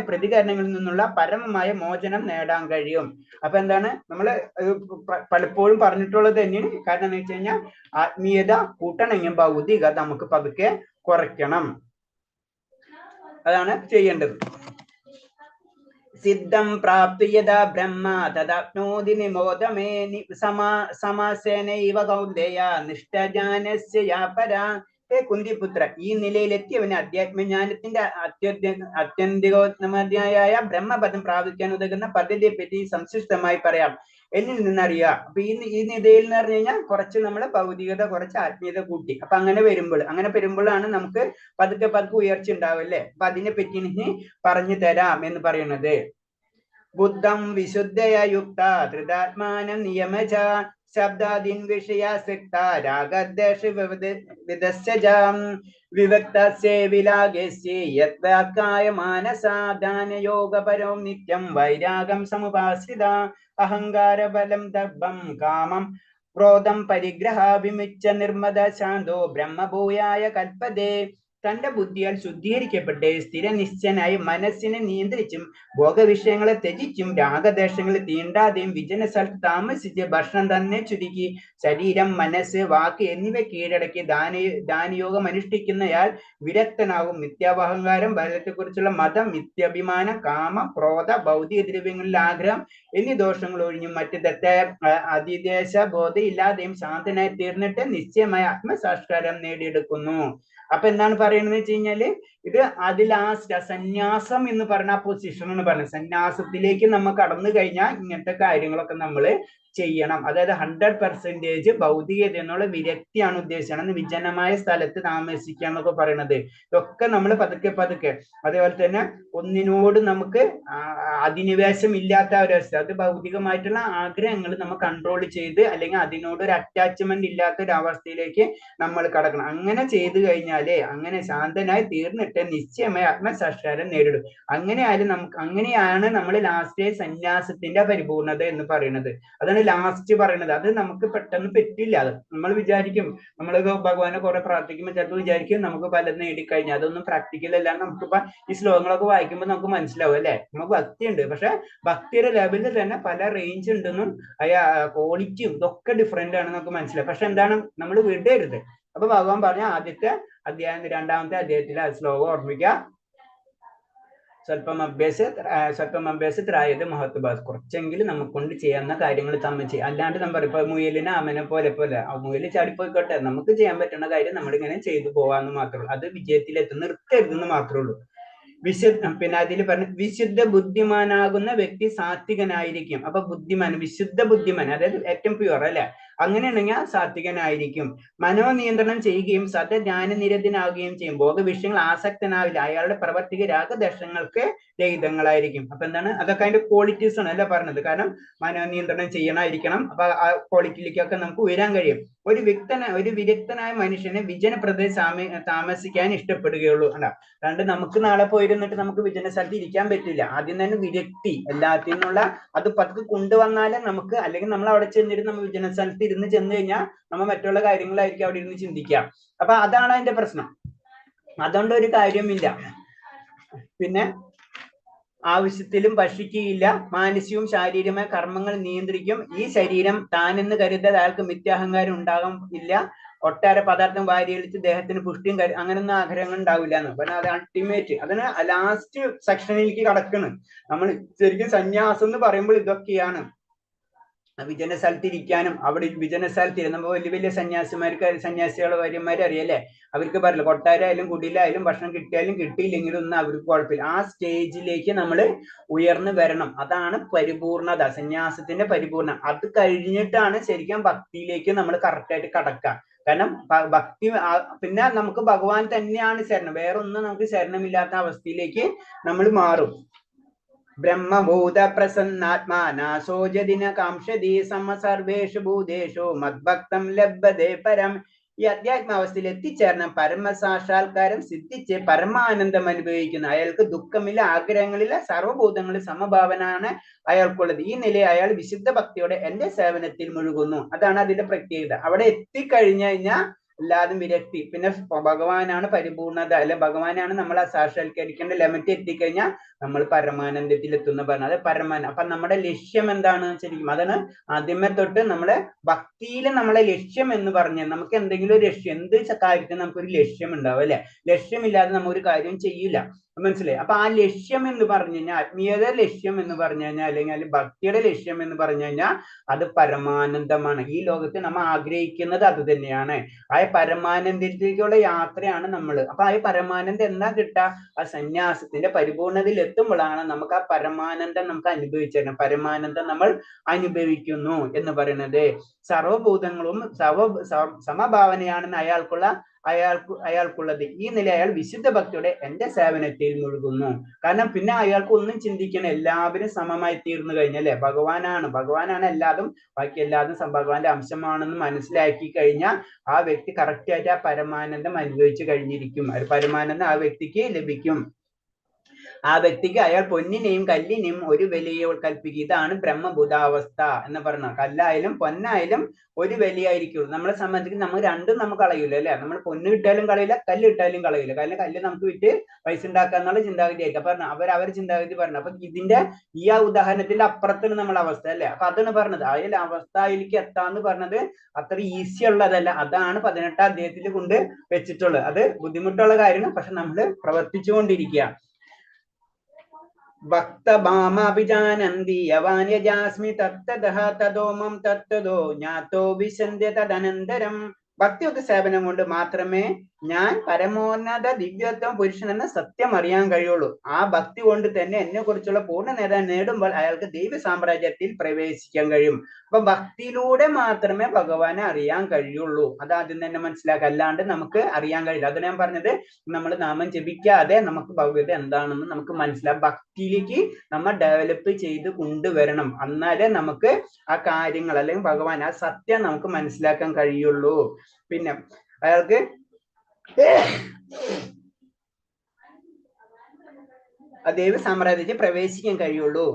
പ്രതികരണങ്ങളിൽ നിന്നുള്ള പരമമായ മോചനം നേടാൻ കഴിയും. അപ്പൊ എന്താണ് നമ്മൾ പലപ്പോഴും പറഞ്ഞിട്ടുള്ളത് തന്നെയാണ്. കാരണം എന്ന് വെച്ച് കഴിഞ്ഞാൽ ആത്മീയത കൂട്ടണമെങ്കിൽ ഭൗതികത നമുക്ക് പതുക്കെ കുറയ്ക്കണം. അതാണ് ചെയ്യേണ്ടത്. സിദ്ധം പ്രാപ്തിയത ബ്രഹ്മ തദാപ്നോതി നിമോദമേ സമാസേനൈവ കൗന്ദേയ നിഷ്ഠജ്ഞാനസ്യ യാ പരാ. ഹേ കുന്തിപുത്ര, ഈ നിലയിലെത്തിയവന് അധ്യാത്മജ്ഞാനത്തിന്റെ അത്യന്തികോത്തമതയായ ബ്രഹ്മപദം പ്രാപിക്കാൻ ഉതകുന്ന പദ്ധതിയെ പറ്റി സംക്ഷിപ്തമായി പറയാം. എന്നിൽ നിന്നറിയാം. അപ്പൊ ഈ നിലയിൽ എന്ന് പറഞ്ഞു കഴിഞ്ഞാൽ കുറച്ച് നമ്മള് ഭൗതികത കുറച്ച് ആത്മീയത കൂട്ടി. അപ്പൊ അങ്ങനെ വരുമ്പോഴാണ് നമുക്ക് പതുക്കെ ഉയർച്ച ഉണ്ടാവല്ലേ. അപ്പൊ അതിനെ പറ്റി പറഞ്ഞു തരാം എന്ന് പറയുന്നത്. ബുദ്ധം വിശുദ്ധയ യുക്ത ധൃതാത്മാനം നിയമജ ശബ്ദാദിൻ വിഷയാസക്ത രാഗദ്വേഷ വിദസ്യജാം വിവക്തസ്യ വിലാഗസ്യ യദ്വാക്കായ മാനസാദാനയോഗപരോ നിത്യം വൈരാഗം സമുപാശ്രിത അഹങ്കാര ബലം ദർഭം കാമം ക്രോധം പരിഗ്രഹ വിമുച്ച നിർമ്മത ശാന്തോ ബ്രഹ്മഭൂയായ കൽപ്പതേ. തന്റെ ബുദ്ധിയാൽ ശുദ്ധീകരിക്കപ്പെട്ട് സ്ഥിരനിശ്ചയനായി മനസ്സിനെ നിയന്ത്രിച്ചും ഭോഗവിഷയങ്ങളെ ത്യജിച്ചും രാഗദേശങ്ങളെ തീണ്ടാതെയും വിജന സ്ഥലത്ത് താമസിച്ച് ഭക്ഷണം തന്നെ ചുരുക്കി ശരീരം മനസ്സ് വാക്ക് എന്നിവ കീഴടക്കി ദാനയോഗം അനുഷ്ഠിക്കുന്നയാൾ വിരക്തനാകും. മിഥ്യാവഹങ്കാരം ബലത്തെക്കുറിച്ചുള്ള മതം മിഥ്യാഭിമാനം കാമം ക്രോധ ഭൗതിക ദ്രവ്യങ്ങളിൽ ആഗ്രഹം എന്നീ ദോഷങ്ങൾ ഒഴിഞ്ഞും മറ്റ് തെറ്റായ അതിദേശ ബോധം ഇല്ലാതെയും ശാന്തനായി തീർന്നിട്ട് നിശ്ചയമായ ആത്മസാക്ഷാത്കാരം നേടിയെടുക്കുന്നു. അപ്പൊ എന്താണ് പറയുന്നത് വെച്ച് കഴിഞ്ഞാല് ഇത് അതിൽ സന്യാസം എന്ന് പറഞ്ഞ പൊസിഷൻ എന്ന് പറഞ്ഞത്. സന്യാസത്തിലേക്ക് നമ്മൾ കടന്നു കഴിഞ്ഞാൽ ഇങ്ങനത്തെ കാര്യങ്ങളൊക്കെ നമ്മൾ ചെയ്യണം. അതായത് 100% ഭൗതികത എന്നുള്ള വിരക്തിയാണ് ഉദ്ദേശിച്ചത്. വിജനമായ സ്ഥലത്ത് താമസിക്കുക എന്നൊക്കെ പറയുന്നത്. ഇതൊക്കെ നമ്മൾ പതുക്കെ അതേപോലെ തന്നെ ഒന്നിനോട് നമുക്ക് അധിനിവേശം ഇല്ലാത്ത ഒരവസ്ഥ, അത് ഭൗതികമായിട്ടുള്ള ആഗ്രഹങ്ങൾ നമ്മൾ കൺട്രോൾ ചെയ്ത് അല്ലെങ്കിൽ അതിനോട് ഒരു അറ്റാച്ച്മെന്റ് ഇല്ലാത്ത ഒരു അവസ്ഥയിലേക്ക് നമ്മൾ കടക്കണം. അങ്ങനെ ചെയ്തു കഴിഞ്ഞാലേ അങ്ങനെ ശാന്തനായി തീർന്നിട്ട് നിശ്ചയമായി ആത്മസാക്ഷാത്കാരം നേരിടും. അങ്ങനെയാണ് നമ്മൾ ലാസ്റ്റ് സന്യാസത്തിന്റെ പരിപൂർണത എന്ന് പറയുന്നത്. അതാണ് ലാസ്റ്റ് പറയുന്നത്. അത് നമുക്ക് പെട്ടെന്ന് പറ്റില്ല. അത് നമ്മൾ വിചാരിക്കും, നമ്മൾ ഭഗവാനെ കുറെ പ്രാർത്ഥിക്കുമ്പോൾ ചിലപ്പോൾ വിചാരിക്കും നമുക്ക് പലതും നേടിക്കഴിഞ്ഞാൽ. അതൊന്നും പ്രാക്ടിക്കൽ അല്ല. നമുക്കിപ്പോ ഈ ശ്ലോകങ്ങളൊക്കെ വായിക്കുമ്പോൾ നമുക്ക് മനസ്സിലാവും അല്ലെ, നമുക്ക് ഭക്തിയുണ്ട്. പക്ഷെ ഭക്തിയുടെ ലെവലിൽ തന്നെ പല റേഞ്ച് ഉണ്ടെന്നും ക്വാളിറ്റിയും ഇതൊക്കെ ഡിഫറെന്റ് ആണ് നമുക്ക് മനസ്സിലാവും. പക്ഷെ എന്താണ്, നമ്മൾ വിടരുത്. അപ്പൊ ഭഗവാൻ പറഞ്ഞ ആദ്യത്തെ അധ്യായം 2ാമത്തെ അധ്യായത്തിൽ ആ ശ്ലോകം ഓർമ്മിക്കുക. സ്വല്പം അഭ്യാസത്തിലായത് മഹത്വഭാസ്. കുറച്ചെങ്കിലും നമുക്ക് കൊണ്ട് ചെയ്യാവുന്ന കാര്യങ്ങൾ തമ്മിൽ ചെയ്യാം. അല്ലാണ്ട് നമ്മൾ പറയും ഇപ്പൊ മുയലിനെ അമനെ പോലെ മുയൽ ചാടിപ്പോയിക്കോട്ടെ, നമുക്ക് ചെയ്യാൻ പറ്റുന്ന കാര്യം നമ്മളിങ്ങനെ ചെയ്തു പോവാന്ന് മാത്രമേ ഉള്ളൂ. അത് നിർത്തരുതെന്ന് മാത്രമേ ഉള്ളൂ. പിന്നെ അതിൽ പറഞ്ഞു വിശുദ്ധ ബുദ്ധിമാനാകുന്ന വ്യക്തി സാത്വികനായിരിക്കും. അപ്പൊ വിശുദ്ധ ബുദ്ധിമാൻ, അതായത് ഏറ്റവും പ്യുവർ അല്ലെ, അങ്ങനെയാണെങ്കിൽ സാത്വികനായിരിക്കും. മനോനിയന്ത്രണം ചെയ്യുകയും സദജ്ഞാനനിരതനാവുകയും ചെയ്യും. ഭോഗവിഷയങ്ങൾ ആസക്തനാവില്ല. അയാളുടെ പ്രവർത്തിക രാഗദർശനങ്ങൾക്ക് രഹിതങ്ങളായിരിക്കും. അപ്പൊ എന്താണ്, അതൊക്കെ അതിന്റെ ക്വാളിറ്റീസ് ആണ് അല്ല പറഞ്ഞത്. കാരണം മനോനിയന്ത്രണം ചെയ്യണമായിരിക്കണം. അപ്പൊ ആ ക്വാളിറ്റിയിലേക്കൊക്കെ നമുക്ക് ഉയരാൻ കഴിയും. ഒരു വിരക്തനായ മനുഷ്യന് വിജന പ്രദേശം താമസിക്കാൻ ഇഷ്ടപ്പെടുകയുള്ളൂ. അതുകൊണ്ട് നമുക്ക് നാളെ പോയിരുന്നിട്ട് നമുക്ക് വിജന സ്ഥലത്ത് ഇരിക്കാൻ പറ്റില്ല. ആദ്യം തന്നെ വിരക്തി എല്ലാത്തിനുള്ള അത് പതുക്കെ കൊണ്ടുവന്നാലേ നമുക്ക്, അല്ലെങ്കിൽ നമ്മൾ അവിടെ ചെന്നിട്ട് നമ്മൾ വിജന സ്ഥലത്ത് ചെന്ന് കഴിഞ്ഞാൽ നമ്മൾ മറ്റുള്ള കാര്യങ്ങളായിരിക്കും അവിടെ ഇരുന്ന് ചിന്തിക്കാം. അപ്പൊ അതാണ് അതിന്റെ പ്രശ്നം. അതുകൊണ്ട് ഒരു കാര്യമില്ല. പിന്നെ ആവശ്യത്തിലും ഭക്ഷിക്കുകയില്ല. മാനസികവും ശാരീരികമായ കർമ്മങ്ങൾ നിയന്ത്രിക്കും. ഈ ശരീരം താനെന്ന് കരുതാൻ അയാൾക്ക് മിഥ്യാഹങ്കാരം ഇല്ല. ഒട്ടാരെ പദാർത്ഥം വാരിയളിച്ച് ദേഹത്തിന് പുഷ്ടിയും അങ്ങനൊന്നും ആഗ്രഹങ്ങൾ ഉണ്ടാവില്ല എന്ന് പറഞ്ഞാൽ അത് അൾട്ടിമേറ്റ്. അതിന് ലാസ്റ്റ് സെക്ഷനിലേക്ക് കടക്കണം. നമ്മൾ ശരിക്കും സന്യാസം എന്ന് പറയുമ്പോൾ ഇതൊക്കെയാണ്. വിജന സ്ഥലത്തിരിക്കാനും അവിടെ വിജന സ്ഥലത്ത് ഇരുന്നപ്പോൾ വലിയ വലിയ സന്യാസികളെ വര്യന്മാരെ അറിയല്ലേ, അവർക്ക് പറയില്ല കൊട്ടാരായാലും കുടിയിലായാലും ഭക്ഷണം കിട്ടിയാലും കിട്ടിയില്ലെങ്കിലും ഒന്നും അവർക്ക് കുഴപ്പമില്ല. ആ സ്റ്റേജിലേക്ക് നമ്മൾ ഉയർന്നു വരണം. അതാണ് പരിപൂർണത, സന്യാസത്തിന്റെ പരിപൂർണം. അത് കഴിഞ്ഞിട്ടാണ് ശരിക്കും ഭക്തിയിലേക്ക് നമ്മൾ കറക്റ്റായിട്ട് കടക്കുക. കാരണം ഭക്തി പിന്നെ നമുക്ക് ഭഗവാൻ തന്നെയാണ് ശരണം, വേറെ ഒന്നും നമുക്ക് ശരണമില്ലാത്ത അവസ്ഥയിലേക്ക് നമ്മൾ മാറും. ബ്രഹ്മഭൂത പ്രസന്നാത്മാനാസോ ജദിന കാംക്ഷതി സമസർവേഷു ഭൂതേഷു മദ്ഭക്തം ലഭ്യതേ പരം. ഈ അധ്യാത്മാവസ്ഥയിൽ എത്തിച്ചേർന്ന പരമസാക്ഷാത്കാരം സിദ്ധിച്ച് പരമാനന്ദം അനുഭവിക്കുന്ന അയാൾക്ക് ദുഃഖമില്ല, ആഗ്രഹങ്ങളില്ല, സർവ്വഭൂതങ്ങളിൽ സമഭാവനാണ് അയാൾക്കുള്ളത്. ഈ നിലയിൽ അയാൾ വിശുദ്ധ ഭക്തിയോടെ എന്റെ സേവനത്തിൽ മുഴുകുന്നു. അതാണ് അതിന്റെ പ്രത്യേകത. അവിടെ എത്തിക്കഴിഞ്ഞു കഴിഞ്ഞാൽ എല്ലാതും വിരക്തി, പിന്നെ ഭഗവാനാണ് പരിപൂർണത, അല്ലെ ഭഗവാനാണ് നമ്മൾ സാക്ഷാത്കരിക്കേണ്ട ലെമറ്റ് എത്തിക്കഴിഞ്ഞാൽ നമ്മൾ പരമാനന്ദത്തിൽ എത്തുന്ന പറഞ്ഞത് അപ്പൊ നമ്മുടെ ലക്ഷ്യം എന്താണ് ശരിക്കും? അതാണ് ആദ്യമേ തൊട്ട് നമ്മളെ ഭക്തിയിൽ നമ്മളെ ലക്ഷ്യം എന്ന് പറഞ്ഞാൽ നമുക്ക് എന്തെങ്കിലും ഒരു ലക്ഷ്യം, എന്ത് കാര്യത്തിന് നമുക്കൊരു ലക്ഷ്യം ഉണ്ടാവും അല്ലെ. ലക്ഷ്യമില്ലാതെ നമ്മൾ ഒരു കാര്യം ചെയ്യില്ല, മനസ്സിലായി? അപ്പൊ ആ ലക്ഷ്യം എന്ന് പറഞ്ഞു കഴിഞ്ഞാൽ, ആത്മീയത ലക്ഷ്യം എന്ന് പറഞ്ഞു കഴിഞ്ഞാൽ, അല്ലെങ്കിൽ ഭക്തിയുടെ ലക്ഷ്യം എന്ന് പറഞ്ഞു കഴിഞ്ഞാൽ അത് പരമാനന്ദമാണ്. ഈ ലോകത്ത് നമ്മൾ ആഗ്രഹിക്കുന്നത് അത് തന്നെയാണ്. ആ പരമാനന്ദത്തിലേക്കുള്ള യാത്രയാണ് നമ്മൾ. അപ്പൊ ആ പരമാനന്ദം എന്നാ കിട്ടുക? ആ സന്യാസത്തിന്റെ പരിപൂർണതയിൽ എത്തുമ്പോഴാണ് നമുക്ക് ആ പരമാനന്ദം നമുക്ക് അനുഭവിച്ചിരുന്നത്. പരമാനന്ദം നമ്മൾ അനുഭവിക്കുന്നു എന്ന് പറയുന്നത്. സർവഭൂതങ്ങളും സമഭാവനയാണെന്ന് അയാൾക്കുള്ളത്. ഈ നില അയാൾ വിശുദ്ധ ഭക്തിയോടെ എന്റെ സേവനത്തിൽ മുഴുകുന്നു. കാരണം പിന്നെ അയാൾക്ക് ഒന്നും ചിന്തിക്കണം, എല്ലാവരും സമമായി തീർന്നു കഴിഞ്ഞല്ലേ. ഭഗവാനാണ് എല്ലാതും, ബാക്കി എല്ലാതും ഭഗവാന്റെ അംശമാണെന്ന് മനസ്സിലാക്കി കഴിഞ്ഞാൽ ആ വ്യക്തി കറക്റ്റ് ആയിട്ട് ആ പരമാനന്ദം അനുഭവിച്ചു കഴിഞ്ഞിരിക്കും. പരമാനന്ദം ആ വ്യക്തിക്ക് ലഭിക്കും. ആ വ്യക്തിക്ക് അയാൾ പൊന്നിനെയും കല്ലിനെയും ഒരു വിലയോ കൽപ്പിക്കും. ഇതാണ് ബ്രഹ്മഭൂതാവസ്ഥ എന്ന് പറഞ്ഞ. കല്ലായാലും പൊന്നായാലും ഒരു വിലയായിരിക്കും. നമ്മളെ സംബന്ധിച്ച് നമ്മൾ രണ്ടും നമുക്ക് കളയൂല അല്ലെ. നമ്മൾ പൊന്ന് കിട്ടാലും കളയില്ല, കല്ല് കിട്ടാലും കളയില്ല. കാരണം കല്ല് നമുക്ക് വിറ്റ് പൈസ ഉണ്ടാക്കുക എന്നുള്ള ചിന്താഗതി ആയിട്ട് പറഞ്ഞ അവർ ചിന്താഗതി പറഞ്ഞു. അപ്പൊ ഇതിന്റെ ഈ ആ ഉദാഹരണത്തിന്റെ അപ്പുറത്താണ് നമ്മളെ അവസ്ഥ അല്ലെ. അപ്പൊ അതാണ് പറഞ്ഞത്, അതിൽ അവസ്ഥയിലേക്ക് എത്താന്ന് പറഞ്ഞത് അത്ര ഈസി ഉള്ളതല്ല. അതാണ് 18ാം അധ്യായത്തിൽ കൊണ്ട് വെച്ചിട്ടുള്ളത്. അത് ബുദ്ധിമുട്ടുള്ള കാര്യമാണ്, പക്ഷെ നമ്മൾ പ്രവർത്തിച്ചുകൊണ്ടിരിക്കുക. ഭക്തഭാമാഭിജാനന്തി യവാന്യജാസ്മി തത്തദഃ തദോമം തത്തദോ ജ്ഞാതോ വിശന്ധ്യ തദനന്തരം. ഭക്തിയുക്ത സേവനം കൊണ്ട് മാത്രമേ ഞാൻ പരമോന്നത ദിവ്യത്വം പുരുഷനെന്ന സത്യം അറിയാൻ കഴിയുള്ളൂ. ആ ഭക്തി കൊണ്ട് തന്നെ എന്നെ കുറിച്ചുള്ള പൂർണ്ണ നേടുമ്പോൾ അയാൾക്ക് ദൈവ സാമ്രാജ്യത്തിൽ പ്രവേശിക്കാൻ കഴിയും. അപ്പൊ ഭക്തിയിലൂടെ മാത്രമേ ഭഗവാനെ അറിയാൻ കഴിയുള്ളൂ. അതാദ്യം തന്നെ മനസ്സിലാക്കുക, അല്ലാണ്ട് നമുക്ക് അറിയാൻ കഴിയില്ല. അത് ഞാൻ പറഞ്ഞത്, നമ്മൾ നാമം ജപിക്കാതെ നമുക്ക് ഭഗവത് എന്താണെന്ന് നമുക്ക് മനസ്സിലാക്കാം. ഭക്തിയിലേക്ക് നമ്മൾ ഡെവലപ്പ് ചെയ്ത് കൊണ്ടുവരണം. എന്നാലേ നമുക്ക് ആ കാര്യങ്ങൾ അല്ലെങ്കിൽ ഭഗവാൻ ആ സത്യം നമുക്ക് മനസ്സിലാക്കാൻ കഴിയുള്ളൂ. പിന്നെ അയാൾക്ക് ദൈവ സാമ്രാജ്യത്തിൽ പ്രവേശിക്കാൻ കഴിയുള്ളൂ.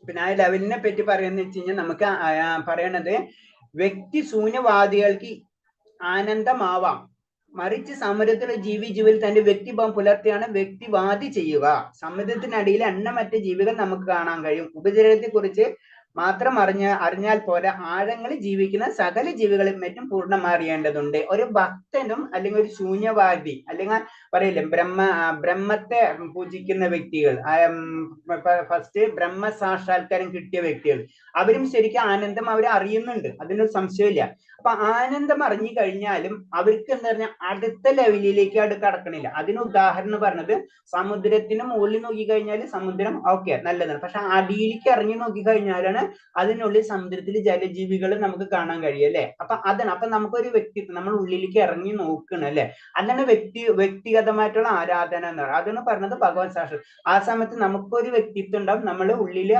പിന്നെ ആ ലെവലിനെ പറ്റി പറയുന്ന വെച്ച് കഴിഞ്ഞാൽ നമുക്ക് പറയണത്, വ്യക്തി ശൂന്യവാദികൾക്ക് ആനന്ദമാവാം, മറിച്ച് സമുദ്രത്തിലെ ജീവിയിൽ തന്റെ വ്യക്തിഭാവം പുലർത്തിയാണ് വ്യക്തിവാദി ചെയ്യുക. സമുദ്രത്തിനടിയിൽ എണ്ണമറ്റ ജീവികൾ നമുക്ക് കാണാൻ കഴിയും. ഉപജീവനത്തെ കുറിച്ച് മാത്രം അറിഞ്ഞാൽ പോരാ, ആഴങ്ങളിൽ ജീവിക്കുന്ന സകല ജീവികളും മറ്റും പൂർണ്ണമായി അറിയേണ്ടതുണ്ട്. ഒരു ഭക്തനും അല്ലെങ്കിൽ ഒരു ശൂന്യവാദി അല്ലെങ്കിൽ പറയില്ലേ ബ്രഹ്മത്തെ പൂജിക്കുന്ന വ്യക്തികൾ, ഫസ്റ്റ് ബ്രഹ്മ സാക്ഷാത്കാരം കിട്ടിയ വ്യക്തികൾ, അവരും ശരിക്കും ആനന്ദം അവർ അറിയുന്നുണ്ട്, അതിനൊരു സംശയമില്ല. അപ്പൊ ആനന്ദം അറിഞ്ഞു കഴിഞ്ഞാലും അവർക്ക് എന്താ പറഞ്ഞാൽ അടുത്ത ലെവലിലേക്ക് കടക്കണില്ല. അതിന് ഉദാഹരണം പറഞ്ഞത്, സമുദ്രത്തിന് മുകളിൽ നോക്കി കഴിഞ്ഞാൽ സമുദ്രം ഓക്കെ നല്ലതാണ്, പക്ഷെ അടിയിലേക്ക് ഇറങ്ങി നോക്കി കഴിഞ്ഞാലാണ് അതിനുള്ളിൽ സമുദ്രത്തിൽ ജലജീവികൾ നമുക്ക് കാണാൻ കഴിയും അല്ലെ. അപ്പൊ അതാണ്, അപ്പൊ നമുക്കൊരു വ്യക്തിത്വം നമ്മൾ ഉള്ളിലേക്ക് ഇറങ്ങി നോക്കണം അല്ലെ. അതാണ് വ്യക്തിഗതമായിട്ടുള്ള ആരാധന എന്ന് പറയുന്നത്. അതാണ് പറഞ്ഞത് ഭഗവാൻ സാക്ഷാത്. ആ സമയത്ത് നമുക്കൊരു വ്യക്തിത്വം ഉണ്ടാവും, നമ്മള് ഉള്ളില്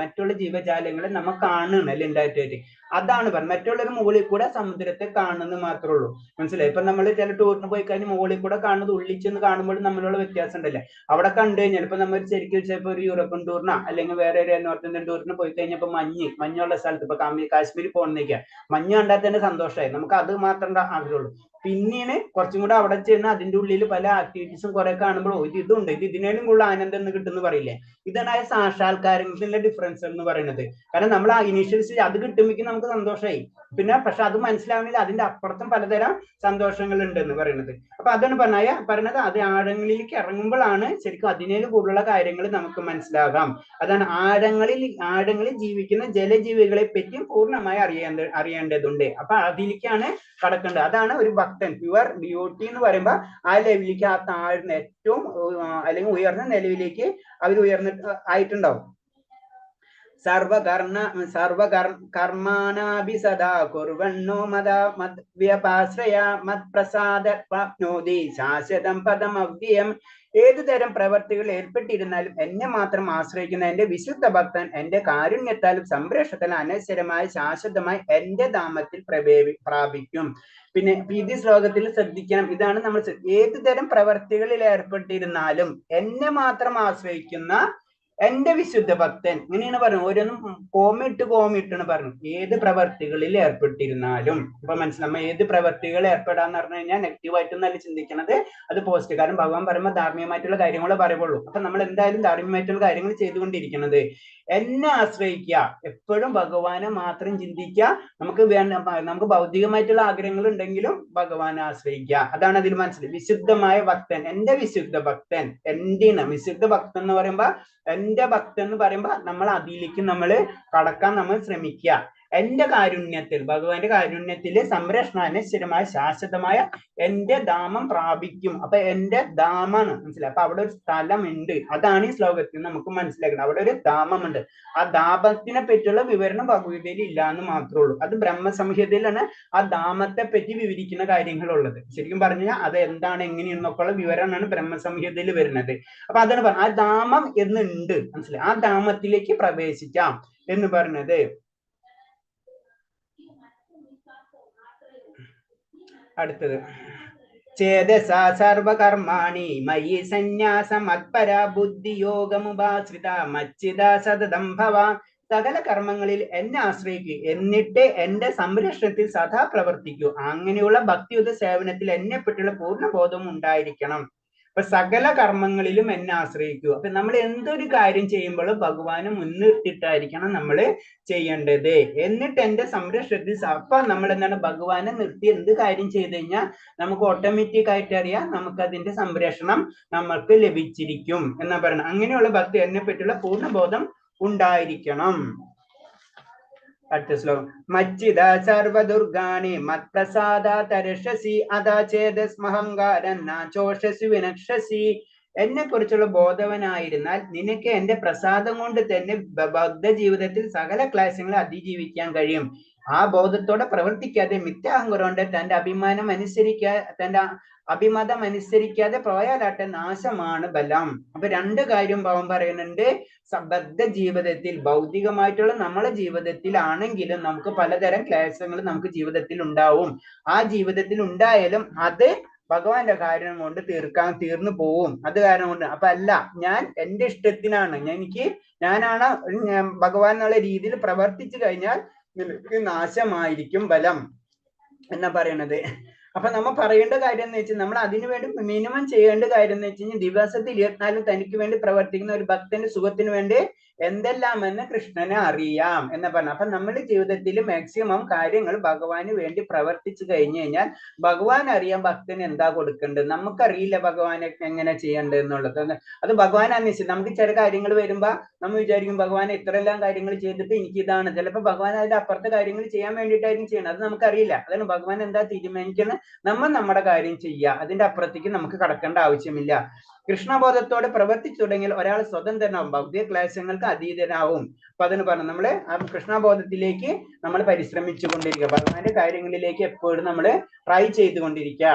മറ്റുള്ള ജീവജാലങ്ങളെ നമ്മൾ കാണണം അല്ലെ ഉണ്ടായിട്ട്. അതാണ് പറഞ്ഞത്. മറ്റുള്ളൊരു മുകളിൽ കൂടെ സമുദ്രത്തെ കാണുന്നത് മാത്രമേ ഉള്ളൂ, മനസ്സിലായി? ഇപ്പൊ നമ്മൾ ചില ടൂറിന് പോയി കഴിഞ്ഞാൽ മുകളിൽ കൂടെ കാണുന്നത് ഉള്ളിച്ചെന്ന് കാണുമ്പോൾ നമ്മളുള്ള വ്യത്യാസം ഉണ്ടല്ലേ. അവിടെ കണ്ടു കഴിഞ്ഞാൽ ഇപ്പൊ നമ്മൾ ശരിക്കും ചിലപ്പോൾ ഒരു യൂറോപ്യൻ ടൂറിനോ അല്ലെങ്കിൽ വേറെ ഒരു നോർത്ത് ഇന്ത്യൻ ടൂറിന് പോയി കഴിഞ്ഞപ്പോ മഞ്ഞുള്ള സ്ഥലത്ത് ഇപ്പൊ കാശ്മീരിൽ പോകണമെന്നൊക്കെ മഞ്ഞ് കണ്ടാൽ തന്നെ സന്തോഷമായി, നമുക്ക് അത് മാത്രം ആഗ്രഹമുള്ളൂ. പിന്നീട് കുറച്ചും കൂടെ അവിടെ ചെന്ന് അതിന്റെ ഉള്ളിൽ പല ആക്ടിവിറ്റീസും കുറെ കാണുമ്പോൾ ഇതുണ്ട്, ഇതിനേലും കൂടുതൽ ആനന്ദം എന്ന് കിട്ടുമെന്ന് പറയില്ലേ. ഇതാണ് ആ സാക്ഷാത്കാരത്തിന്റെ ഡിഫറൻസ് എന്ന് പറയുന്നത്. കാരണം നമ്മൾ ആ ഇനീഷ്യൽ സ്റ്റേജ് അത് കിട്ടുമ്പോഴേക്കും നമുക്ക് സന്തോഷമായി, പിന്നെ പക്ഷെ അത് മനസ്സിലാവുന്നില്ല അതിന്റെ അപ്പുറത്തും പലതരം സന്തോഷങ്ങൾ ഉണ്ട് എന്ന് പറയുന്നത്. അപ്പൊ അതാണ് പറഞ്ഞത്, അത് ആഴങ്ങളിലേക്ക് ഇറങ്ങുമ്പോഴാണ് ശരിക്കും അതിനേലും കൂടുതലുള്ള കാര്യങ്ങൾ നമുക്ക് മനസ്സിലാകാം. അതാണ് ആഴങ്ങളിൽ ജീവിക്കുന്ന ജലജീവികളെ പറ്റി പൂർണ്ണമായി അറിയേണ്ടതുണ്ട്. അപ്പൊ അതിലേക്കാണ് കടക്കേണ്ടത്. അതാണ് ഒരു ഭക്തൻ പ്യുവർ ഡ്യൂട്ടി എന്ന് പറയുമ്പോൾ ആ ലെവലിലേക്ക്, ആ താഴ്ന്ന ഏറ്റവും അല്ലെങ്കിൽ ഉയർന്ന നിലവിലേക്ക് അവർ ആയിട്ടുണ്ടാവും. സർവകർമാണാഭി സദാ കുർവണ്ണോ മദ്വ്യപാശ്രയ മത്പ്രസാദ പ്രാപ്നോതി ശാശ്വതം പദമവ്യയം. ഏതു തരം പ്രവർത്തികൾ ഏർപ്പെട്ടിരുന്നാലും എന്നെ മാത്രം ആശ്രയിക്കുന്ന എന്റെ വിശുദ്ധ ഭക്തൻ എന്റെ കാരുണ്യത്താലും സംരക്ഷണത്താലും അനശ്വരമായി ശാശ്വതമായി എന്റെ ധാമത്തിൽ പ്രാപിക്കും. പിന്നെ ഇത് ശ്ലോകത്തിൽ ശ്രദ്ധിക്കണം. ഇതാണ് നമ്മൾ ഏതു തരം പ്രവർത്തികളിൽ ഏർപ്പെട്ടിരുന്നാലും എന്നെ മാത്രം ആശ്രയിക്കുന്ന എന്റെ വിശുദ്ധ ഭക്തൻ, ഇങ്ങനെയാണ് പറയുന്നത്. ഓരോന്നും കോമിട്ടാണ് പറഞ്ഞു. ഏത് പ്രവർത്തികളിൽ ഏർപ്പെട്ടിരുന്നാലും. ഇപ്പൊ മനസ്സിലാവും, ഏത് പ്രവർത്തികൾ ഏർപ്പെടാന്ന് പറഞ്ഞു കഴിഞ്ഞാൽ നെഗറ്റീവായിട്ടൊന്നല്ല ചിന്തിക്കണത്, അത് പോസിറ്റീവ്. കാരണം ഭഗവാൻ പറയുമ്പോൾ ധാർമ്മികമായിട്ടുള്ള കാര്യങ്ങളെ പറയുള്ളൂ. അപ്പൊ നമ്മൾ എന്തായാലും ധാർമ്മികമായിട്ടുള്ള കാര്യങ്ങൾ ചെയ്തുകൊണ്ടിരിക്കുന്നത്. എന്നെ ആശ്രയിക്കുക, എപ്പോഴും ഭഗവാനെ മാത്രം ചിന്തിക്കുക. നമുക്ക് ഭൗതികമായിട്ടുള്ള ആഗ്രഹങ്ങൾ ഉണ്ടെങ്കിലും ഭഗവാനെ ആശ്രയിക്കുക. അതാണ് അതിൽ മനസ്സിലായി. വിശുദ്ധമായ ഭക്തൻ, എന്റെ വിശുദ്ധ ഭക്തൻ. എന്തിനാണ് വിശുദ്ധ ഭക്തൻ എന്ന് പറയുമ്പോ, എന്റെ ഭക്തൻ എന്ന് പറയുമ്പോ നമ്മൾ അതിലേക്ക് നമ്മൾ കടക്കാൻ നമ്മൾ ശ്രമിക്കുക. എന്റെ കാരുണ്യത്തിൽ, ഭഗവാന്റെ കാരുണ്യത്തിൽ സംരക്ഷണ സ്ഥിരമായ ശാശ്വതമായ എന്റെ ധാമം പ്രാപിക്കും. അപ്പൊ എന്റെ ധാമാണ് മനസ്സിലായി. അപ്പൊ അവിടെ ഒരു സ്ഥലമുണ്ട്. അതാണ് ഈ ശ്ലോകത്തിൽ നമുക്ക് മനസ്സിലാക്കുന്നത്. അവിടെ ഒരു ധാമമുണ്ട്. ആ ധാമത്തിനെ പറ്റിയുള്ള വിവരണം ഭഗവത്ഗീതയിൽ ഇല്ല എന്ന് മാത്രമേ ഉള്ളൂ. അത് ബ്രഹ്മസംഹിതയിലാണ് ആ ധാമത്തെ പറ്റി വിവരിക്കുന്ന കാര്യങ്ങളുള്ളത്. ശരിക്കും പറഞ്ഞു കഴിഞ്ഞാൽ അത് എന്താണ് എങ്ങനെയെന്നൊക്കെയുള്ള വിവരമാണ് ബ്രഹ്മസംഹിതയിൽ വരുന്നത്. അപ്പൊ അതാണ് പറഞ്ഞത്, ആ ധാമം എന്നുണ്ട് മനസ്സിലായി. ആ ധാമത്തിലേക്ക് പ്രവേശിക്കാം എന്ന് പറഞ്ഞത്. അടുത്തത് ചേതസാ സർവകർമാണി മയി സന്യാസ മത്പര ബുദ്ധിയോഗമുപാശ്രിത മച്ചിത സതതം ഭവ. സകല കർമ്മങ്ങളിൽ എന്നെ ആശ്രയിക്കൂ, എന്നിട്ട് എന്റെ സംരക്ഷണത്തിൽ സദാ പ്രവർത്തിക്കൂ. അങ്ങനെയുള്ള ഭക്തിയുത സേവനത്തിൽ എന്നെ പറ്റിയുള്ള പൂർണ്ണബോധം ഉണ്ടായിരിക്കണം. അപ്പൊ സകല കർമ്മങ്ങളിലും എന്നെ ആശ്രയിക്കൂ. അപ്പൊ നമ്മൾ എന്തൊരു കാര്യം ചെയ്യുമ്പോഴും ഭഗവാനെ മുൻനിർത്തിയിട്ടായിരിക്കണം നമ്മൾ ചെയ്യേണ്ടത്. എന്നിട്ട് എന്റെ സംരക്ഷണത്തിൽ അപ്പൊ നമ്മൾ എന്താണ് ഭഗവാനെ നിർത്തി എന്ത് കാര്യം ചെയ്തു കഴിഞ്ഞാൽ നമുക്ക് ഓട്ടോമാറ്റിക് ആയിട്ട് അറിയാം നമുക്ക് അതിന്റെ സംരക്ഷണം നമ്മൾക്ക് ലഭിച്ചിരിക്കും എന്നാ പറയുന്നത്. അങ്ങനെയുള്ള ഭക്തി എന്നെ പറ്റിയുള്ള പൂർണ്ണബോധം ഉണ്ടായിരിക്കണം. അടുത്ത ശ്ലോകം മച്ചിദ സർവദുർഗാണി മത്പ്രസാദ തരഷസി അതാ ചേതസ്മഹങ്കാരം നാചോഷസി വിനക്ഷസി. എന്നെ കുറിച്ചുള്ള ബോധവനായിരുന്നാൽ നിനക്ക് എന്റെ പ്രസാദം കൊണ്ട് തന്നെ ബൗദ്ധ ജീവിതത്തിൽ സകല ക്ലേശങ്ങളെ അതിജീവിക്കാൻ കഴിയും. ആ ബോധത്തോടെ പ്രവർത്തിക്കാതെ മിഥ്യാഹങ്കാരം കൊണ്ട് തന്റെ അഭിമതം അനുസരിക്കാതെ പോയാലാട്ടെ നാശമാണ് ബലം. അപ്പൊ രണ്ട് കാര്യം ഭാവം പറയുന്നുണ്ട്. ബദ്ധ ജീവിതത്തിൽ, ഭൗതികമായിട്ടുള്ള നമ്മളെ ജീവിതത്തിലാണെങ്കിലും നമുക്ക് പലതരം ക്ലേശങ്ങൾ നമുക്ക് ജീവിതത്തിൽ ഉണ്ടാവും. ആ ജീവിതത്തിൽ ഉണ്ടായാലും അത് ഭഗവാന്റെ കാര്യം കൊണ്ട് തീർന്നു പോവും. അത് കാരണം കൊണ്ട് അപ്പൊ അല്ല, ഞാൻ എന്റെ ഇഷ്ടത്തിനാണ്, ഞാനാണ് ഭഗവാൻ എന്നുള്ള രീതിയിൽ പ്രവർത്തിച്ചു കഴിഞ്ഞാൽ നിനക്ക് നാശമായിരിക്കും ബലം എന്നാ പറയണത്. അപ്പൊ നമ്മൾ പറയേണ്ട കാര്യം എന്ന് വെച്ചാൽ നമ്മൾ അതിനു വേണ്ടി മിനിമം ചെയ്യേണ്ട കാര്യം എന്ന് വെച്ച് കഴിഞ്ഞാൽ ദിവസത്തിൽ 24 തനിക്ക് വേണ്ടി പ്രവർത്തിക്കുന്ന ഒരു ഭക്തന്റെ സുഖത്തിന് വേണ്ടി എന്തെല്ലാമെന്ന് കൃഷ്ണനെ അറിയാം എന്ന് പറഞ്ഞു. അപ്പൊ നമ്മുടെ ജീവിതത്തിൽ മാക്സിമം കാര്യങ്ങൾ ഭഗവാന് വേണ്ടി പ്രവർത്തിച്ചു കഴിഞ്ഞു കഴിഞ്ഞാൽ ഭഗവാൻ അറിയാം ഭക്തന് എന്താ കൊടുക്കേണ്ടത്. നമുക്കറിയില്ല ഭഗവാനെ എങ്ങനെ ചെയ്യേണ്ടത് എന്നുള്ളത്. അത് ഭഗവാൻ അന്വേഷിച്ചു. നമുക്ക് ചില കാര്യങ്ങൾ വരുമ്പോ നമ്മൾ വിചാരിക്കും ഭഗവാൻ ഇത്രയെല്ലാം കാര്യങ്ങൾ ചെയ്തിട്ട് എനിക്ക് ഇതാണ്. ചിലപ്പോൾ ഭഗവാൻ അതിന്റെ അപ്പുറത്തെ കാര്യങ്ങൾ ചെയ്യാൻ വേണ്ടിയിട്ടായിരിക്കും ചെയ്യണം. അത് നമുക്കറിയില്ല. അതാണ് ഭഗവാൻ എന്താ തീരുമാനിക്കുന്നത്, നമ്മൾ നമ്മുടെ കാര്യം ചെയ്യുക, അതിന്റെ അപ്പുറത്തേക്ക് നമുക്ക് കടക്കേണ്ട ആവശ്യമില്ല. കൃഷ്ണബോധത്തോടെ പ്രവർത്തിച്ചു തുടങ്ങിയാൽ ഒരാൾ സ്വതന്ത്രനാവും, ഭൗതിക ക്ലേശങ്ങൾക്ക് അതീതനാവും. അപ്പൊ അതിന് പറഞ്ഞു നമ്മള് ആ കൃഷ്ണബോധത്തിലേക്ക് നമ്മൾ പരിശ്രമിച്ചു കൊണ്ടിരിക്കുക, ഭഗവാന്റെ കാര്യങ്ങളിലേക്ക് എപ്പോഴും നമ്മൾ ട്രൈ ചെയ്തുകൊണ്ടിരിക്കുക.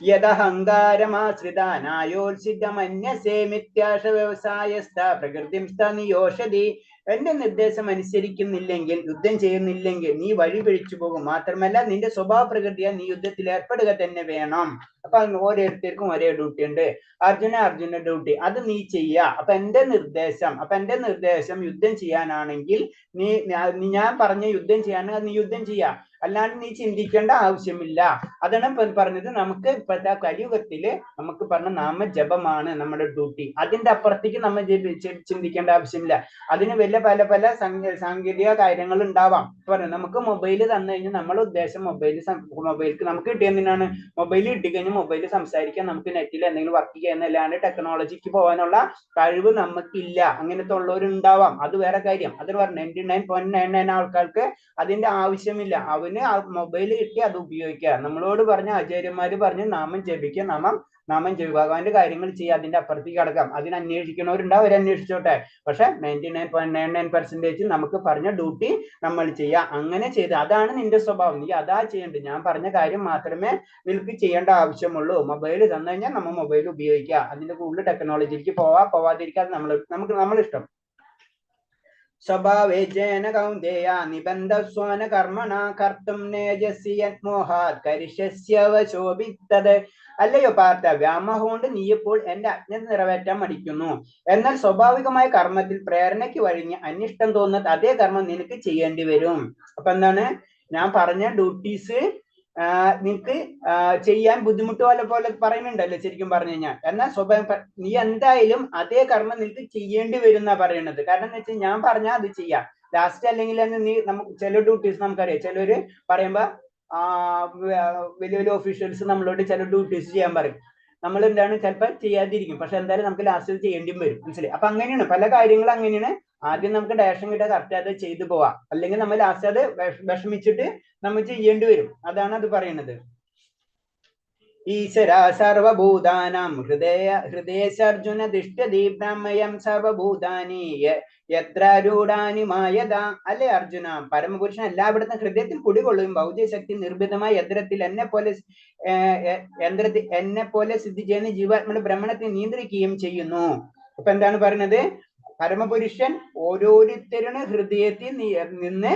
യഥഹങ്കാരമാശ്രിതാനായോത്സിതമന്യസേ മിഥ്യാശ വ്യവസായസ്ഥ പ്രകൃതിം നിയോഷതി. എന്റെ നിർദ്ദേശം അനുസരിക്കുന്നില്ലെങ്കിൽ, യുദ്ധം ചെയ്യുന്നില്ലെങ്കിൽ നീ വഴി പിഴിച്ചു പോകും. മാത്രമല്ല നിന്റെ സ്വഭാവ പ്രകൃതിയാൽ നീ യുദ്ധത്തിൽ ഏർപ്പെടുക തന്നെ വേണം. അപ്പൊ ഓരോരുത്തർക്കും ഒരേ ഡ്യൂട്ടി ഉണ്ട്. അർജുന ഡ്യൂട്ടി അത് നീ ചെയ്യുക. അപ്പൊ എന്റെ നിർദ്ദേശം യുദ്ധം ചെയ്യാനാണെങ്കിൽ ഞാൻ പറഞ്ഞ യുദ്ധം ചെയ്യാനാണെങ്കിൽ നീ യുദ്ധം ചെയ്യുക, അല്ലാണ്ട് നീ ചിന്തിക്കേണ്ട ആവശ്യമില്ല. അതാണ് പറഞ്ഞത്. നമുക്ക് ഇപ്പോഴത്തെ കലിയുഗത്തില് നമുക്ക് പറഞ്ഞ നാമജപമാണ് നമ്മുടെ ഡ്യൂട്ടി. അതിന്റെ അപ്പുറത്തേക്ക് നമ്മൾ ചിന്തിക്കേണ്ട ആവശ്യമില്ല. അതിന് വലിയ പല സാങ്കേതിക കാര്യങ്ങൾ ഉണ്ടാവാം. പറഞ്ഞു നമുക്ക് മൊബൈൽ തന്നു കഴിഞ്ഞാൽ നമ്മുടെ ഉദ്ദേശം മൊബൈലിക്ക് നമുക്ക് കിട്ടിയെന്തിനാണ്, മൊബൈൽ കിട്ടിക്കഴിഞ്ഞാൽ മൊബൈൽ സംസാരിക്കാൻ, നമുക്ക് നെറ്റിൽ എന്തെങ്കിലും വർക്ക് ചെയ്യുന്നല്ലാണ്ട് ടെക്നോളജിക്ക് പോകാനുള്ള കഴിവ് നമുക്കില്ല. അങ്ങനത്തെ ഉള്ളവരുണ്ടാവാം, അത് വേറെ കാര്യം. അതിന് പറഞ്ഞു 99.99 ആൾക്കാർക്ക് അതിന്റെ ആവശ്യമില്ല. അവന് മൊബൈൽ കിട്ടി അത് ഉപയോഗിക്കുക. നമ്മളോട് പറഞ്ഞ ആചാര്യന്മാര് പറഞ്ഞ് നാമം ജപിക്കുക, നാമം നാമം ജപ, ഭഗവാന്റെ കാര്യങ്ങൾ ചെയ്യുക, അതിന്റെ അപ്പുറത്തേക്ക് കടക്കാം. അതിന് അന്വേഷിക്കണവരുണ്ടാവും, അവർ അന്വേഷിച്ചോട്ടെ. പക്ഷെ 99.99% നമുക്ക് പറഞ്ഞ ഡ്യൂട്ടി നമ്മൾ ചെയ്യുക. അങ്ങനെ ചെയ്ത് അതാണ് നിന്റെ സ്വഭാവം, നീ അതാ ചെയ്യേണ്ടത്. ഞാൻ പറഞ്ഞ കാര്യം മാത്രമേ നിനക്ക് ചെയ്യേണ്ട ആവശ്യമുള്ളൂ. മൊബൈൽ തന്നു കഴിഞ്ഞാൽ നമ്മൾ മൊബൈൽ ഉപയോഗിക്കുക, അതിന്റെ കൂടുതൽ ടെക്നോളജിയിലേക്ക് പോവാതിരിക്കാതെ നമ്മളിഷ്ടം. സ്വഭാവേജേന കൗന്ദേയ നിബന്ധസ്വന കർമ്മണ കർത്തും നേജസി യന്മോഹാത് കരിഷ്യസ്യവശോഭിത്തത്. അല്ലയോ പാർത്ഥ, വ്യാമോഹം കൊണ്ട് നീ ഇപ്പോൾ എന്റെ അജ്ഞത നിറവേറ്റാൻ മടിക്കുന്നു. എന്നാൽ സ്വാഭാവികമായ കർമ്മത്തിൽ പ്രേരണയ്ക്ക് വഴിഞ്ഞ് അനിഷ്ടം തോന്നുന്നത് അതേ കർമ്മം നിനക്ക് ചെയ്യേണ്ടി വരും. അപ്പൊ എന്താണ്, ഞാൻ പറഞ്ഞ ഡ്യൂട്ടീസ് നിനക്ക് ചെയ്യാൻ ബുദ്ധിമുട്ട് പോലെ പറയുന്നുണ്ടല്ലോ ശരിക്കും പറഞ്ഞു കഴിഞ്ഞാൽ. എന്നാൽ സ്വഭാവം നീ എന്തായാലും അതേ കർമ്മം നിനക്ക് ചെയ്യേണ്ടി വരും എന്നാ പറയണത്. കാരണം എന്ന് വെച്ചാൽ ഞാൻ പറഞ്ഞാൽ അത് ചെയ്യാം ലാസ്റ്റ്. അല്ലെങ്കിൽ നീ നമുക്ക് ചില ഡ്യൂട്ടീസ് നമുക്കറിയാം, ചിലര് പറയുമ്പോ വലിയ വലിയ ഓഫീഷ്യൽസ് നമ്മളോട് ചില ഡ്യൂട്ടീസ് ചെയ്യാൻ പറയും. നമ്മൾ എന്താണ് ചിലപ്പോൾ ചെയ്യാതിരിക്കും, പക്ഷെ എന്തായാലും നമുക്ക് ലാസ്റ്റ് ചെയ്യേണ്ടിയും വരും. മനസ്സിലായി? അപ്പൊ അങ്ങനെയാണ് പല കാര്യങ്ങളും അങ്ങനെയാണ്. ആദ്യം നമുക്ക് ഡയറക്ഷൻ കിട്ടാൻ കറക്റ്റ് അത് ചെയ്തു പോവാം, അല്ലെങ്കിൽ നമ്മൾ ലാസ്റ്റ് അത് വിഷമിച്ചിട്ട് നമ്മൾ ചെയ്യേണ്ടി വരും. അതാണ് അത് പറയുന്നത്. ഈശ്വര സർവഭൂതാനാം ഹൃദയർജുന ദിഷ്ടതി ബ്രഹ്മയം സർവഭൂതാനി യത്രാരൂഢാനി മായത. അല്ലേ അർജുന, പരമപുരുഷൻ എല്ലായിടത്തും ഹൃദയത്തിൽ കുടികൊള്ളുകയും ഭൗതികശക്തി നിർഭിതമായ യന്ത്രത്തിൽ എന്നെ പോലെ സ്ഥിതി ചെയ്യുന്ന ജീവാത്മയുടെ ബ്രഹ്മണത്തെ നിയന്ത്രിക്കുകയും ചെയ്യുന്നു. അപ്പൊ എന്താണ് പറയുന്നത്, പരമപുരുഷൻ ഓരോരുത്തരുടെ ഹൃദയത്തിൽ നിന്ന്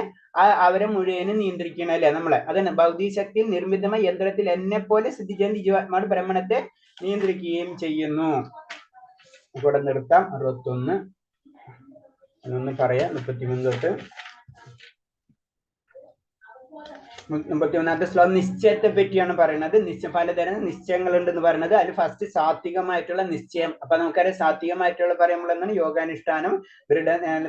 അവരെ മുഴുവനും നിയന്ത്രിക്കണം അല്ലെ നമ്മളെ. അതന്നെ ഭൗതിക ശക്തിയിൽ നിർമ്മിതമായ യന്ത്രത്തിൽ എന്നെ പോലെ സ്ഥിതി ചെയ്യുന്ന ജീവാത്മാവ് ബ്രഹ്മണത്തെ നിയന്ത്രിക്കുകയും ചെയ്യുന്നു. ഇവിടെ നിർത്താം. 61 അതൊന്ന് പറയാം. 33 തൊട്ട് 31ാമത്തെ ശ്ലോകം നിശ്ചയത്തെ പറ്റിയാണ് പറയുന്നത്. പലതരം നിശ്ചയങ്ങൾ ഉണ്ടെന്ന് പറയുന്നത്. അതിൽ ഫസ്റ്റ് സാത്വികമായിട്ടുള്ള നിശ്ചയം. അപ്പൊ നമുക്കറിയാം സാത്വികമായിട്ടുള്ള പറയുമ്പോൾ എന്താണ് യോഗാനുഷ്ഠാനം,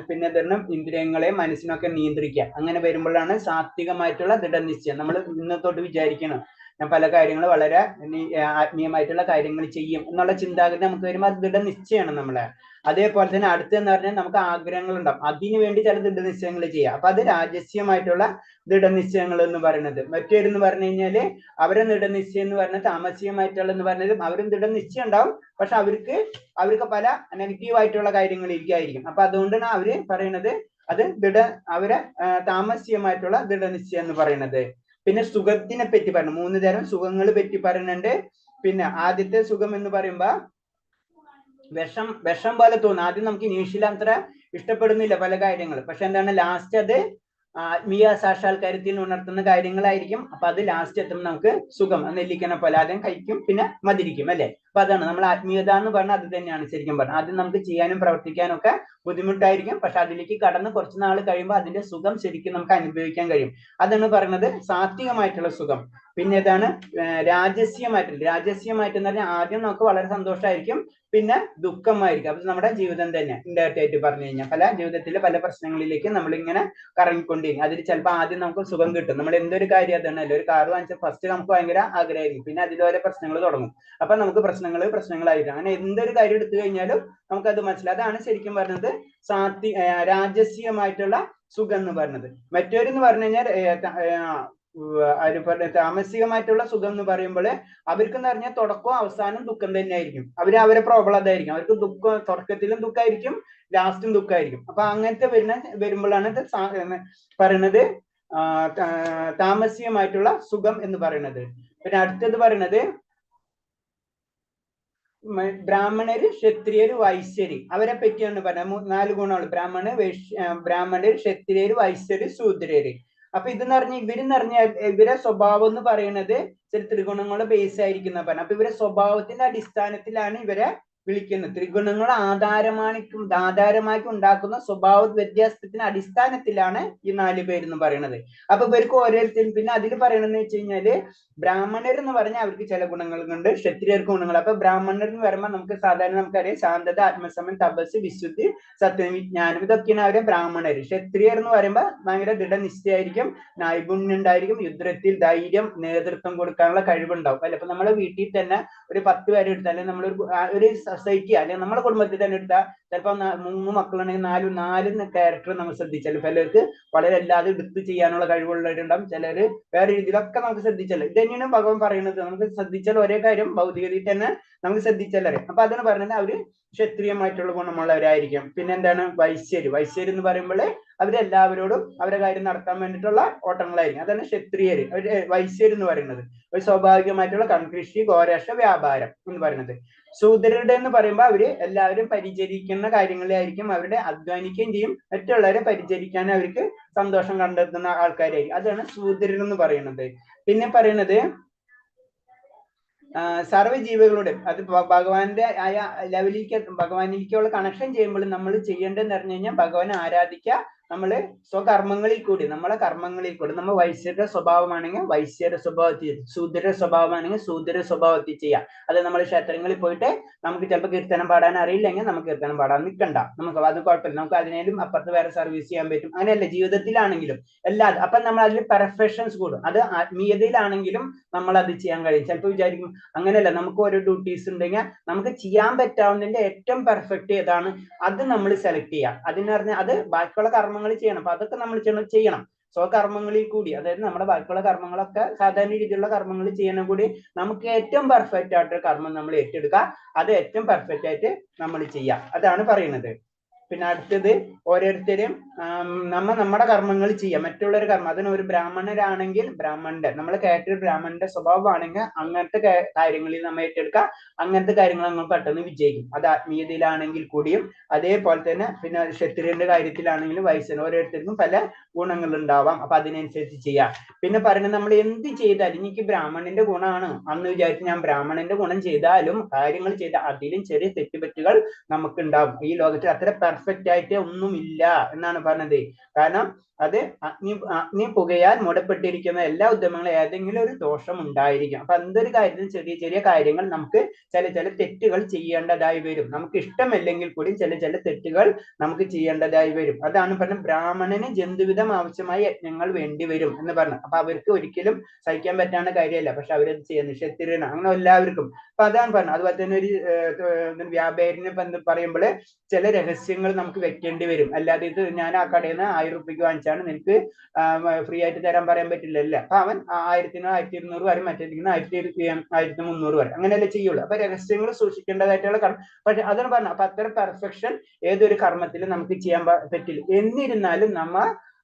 പിന്നെ ഇന്ദ്രിയങ്ങളെ മനസ്സിനൊക്കെ നിയന്ത്രിക്കുക. അങ്ങനെ വരുമ്പോഴാണ് സാത്വികമായിട്ടുള്ള ദൃഢനിശ്ചയം. നമ്മൾ ഇന്നത്തോട്ട് വിചാരിക്കണം ഞാൻ പല കാര്യങ്ങളും വളരെ ആത്മീയമായിട്ടുള്ള കാര്യങ്ങൾ ചെയ്യും എന്നുള്ള ചിന്താഗതി നമുക്ക് വരുമ്പോൾ അത് ദൃഢനിശ്ചയമാണ് നമ്മളെ. അതേപോലെ തന്നെ അടുത്തെന്ന് പറഞ്ഞാൽ നമുക്ക് ആഗ്രഹങ്ങൾ ഉണ്ടാവും, അതിനു വേണ്ടി ചില ദൃഢനിശ്ചയങ്ങൾ ചെയ്യാം. അപ്പൊ അത് രാജസ്യമായിട്ടുള്ള ദൃഢനിശ്ചയങ്ങൾ എന്ന് പറയുന്നത്. മറ്റേതെന്ന് പറഞ്ഞു കഴിഞ്ഞാല് അവരെ ദൃഢനിശ്ചയം എന്ന് പറഞ്ഞാൽ താമസികമായിട്ടുള്ള എന്ന് പറഞ്ഞാൽ അവരും ദൃഢനിശ്ചയം ഉണ്ടാവും, പക്ഷെ അവർക്ക് പല നെഗറ്റീവ് ആയിട്ടുള്ള കാര്യങ്ങൾ ഇരിക്കായിരിക്കും. അപ്പൊ അതുകൊണ്ടാണ് അവര് പറയുന്നത് അത് അവരെ താമസികമായിട്ടുള്ള ദൃഢനിശ്ചയം എന്ന് പറയുന്നത്. പിന്നെ സുഖത്തിനെ പറ്റി പറഞ്ഞു, 3 തരം സുഖങ്ങൾ പറ്റി പറയുന്നുണ്ട്. പിന്നെ ആദ്യത്തെ സുഖം എന്ന് പറയുമ്പോ വിഷം പോലെ തോന്നും. ആദ്യം നമുക്ക് ഇനീഷ്യൽ അത്ര ഇഷ്ടപ്പെടുന്നില്ല പല കാര്യങ്ങൾ, പക്ഷെ എന്താണ് ലാസ്റ്റ് അത് ആത്മീയ സാക്ഷാത്കാരത്തിൽ ഉണർത്തുന്ന കാര്യങ്ങളായിരിക്കും. അപ്പൊ അത് ലാസ്റ്റ് എത്തുമ്പോൾ നമുക്ക് സുഖം നെല്ലിക്കണ പോലെ ആദ്യം കഴിക്കും പിന്നെ മതിരിക്കും അല്ലെ. അപ്പൊ അതാണ് നമ്മൾ ആത്മീയത എന്ന് പറഞ്ഞാൽ അത് തന്നെയാണ് ശരിക്കും പറഞ്ഞാൽ. ആദ്യം നമുക്ക് ചെയ്യാനും പ്രവർത്തിക്കാനും ഒക്കെ ബുദ്ധിമുട്ടായിരിക്കും, പക്ഷെ അതിലേക്ക് കടന്ന് കുറച്ച് നാൾ കഴിയുമ്പോൾ അതിന്റെ സുഖം ശരിക്കും നമുക്ക് അനുഭവിക്കാൻ കഴിയും. അതാണ് പറയുന്നത് സാത്വികമായിട്ടുള്ള സുഖം. പിന്നെ ഏതാണ് രാജസ്യമായിട്ടെന്ന് പറഞ്ഞാൽ ആദ്യം നമുക്ക് വളരെ സന്തോഷമായിരിക്കും, പിന്നെ ദുഃഖമായിരിക്കും. അപ്പൊ നമ്മുടെ ജീവിതം തന്നെ ഇൻഡയറക്റ്റ് ആയിട്ട് പറഞ്ഞു കഴിഞ്ഞാൽ പല ജീവിതത്തിലെ പല പ്രശ്നങ്ങളിലേക്ക് നമ്മളിങ്ങനെ കറങ്ങിക്കൊണ്ടിരിക്കും. അതിൽ ചിലപ്പോൾ ആദ്യം നമുക്ക് സുഖം കിട്ടും. നമ്മൾ എന്തൊരു കാര്യം അതാണല്ലോ, ഒരു കാർ വാങ്ങിച്ചാൽ ഫസ്റ്റ് നമുക്ക് ഭയങ്കര ആഗ്രഹമായിരിക്കും, പിന്നെ അതിലോരെ പ്രശ്നങ്ങൾ തുടങ്ങും. അപ്പൊ നമുക്ക് പ്രശ്നങ്ങളായിരിക്കും. അങ്ങനെ എന്തൊരു കാര്യം എടുത്തു കഴിഞ്ഞാലും നമുക്കത് മനസ്സിലാവും. അതാണ് ശരിക്കും പറഞ്ഞത് രാജസ്യമായിട്ടുള്ള സുഖം എന്ന് പറഞ്ഞത്. മറ്റൊരെന്ന് പറഞ്ഞു കഴിഞ്ഞാൽ താമസികമായിട്ടുള്ള സുഖം എന്ന് പറയുമ്പോൾ അവർക്കെന്ന് പറഞ്ഞാൽ തുടക്കവും അവസാനം ദുഃഖം തന്നെയായിരിക്കും. അവരെ പ്രോബ്ലം അതായിരിക്കും. അവർക്ക് തുടക്കത്തിലും ദുഃഖമായിരിക്കും, ലാസ്റ്റും ദുഃഖമായിരിക്കും. അപ്പൊ അങ്ങനത്തെ വരുമ്പോഴാണ് പറയുന്നത് താമസികമായിട്ടുള്ള സുഖം എന്ന് പറയുന്നത്. പിന്നെ അടുത്തത് പറയുന്നത് ബ്രാഹ്മണര്, ക്ഷത്രിയര്, വൈശ്യര് അവരെ പറ്റിയാണ് പറഞ്ഞത്. 4 ഗുണങ്ങൾ: ബ്രാഹ്മണര്, ക്ഷത്രിയര്, വൈശ്യര്, ശൂദ്രര്. അപ്പൊ ഇതെന്ന് പറഞ്ഞ ഇവരെ സ്വഭാവം എന്ന് പറയുന്നത് ചില ത്രിഗുണങ്ങളുടെ ബേസ് ആയിരിക്കുന്ന പറഞ്ഞ. അപ്പൊ ഇവരെ സ്വഭാവത്തിന്റെ അടിസ്ഥാനത്തിലാണ് ഇവരെ വിളിക്കുന്നത്. ത്രിഗുണങ്ങൾ ആധാരമാക്കി ഉണ്ടാക്കുന്ന സ്വഭാവ വ്യത്യാസത്തിന്റെ അടിസ്ഥാനത്തിലാണ് ഈ 4 പേരെന്ന് പറയുന്നത്. അപ്പൊ ഇവർക്ക് ഓരോരുത്തരും പിന്നെ അതിൽ പറയണമെന്ന് വെച്ച് കഴിഞ്ഞാല് ബ്രാഹ്മണർ എന്ന് പറഞ്ഞാൽ അവർക്ക് ചില ഗുണങ്ങളുണ്ട്, ക്ഷത്രിയർക്ക് ഗുണങ്ങൾ. അപ്പൊ ബ്രാഹ്മണർ എന്ന് പറയുമ്പോൾ നമുക്കറിയാം ശാന്തത, ആത്മസമയം, തപസ്, വിശുദ്ധി, സത്യം, വിജ്ഞാനം, ഇതൊക്കെയാണ് അവരെ ബ്രാഹ്മണർ. ക്ഷത്രിയർ എന്ന് പറയുമ്പോൾ ഭയങ്കര ദൃഢനിശ്ചയായിരിക്കും, നൈപുണ്യം ഉണ്ടായിരിക്കും, യുദ്ധത്തിൽ ധൈര്യം, നേതൃത്വം കൊടുക്കാനുള്ള കഴിവുണ്ടാവും അല്ലെ. അപ്പൊ നമ്മളെ വീട്ടിൽ തന്നെ ഒരു 10 പേരെ എടുത്താൽ നമ്മളൊരു സൊസൈറ്റി അല്ലെങ്കിൽ നമ്മുടെ കുടുംബത്തിൽ തന്നെ എടുത്താൽ ചിലപ്പോൾ 3 മക്കളുണ്ടെങ്കിൽ നാല് ക്യാരക്ടർ നമ്മൾ ശ്രദ്ധിച്ചാൽ പലർക്ക് വളരെ അല്ലാതെ എടുത്ത് ചെയ്യാനുള്ള കഴിവുള്ളവരുണ്ടാവും, ചിലര് വേറെ രീതിയിലൊക്കെ നമുക്ക് ശ്രദ്ധിച്ചല്ലോ. ഇത് തന്നെയാണ് ഭഗവാൻ പറയുന്നത്. നമുക്ക് ശ്രദ്ധിച്ചാൽ ഒരേ കാര്യം ഭൗതികതയിൽ തന്നെ നമുക്ക് ശ്രദ്ധിച്ചാൽ അറിയാം. അപ്പൊ അതിന് പറഞ്ഞത് അവര് ക്ഷത്രിയമായിട്ടുള്ള ഗുണമുള്ളവരായിരിക്കും. പിന്നെ എന്താണ് വൈശ്യര് എന്ന് പറയുമ്പോൾ അവരെല്ലാവരോടും അവരെ കാര്യം നടത്താൻ വേണ്ടിയിട്ടുള്ള ഓട്ടങ്ങളായിരിക്കും. അതാണ് ക്ഷത്രിയര്. അവര് വൈശ്യര് എന്ന് പറയുന്നത് ഒരു സ്വാഭാവികമായിട്ടുള്ള കൃഷി, ഗോരാഷ്ട്ര, വ്യാപാരം എന്ന് പറയുന്നത്. ശൂദ്രരുടെ എന്ന് പറയുമ്പോൾ അവര് എല്ലാവരും പരിചരിക്കുന്ന കാര്യങ്ങളിലായിരിക്കും, അവരുടെ അധ്വാനിക്കുകയും ചെയ്യും, മറ്റുള്ളവരെ പരിചരിക്കാൻ അവർക്ക് സന്തോഷം കണ്ടെത്തുന്ന ആൾക്കാരായിരിക്കും. അതാണ് ശൂദ്രർ എന്ന് പറയുന്നത്. പിന്നെ പറയുന്നത് സർവ്വജീവികളുടെ അത് ഭഗവാന്റെ ആയ ഭഗവാനിലേക്കുള്ള കണക്ഷൻ ചെയ്യുമ്പോൾ നമ്മൾ ചെയ്യേണ്ടതെന്ന് പറഞ്ഞു കഴിഞ്ഞാൽ ഭഗവാനെ ആരാധിക്കുക. നമ്മള് സ്വകർമ്മങ്ങളിൽ കൂടി നമ്മളെ കർമ്മങ്ങളിൽ കൂടി നമ്മൾ വൈശ്യരുടെ സ്വഭാവമാണെങ്കിൽ വൈശ്യരുടെ സ്വഭാവത്തിൽ, ശൂദ്ര സ്വഭാവമാണെങ്കിൽ ശൂദ്ര സ്വഭാവത്തിൽ ചെയ്യാം. അത് നമ്മൾ ക്ഷേത്രങ്ങളിൽ പോയിട്ട് നമുക്ക് ചിലപ്പോൾ കീർത്തനം പാടാൻ അറിയില്ലെങ്കിൽ നമുക്ക് കീർത്തനം പാടാൻ നിൽക്കണ്ട, നമുക്ക് അത് കുഴപ്പമില്ല, നമുക്ക് അതിനേലും അപ്പുറത്ത് വേറെ സർവീസ് ചെയ്യാൻ പറ്റും. അങ്ങനെയല്ല ജീവിതത്തിലാണെങ്കിലും എല്ലാം. അപ്പൊ നമ്മൾ അതിൽ പെർഫെക്ഷൻസ് കൂടും. അത് ആത്മീയതയിലാണെങ്കിലും നമ്മൾ അത് ചെയ്യാൻ കഴിയും. ചിലപ്പോൾ വിചാരിക്കും അങ്ങനെയല്ല, നമുക്ക് ഓരോ ഡ്യൂട്ടീസ് ഉണ്ടെങ്കിൽ നമുക്ക് ചെയ്യാൻ പറ്റാവുന്നതിന്റെ ഏറ്റവും പെർഫെക്റ്റ് ഏതാണ് അത് നമ്മൾ സെലക്ട് ചെയ്യാം. അതിനറിഞ്ഞ അത് ബാക്കിയുള്ള കർമ്മങ്ങൾ ചെയ്യണം. അപ്പൊ അതൊക്കെ നമ്മൾ ചെയ്യണം സ്വകർമ്മങ്ങളിൽ കൂടി. അതായത് നമ്മുടെ ബാക്കിയുള്ള കർമ്മങ്ങളൊക്കെ സാധാരണ രീതിയിലുള്ള കർമ്മങ്ങൾ ചെയ്യണം കൂടി നമുക്ക് ഏറ്റവും പെർഫെക്റ്റ് ആയിട്ടൊരു കർമ്മം നമ്മൾ ഏറ്റെടുക്കുക, അത് ഏറ്റവും പെർഫെക്റ്റ് ആയിട്ട് നമ്മൾ ചെയ്യാം. അതാണ് പറയുന്നത്. പിന്നെ അടുത്തത് ഓരോരുത്തരും നമ്മുടെ കർമ്മങ്ങൾ ചെയ്യാം, മറ്റുള്ളവരുടെ കർമ്മം. അതിന് ഒരു ബ്രാഹ്മണരാണെങ്കിൽ നമ്മൾ കേട്ടൊരു ബ്രാഹ്മണന്റെ സ്വഭാവമാണെങ്കിൽ അങ്ങനത്തെ കാര്യങ്ങളിൽ നമ്മൾ ഏറ്റെടുക്കുക, അങ്ങനത്തെ കാര്യങ്ങൾ നമ്മൾ പെട്ടെന്ന് വിജയിക്കും. അത് ആത്മീയതയിലാണെങ്കിൽ കൂടിയും അതേപോലെ തന്നെ പിന്നെ ക്ഷത്രിയന്റെ കാര്യത്തിലാണെങ്കിലും വൈശ്യന് ഓരോരുത്തർക്കും പല ഗുണങ്ങൾ ഉണ്ടാവാം. അപ്പൊ അതിനനുസരിച്ച് ചെയ്യാം. പിന്നെ പറയുന്നത് നമ്മൾ എന്ത് ചെയ്താലും എനിക്ക് ബ്രാഹ്മണന്റെ ഗുണമാണ് അന്ന് വിചാരിച്ച് ഞാൻ ബ്രാഹ്മണന്റെ ഗുണം ചെയ്താലും കാര്യങ്ങൾ ചെയ്താൽ അതിലും ചെറിയ തെറ്റുപറ്റുകൾ നമുക്ക് ഉണ്ടാവും. ഈ ലോകത്തിൽ അത്ര പെർഫെക്റ്റ് ആയിട്ട് ഒന്നുമില്ല എന്നാണ് പറഞ്ഞത്. കാരണം അത് അഗ്നി പുകയാൽ മൂടപ്പെട്ടിരിക്കുന്ന എല്ലാ ഉദ്യമങ്ങളും ഏതെങ്കിലും ഒരു ദോഷം ഉണ്ടായിരിക്കും. അപ്പൊ എന്തൊരു കാര്യത്തിലും ചെറിയ ചെറിയ കാര്യങ്ങൾ നമുക്ക് ചില തെറ്റുകൾ ചെയ്യേണ്ടതായി വരും. നമുക്ക് ഇഷ്ടമല്ലെങ്കിൽ കൂടി ചില തെറ്റുകൾ നമുക്ക് ചെയ്യേണ്ടതായി വരും. അതാണ് പറഞ്ഞത് ബ്രാഹ്മണന് ജന്തുവിധം ആവശ്യമായ യജ്ഞങ്ങൾ വേണ്ടി വരും എന്ന് പറഞ്ഞു. അപ്പൊ അവർക്ക് ഒരിക്കലും സഹിക്കാൻ പറ്റാവുന്ന കാര്യമല്ല, പക്ഷെ അവരത് ചെയ്യുന്നു. ക്ഷത്രിയന് അങ്ങനെ എല്ലാവർക്കും. അപ്പൊ അതാണ് പറഞ്ഞത്. അതുപോലെ തന്നെ ഒരു വ്യാപാരിനെ പറയുമ്പോൾ ചില രഹസ്യങ്ങൾ നമുക്ക് വെക്കേണ്ടി വരും. അല്ലാതെ ഇത് ഞാൻ ആ കടയിൽ നിന്ന് 1000 രൂപയ്ക്ക് വാങ്ങിച്ചാണ് നിനക്ക് ഫ്രീ ആയിട്ട് തരാൻ പറയാൻ പറ്റില്ലല്ലോ. അപ്പൊ അവൻ 1000-ന് 1200 വരെ, മറ്റേതിന് 1300 വരെ അങ്ങനെയല്ലേ ചെയ്യുള്ളൂ. അപ്പൊ രഹസ്യങ്ങൾ സൂക്ഷിക്കേണ്ടതായിട്ടുള്ള പക്ഷെ അതാണ് പറഞ്ഞത്. അപ്പൊ അത്ര പെർഫെക്ഷൻ ഏതൊരു കർമ്മത്തിലും നമുക്ക് ചെയ്യാൻ പറ്റില്ല. എന്നിരുന്നാലും നമ്മ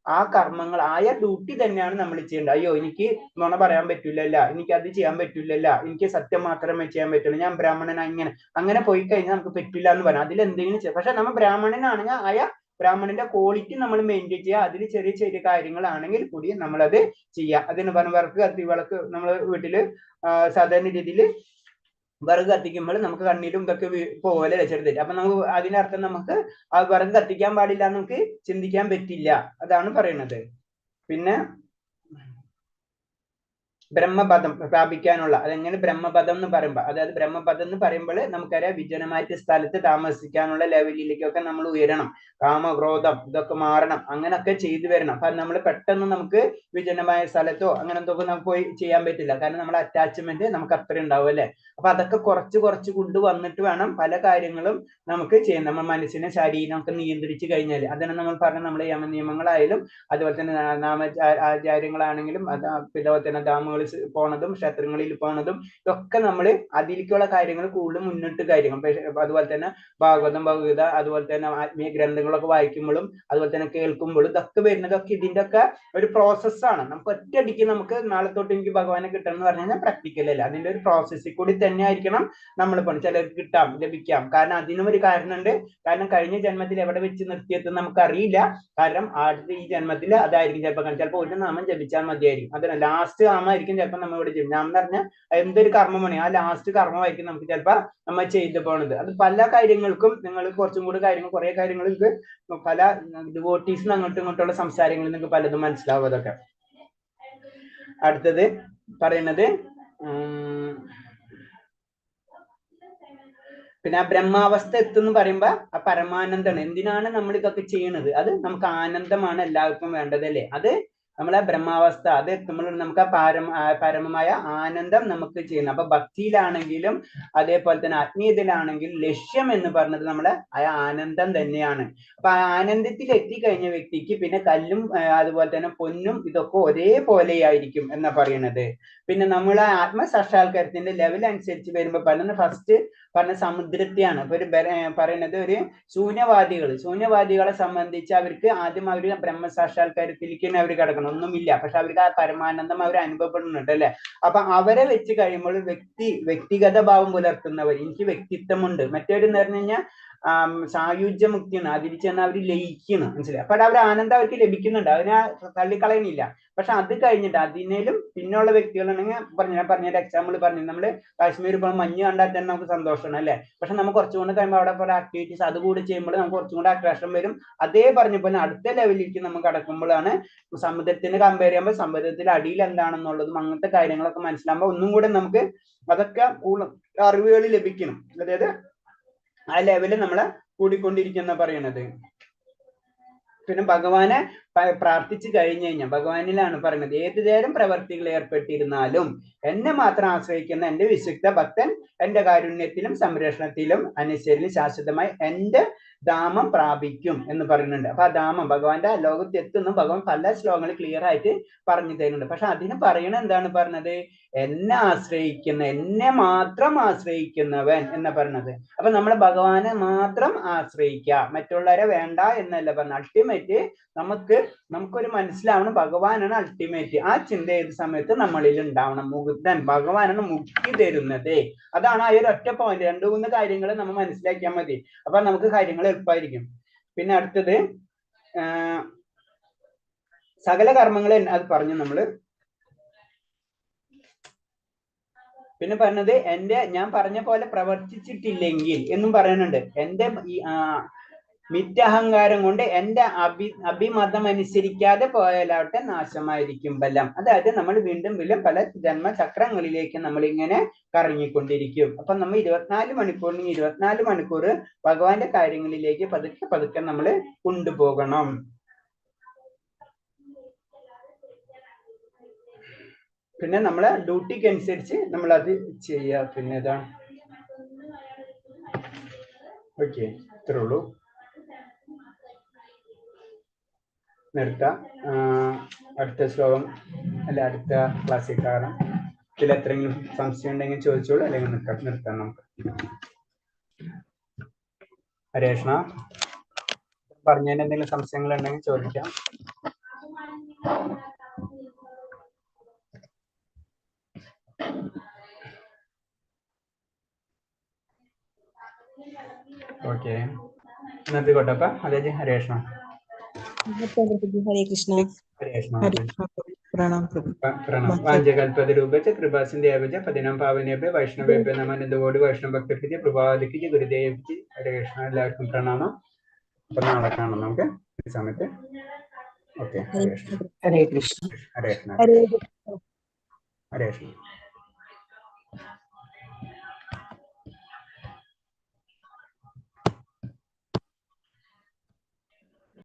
ആ കർമ്മങ്ങൾ ആയ ഡ്യൂട്ടി തന്നെയാണ് നമ്മൾ ചെയ്യേണ്ടത്. അയ്യോ എനിക്ക് നുണ പറയാൻ പറ്റില്ലല്ല, എനിക്ക് അത് ചെയ്യാൻ പറ്റില്ലല്ല, എനിക്ക് സത്യം മാത്രമേ ചെയ്യാൻ പറ്റുള്ളൂ, ഞാൻ ബ്രാഹ്മണൻ അങ്ങനെ പോയി കഴിഞ്ഞാൽ നമുക്ക് പറ്റില്ല എന്ന് പറഞ്ഞു. അതിൽ എന്തെങ്കിലും ചെയ്യാം. പക്ഷെ നമ്മൾ ബ്രാഹ്മണനാണെങ്കിൽ ആയ ബ്രാഹ്മണന്റെ ക്വാളിറ്റി നമ്മൾ മെയിൻറ്റെയിൻ ചെയ്യുക. അതിൽ ചെറിയ ചെറിയ കാര്യങ്ങളാണെങ്കിൽ കൂടി നമ്മളത് ചെയ്യുക. അതിന് പറഞ്ഞ വിളക്ക് നമ്മൾ വീട്ടില് സാധാരണ രീതിയിൽ വിറക് കത്തിക്കുമ്പോൾ നമുക്ക് കണ്ണീരും ഇതൊക്കെ പോലെ വെച്ചെടുത്തിട്ട്, അപ്പൊ നമുക്ക് അതിനർത്ഥം നമുക്ക് ആ വിറക് കത്തിക്കാൻ പാടില്ല, നമുക്ക് ചിന്തിക്കാൻ പറ്റില്ല. അതാണ് പറയുന്നത്. പിന്നെ ബ്രഹ്മപദം പ്രാപിക്കാനുള്ള, അതെങ്ങനെ ബ്രഹ്മപദം എന്ന് പറയുമ്പോൾ, അതായത് ബ്രഹ്മപദം എന്ന് പറയുമ്പോൾ നമുക്കറിയാം വിജനമായിട്ട് സ്ഥലത്ത് താമസിക്കാനുള്ള ലെവലിലേക്കൊക്കെ നമ്മൾ ഉയരണം. കാമക്രോധം ഇതൊക്കെ മാറണം, അങ്ങനൊക്കെ ചെയ്തു വരണം. അപ്പൊ നമ്മൾ പെട്ടെന്ന് നമുക്ക് വിജനമായ സ്ഥലത്തോ അങ്ങനെ എന്തൊക്കെ നമുക്ക് പോയി ചെയ്യാൻ പറ്റില്ല. കാരണം നമ്മുടെ അറ്റാച്ച്മെന്റ് നമുക്ക് അത്ര ഉണ്ടാവും അല്ലെ. അപ്പൊ അതൊക്കെ കുറച്ച് കൊണ്ടുവന്നിട്ട് വേണം പല കാര്യങ്ങളും നമുക്ക് ചെയ്യാൻ. നമ്മൾ മനസ്സിനെ ശരീരം ഒക്കെ നിയന്ത്രിച്ചു കഴിഞ്ഞാൽ, അതിനെ നമ്മൾ പറഞ്ഞ നമ്മുടെ യമനിയമങ്ങളായാലും അതുപോലെ തന്നെ ആചാര്യങ്ങളാണെങ്കിലും അതുപോലെ തന്നെ ദാമുകൾ പോണതും ക്ഷേത്രങ്ങളിൽ പോണതും ഇതൊക്കെ നമ്മൾ അതിലേക്കുള്ള കാര്യങ്ങൾ കൂടുതൽ മുന്നിട്ട് കാര്യങ്ങൾ. അതുപോലെ തന്നെ ഭാഗവതം, ഭഗവത, അതുപോലെ തന്നെ ആത്മീയ ഗ്രന്ഥങ്ങളൊക്കെ വായിക്കുമ്പോഴും അതുപോലെ തന്നെ കേൾക്കുമ്പോഴും ഇതൊക്കെ വരുന്നതൊക്കെ ഇതിന്റെ ഒക്കെ ഒരു പ്രോസസ്സാണ്. നമുക്ക് ഒറ്റയടിക്ക് നമുക്ക് നാളെ തൊട്ട് എനിക്ക് ഭഗവാനെ കിട്ടണം എന്ന് പറഞ്ഞു കഴിഞ്ഞാൽ പ്രാക്ടിക്കൽ അല്ല. അതിന്റെ ഒരു പ്രോസസ്സിൽ കൂടി തന്നെ ആയിരിക്കണം നമ്മൾ പോകണം. ചിലർക്ക് ലഭിക്കാം. കാരണം അതിനും ഒരു കാരണമുണ്ട്. കാരണം കഴിഞ്ഞ ജന്മത്തിൽ എവിടെ വെച്ച് നിർത്തിയെന്ന് നമുക്ക് അറിയില്ല. കാരണം ആദ്യത്തെ ഈ ജന്മത്തിൽ അതായിരിക്കും ചിലപ്പോൾ ഒരു നാമം ജപിച്ചാൽ മതിയായിരിക്കും. അതിന് ലാസ്റ്റ് നാമമായിരിക്കും ചിലപ്പോൾ നമ്മൾ ഇവിടെ ചെയ്യും. നാം എന്ന് പറഞ്ഞാൽ എന്തൊരു കർമ്മമാണ്, ആ ലാസ്റ്റ് കർമ്മമായിരിക്കും നമുക്ക് ചിലപ്പോൾ നമ്മൾ ചെയ്തു പോണത്. അത് പല കാര്യങ്ങൾക്കും നിങ്ങൾ കുറച്ചും കൂടി കാര്യങ്ങൾ കുറെ കാര്യങ്ങൾക്ക് പല ഡിവോട്ടീസിന് അങ്ങോട്ടും ഇങ്ങോട്ടുള്ള സംസാരങ്ങളിൽ നിങ്ങൾക്ക് പലതും മനസ്സിലാവും. അതൊക്കെ അടുത്തത് പറയുന്നത് പിന്നെ ആ ബ്രഹ്മാവസ്ഥ എത്തുന്ന് പറയുമ്പോ ആ പരമാനന്ദമാണ്. എന്തിനാണ് നമ്മൾ ഇതൊക്കെ ചെയ്യണത്? അത് നമുക്ക് ആനന്ദമാണ് എല്ലാവർക്കും വേണ്ടത് അല്ലേ. അത് നമ്മളെ ബ്രഹ്മാവസ്ഥ അത് എത്തുമ്പോൾ നമുക്ക് ആ പരമമായ ആനന്ദം നമുക്ക് ചെയ്യുന്നു. അപ്പൊ ഭക്തിയിലാണെങ്കിലും അതേപോലെ തന്നെ ആത്മീയതയിലാണെങ്കിലും ലക്ഷ്യം എന്ന് പറഞ്ഞത് നമ്മളെ ആ ആനന്ദം തന്നെയാണ്. അപ്പൊ ആ ആനന്ദത്തിൽ എത്തിക്കഴിഞ്ഞ വ്യക്തിക്ക് പിന്നെ കല്ലും അതുപോലെ തന്നെ പൊന്നും ഇതൊക്കെ ഒരേപോലെയായിരിക്കും എന്നാ പറയണത്. പിന്നെ നമ്മളെ ആത്മസാക്ഷാത്കാരത്തിന്റെ ലെവൽ അനുസരിച്ച് വരുമ്പോ പറയുന്നത് ഫസ്റ്റ് പറഞ്ഞ സമുദ്രത്തെയാണ്. അപ്പൊ ഒരു പറയുന്നത് ഒരു ശൂന്യവാദികളെ സംബന്ധിച്ച് അവർക്ക് ആദ്യം അവർ ബ്രഹ്മസാക്ഷാത്കാരത്തിലേക്ക് തന്നെ അവർ കിടക്കണം, ഒന്നുമില്ല, പക്ഷെ അവർക്ക് ആ പരമാനന്ദം അവർ അനുഭവപ്പെടുന്നുണ്ട് അല്ലെ. അപ്പൊ അവരെ വെച്ച് കഴിയുമ്പോൾ വ്യക്തിഗത ഭാവം പുലർത്തുന്നവർ, എനിക്ക് വ്യക്തിത്വമുണ്ട്, മറ്റൊരു എന്ന് പറഞ്ഞു കഴിഞ്ഞാൽ സായുജ്യമുക്തിയാണ്, അതിൽ ചെന്ന് അവർ ലയിക്കണം, മനസ്സിലായി. അപ്പൊ അവർ ആനന്ദം അവർക്ക് ലഭിക്കുന്നുണ്ട്, അതിനെ തള്ളിക്കളയുന്നില്ല. പക്ഷെ അത് കഴിഞ്ഞിട്ട് അതിനേലും പിന്നുള്ള വ്യക്തികളാണെങ്കിൽ പറഞ്ഞൊരു എക്സാമ്പിൾ പറഞ്ഞു, നമ്മള് കാശ്മീർ ഇപ്പോൾ മഞ്ഞ് കണ്ടാൽ തന്നെ നമുക്ക് സന്തോഷമാണ് അല്ലെ. പക്ഷെ നമുക്ക് കുറച്ചുകൂടെ കഴിയുമ്പോൾ അവിടെ പോലെ ആക്ടിവിറ്റീസ് അതുകൂടി ചെയ്യുമ്പോൾ നമുക്ക് കുറച്ചും കൂടെ അട്രാക്ഷൻ വരും. അതേ പറഞ്ഞ പോലെ അടുത്ത ലെവലിലേക്ക് നമുക്ക് കടക്കുമ്പോഴാണ് സമുദ്രത്തിന് കമ്പയർ ചെയ്യുമ്പോൾ സമുദ്രത്തിന്റെ അടിയിൽ എന്താണെന്നുള്ളതും അങ്ങനത്തെ കാര്യങ്ങളൊക്കെ മനസ്സിലാകുമ്പോൾ ഒന്നും കൂടെ നമുക്ക് അതൊക്കെ അറിവുകൾ ലഭിക്കണം. അതായത് ആ ലെവല് നമ്മളെ കൂടിക്കൊണ്ടിരിക്കുന്ന പറയണത്. പിന്നെ ഭഗവാനെ പ്രാർത്ഥിച്ചു കഴിഞ്ഞു കഴിഞ്ഞാൽ ഭഗവാനിലാണ് പറയുന്നത്, ഏതു നേരം പ്രവർത്തികൾ ഏർപ്പെട്ടിരുന്നാലും എന്നെ മാത്രം ആശ്രയിക്കുന്ന എന്റെ വിശുദ്ധ ഭക്തൻ എന്റെ കാരുണ്യത്തിലും സംരക്ഷണത്തിലും അനുസരിച്ച് ശാശ്വതമായി എന്റെ ധാമം പ്രാപിക്കും എന്ന് പറയുന്നുണ്ട്. അപ്പൊ ആ ധാമം ഭഗവാന്റെ ലോകത്ത് എത്തുന്നു ഭഗവാൻ പല ശ്ലോകങ്ങൾ ക്ലിയർ ആയിട്ട് പറഞ്ഞു തരുന്നുണ്ട്. പക്ഷെ അതിന് പറയണ എന്താണ് പറഞ്ഞത്, എന്നെ മാത്രം ആശ്രയിക്കുന്നവൻ എന്ന് പറഞ്ഞത്. അപ്പൊ നമ്മൾ ഭഗവാനെ മാത്രം ആശ്രയിക്കുക, മറ്റുള്ളവരെ വേണ്ട എന്നല്ല പറഞ്ഞത്. അൾട്ടിമേറ്റ് നമുക്കൊരു മനസ്സിലാവണം ഭഗവാനാണ് അൾട്ടിമേറ്റ്. ആ ചിന്ത ഏത് സമയത്ത് നമ്മളിൽ ഉണ്ടാവണം. മുകുന്ദൻ ഭഗവാനാണ് മുക്തി തരുന്നത്. അതാണ് ആ ഒരു ഒറ്റ പോയിന്റ്. 2-3 കാര്യങ്ങൾ നമ്മൾ മനസ്സിലാക്കിയാൽ മതി, അപ്പൊ നമുക്ക് കാര്യങ്ങൾ എളുപ്പമായിരിക്കും. പിന്നെ അടുത്തത് സകല കർമ്മങ്ങൾ അത് പറഞ്ഞു നമ്മള്. പിന്നെ പറഞ്ഞത് ഞാൻ പറഞ്ഞ പോലെ പ്രവർത്തിച്ചിട്ടില്ലെങ്കിൽ എന്നും പറയുന്നുണ്ട്. എന്റെ മിഥ്യാഹങ്കാരം കൊണ്ട് എന്റെ അഭിമതം അനുസരിക്കാതെ പോയാലാവട്ടെ നാശമായിരിക്കും ബലം. അതായത് നമ്മൾ വീണ്ടും പല ജന്മചക്രങ്ങളിലേക്ക് നമ്മൾ ഇങ്ങനെ കറങ്ങിക്കൊണ്ടിരിക്കും. അപ്പൊ നമ്മൾ 24 മണിക്കൂറിന് 24 മണിക്കൂർ ഭഗവാന്റെ കാര്യങ്ങളിലേക്ക് പതുക്കെ നമ്മൾ കൊണ്ടുപോകണം. പിന്നെ നമ്മളെ ഡ്യൂട്ടിക്ക് അനുസരിച്ച് നമ്മൾ അത് ചെയ്യുക. പിന്നെ ഇതാണ് ഓക്കെ, ഇത്രേ ഉള്ളൂ. നിർത്താം. അടുത്ത ശ്ലോകം അല്ല അടുത്ത ക്ലാസ്സിൽ കാണാം. ഇതിൽ എത്രയെങ്കിലും സംശയം ഉണ്ടെങ്കിൽ ചോദിച്ചോളൂ, അല്ലെങ്കിൽ നിർത്താം നമുക്ക്. ഹരേഷ്ണ പറഞ്ഞതിന് എന്തെങ്കിലും സംശയങ്ങൾ ഉണ്ടെങ്കിൽ ചോദിക്കാം. ഓക്കെ, നിർത്തിക്കോട്ടെ. അപ്പൊ അതേ ഹരേഷ്ണ. ഹരേ കൃഷ്ണ. പ്രണാം പ്രഭു. വാഞ്ചകൽപതരൂപച കൃപാസിന്ദേവച പതിനാം പാവനേഭ്യ വൈഷ്ണവേഭ്യ നമഃ. ഇതുകൂടി വൈഷ്ണവ ഭക്തർക്ക് പ്രഭാതിക്ക് ഗുരുദേവ്ക്ക് ഹരേ കൃഷ്ണ. എല്ലാവർക്കും പ്രണാമം. അപ്പൊ നാളെ കാണാം നമുക്ക് ഈ സമയത്ത്. ഓക്കെ, ഹരേ കൃഷ്ണ. ഹരേ കൃഷ്ണ. ഹരേ കൃഷ്ണ. ഹരേ കൃഷ്ണ.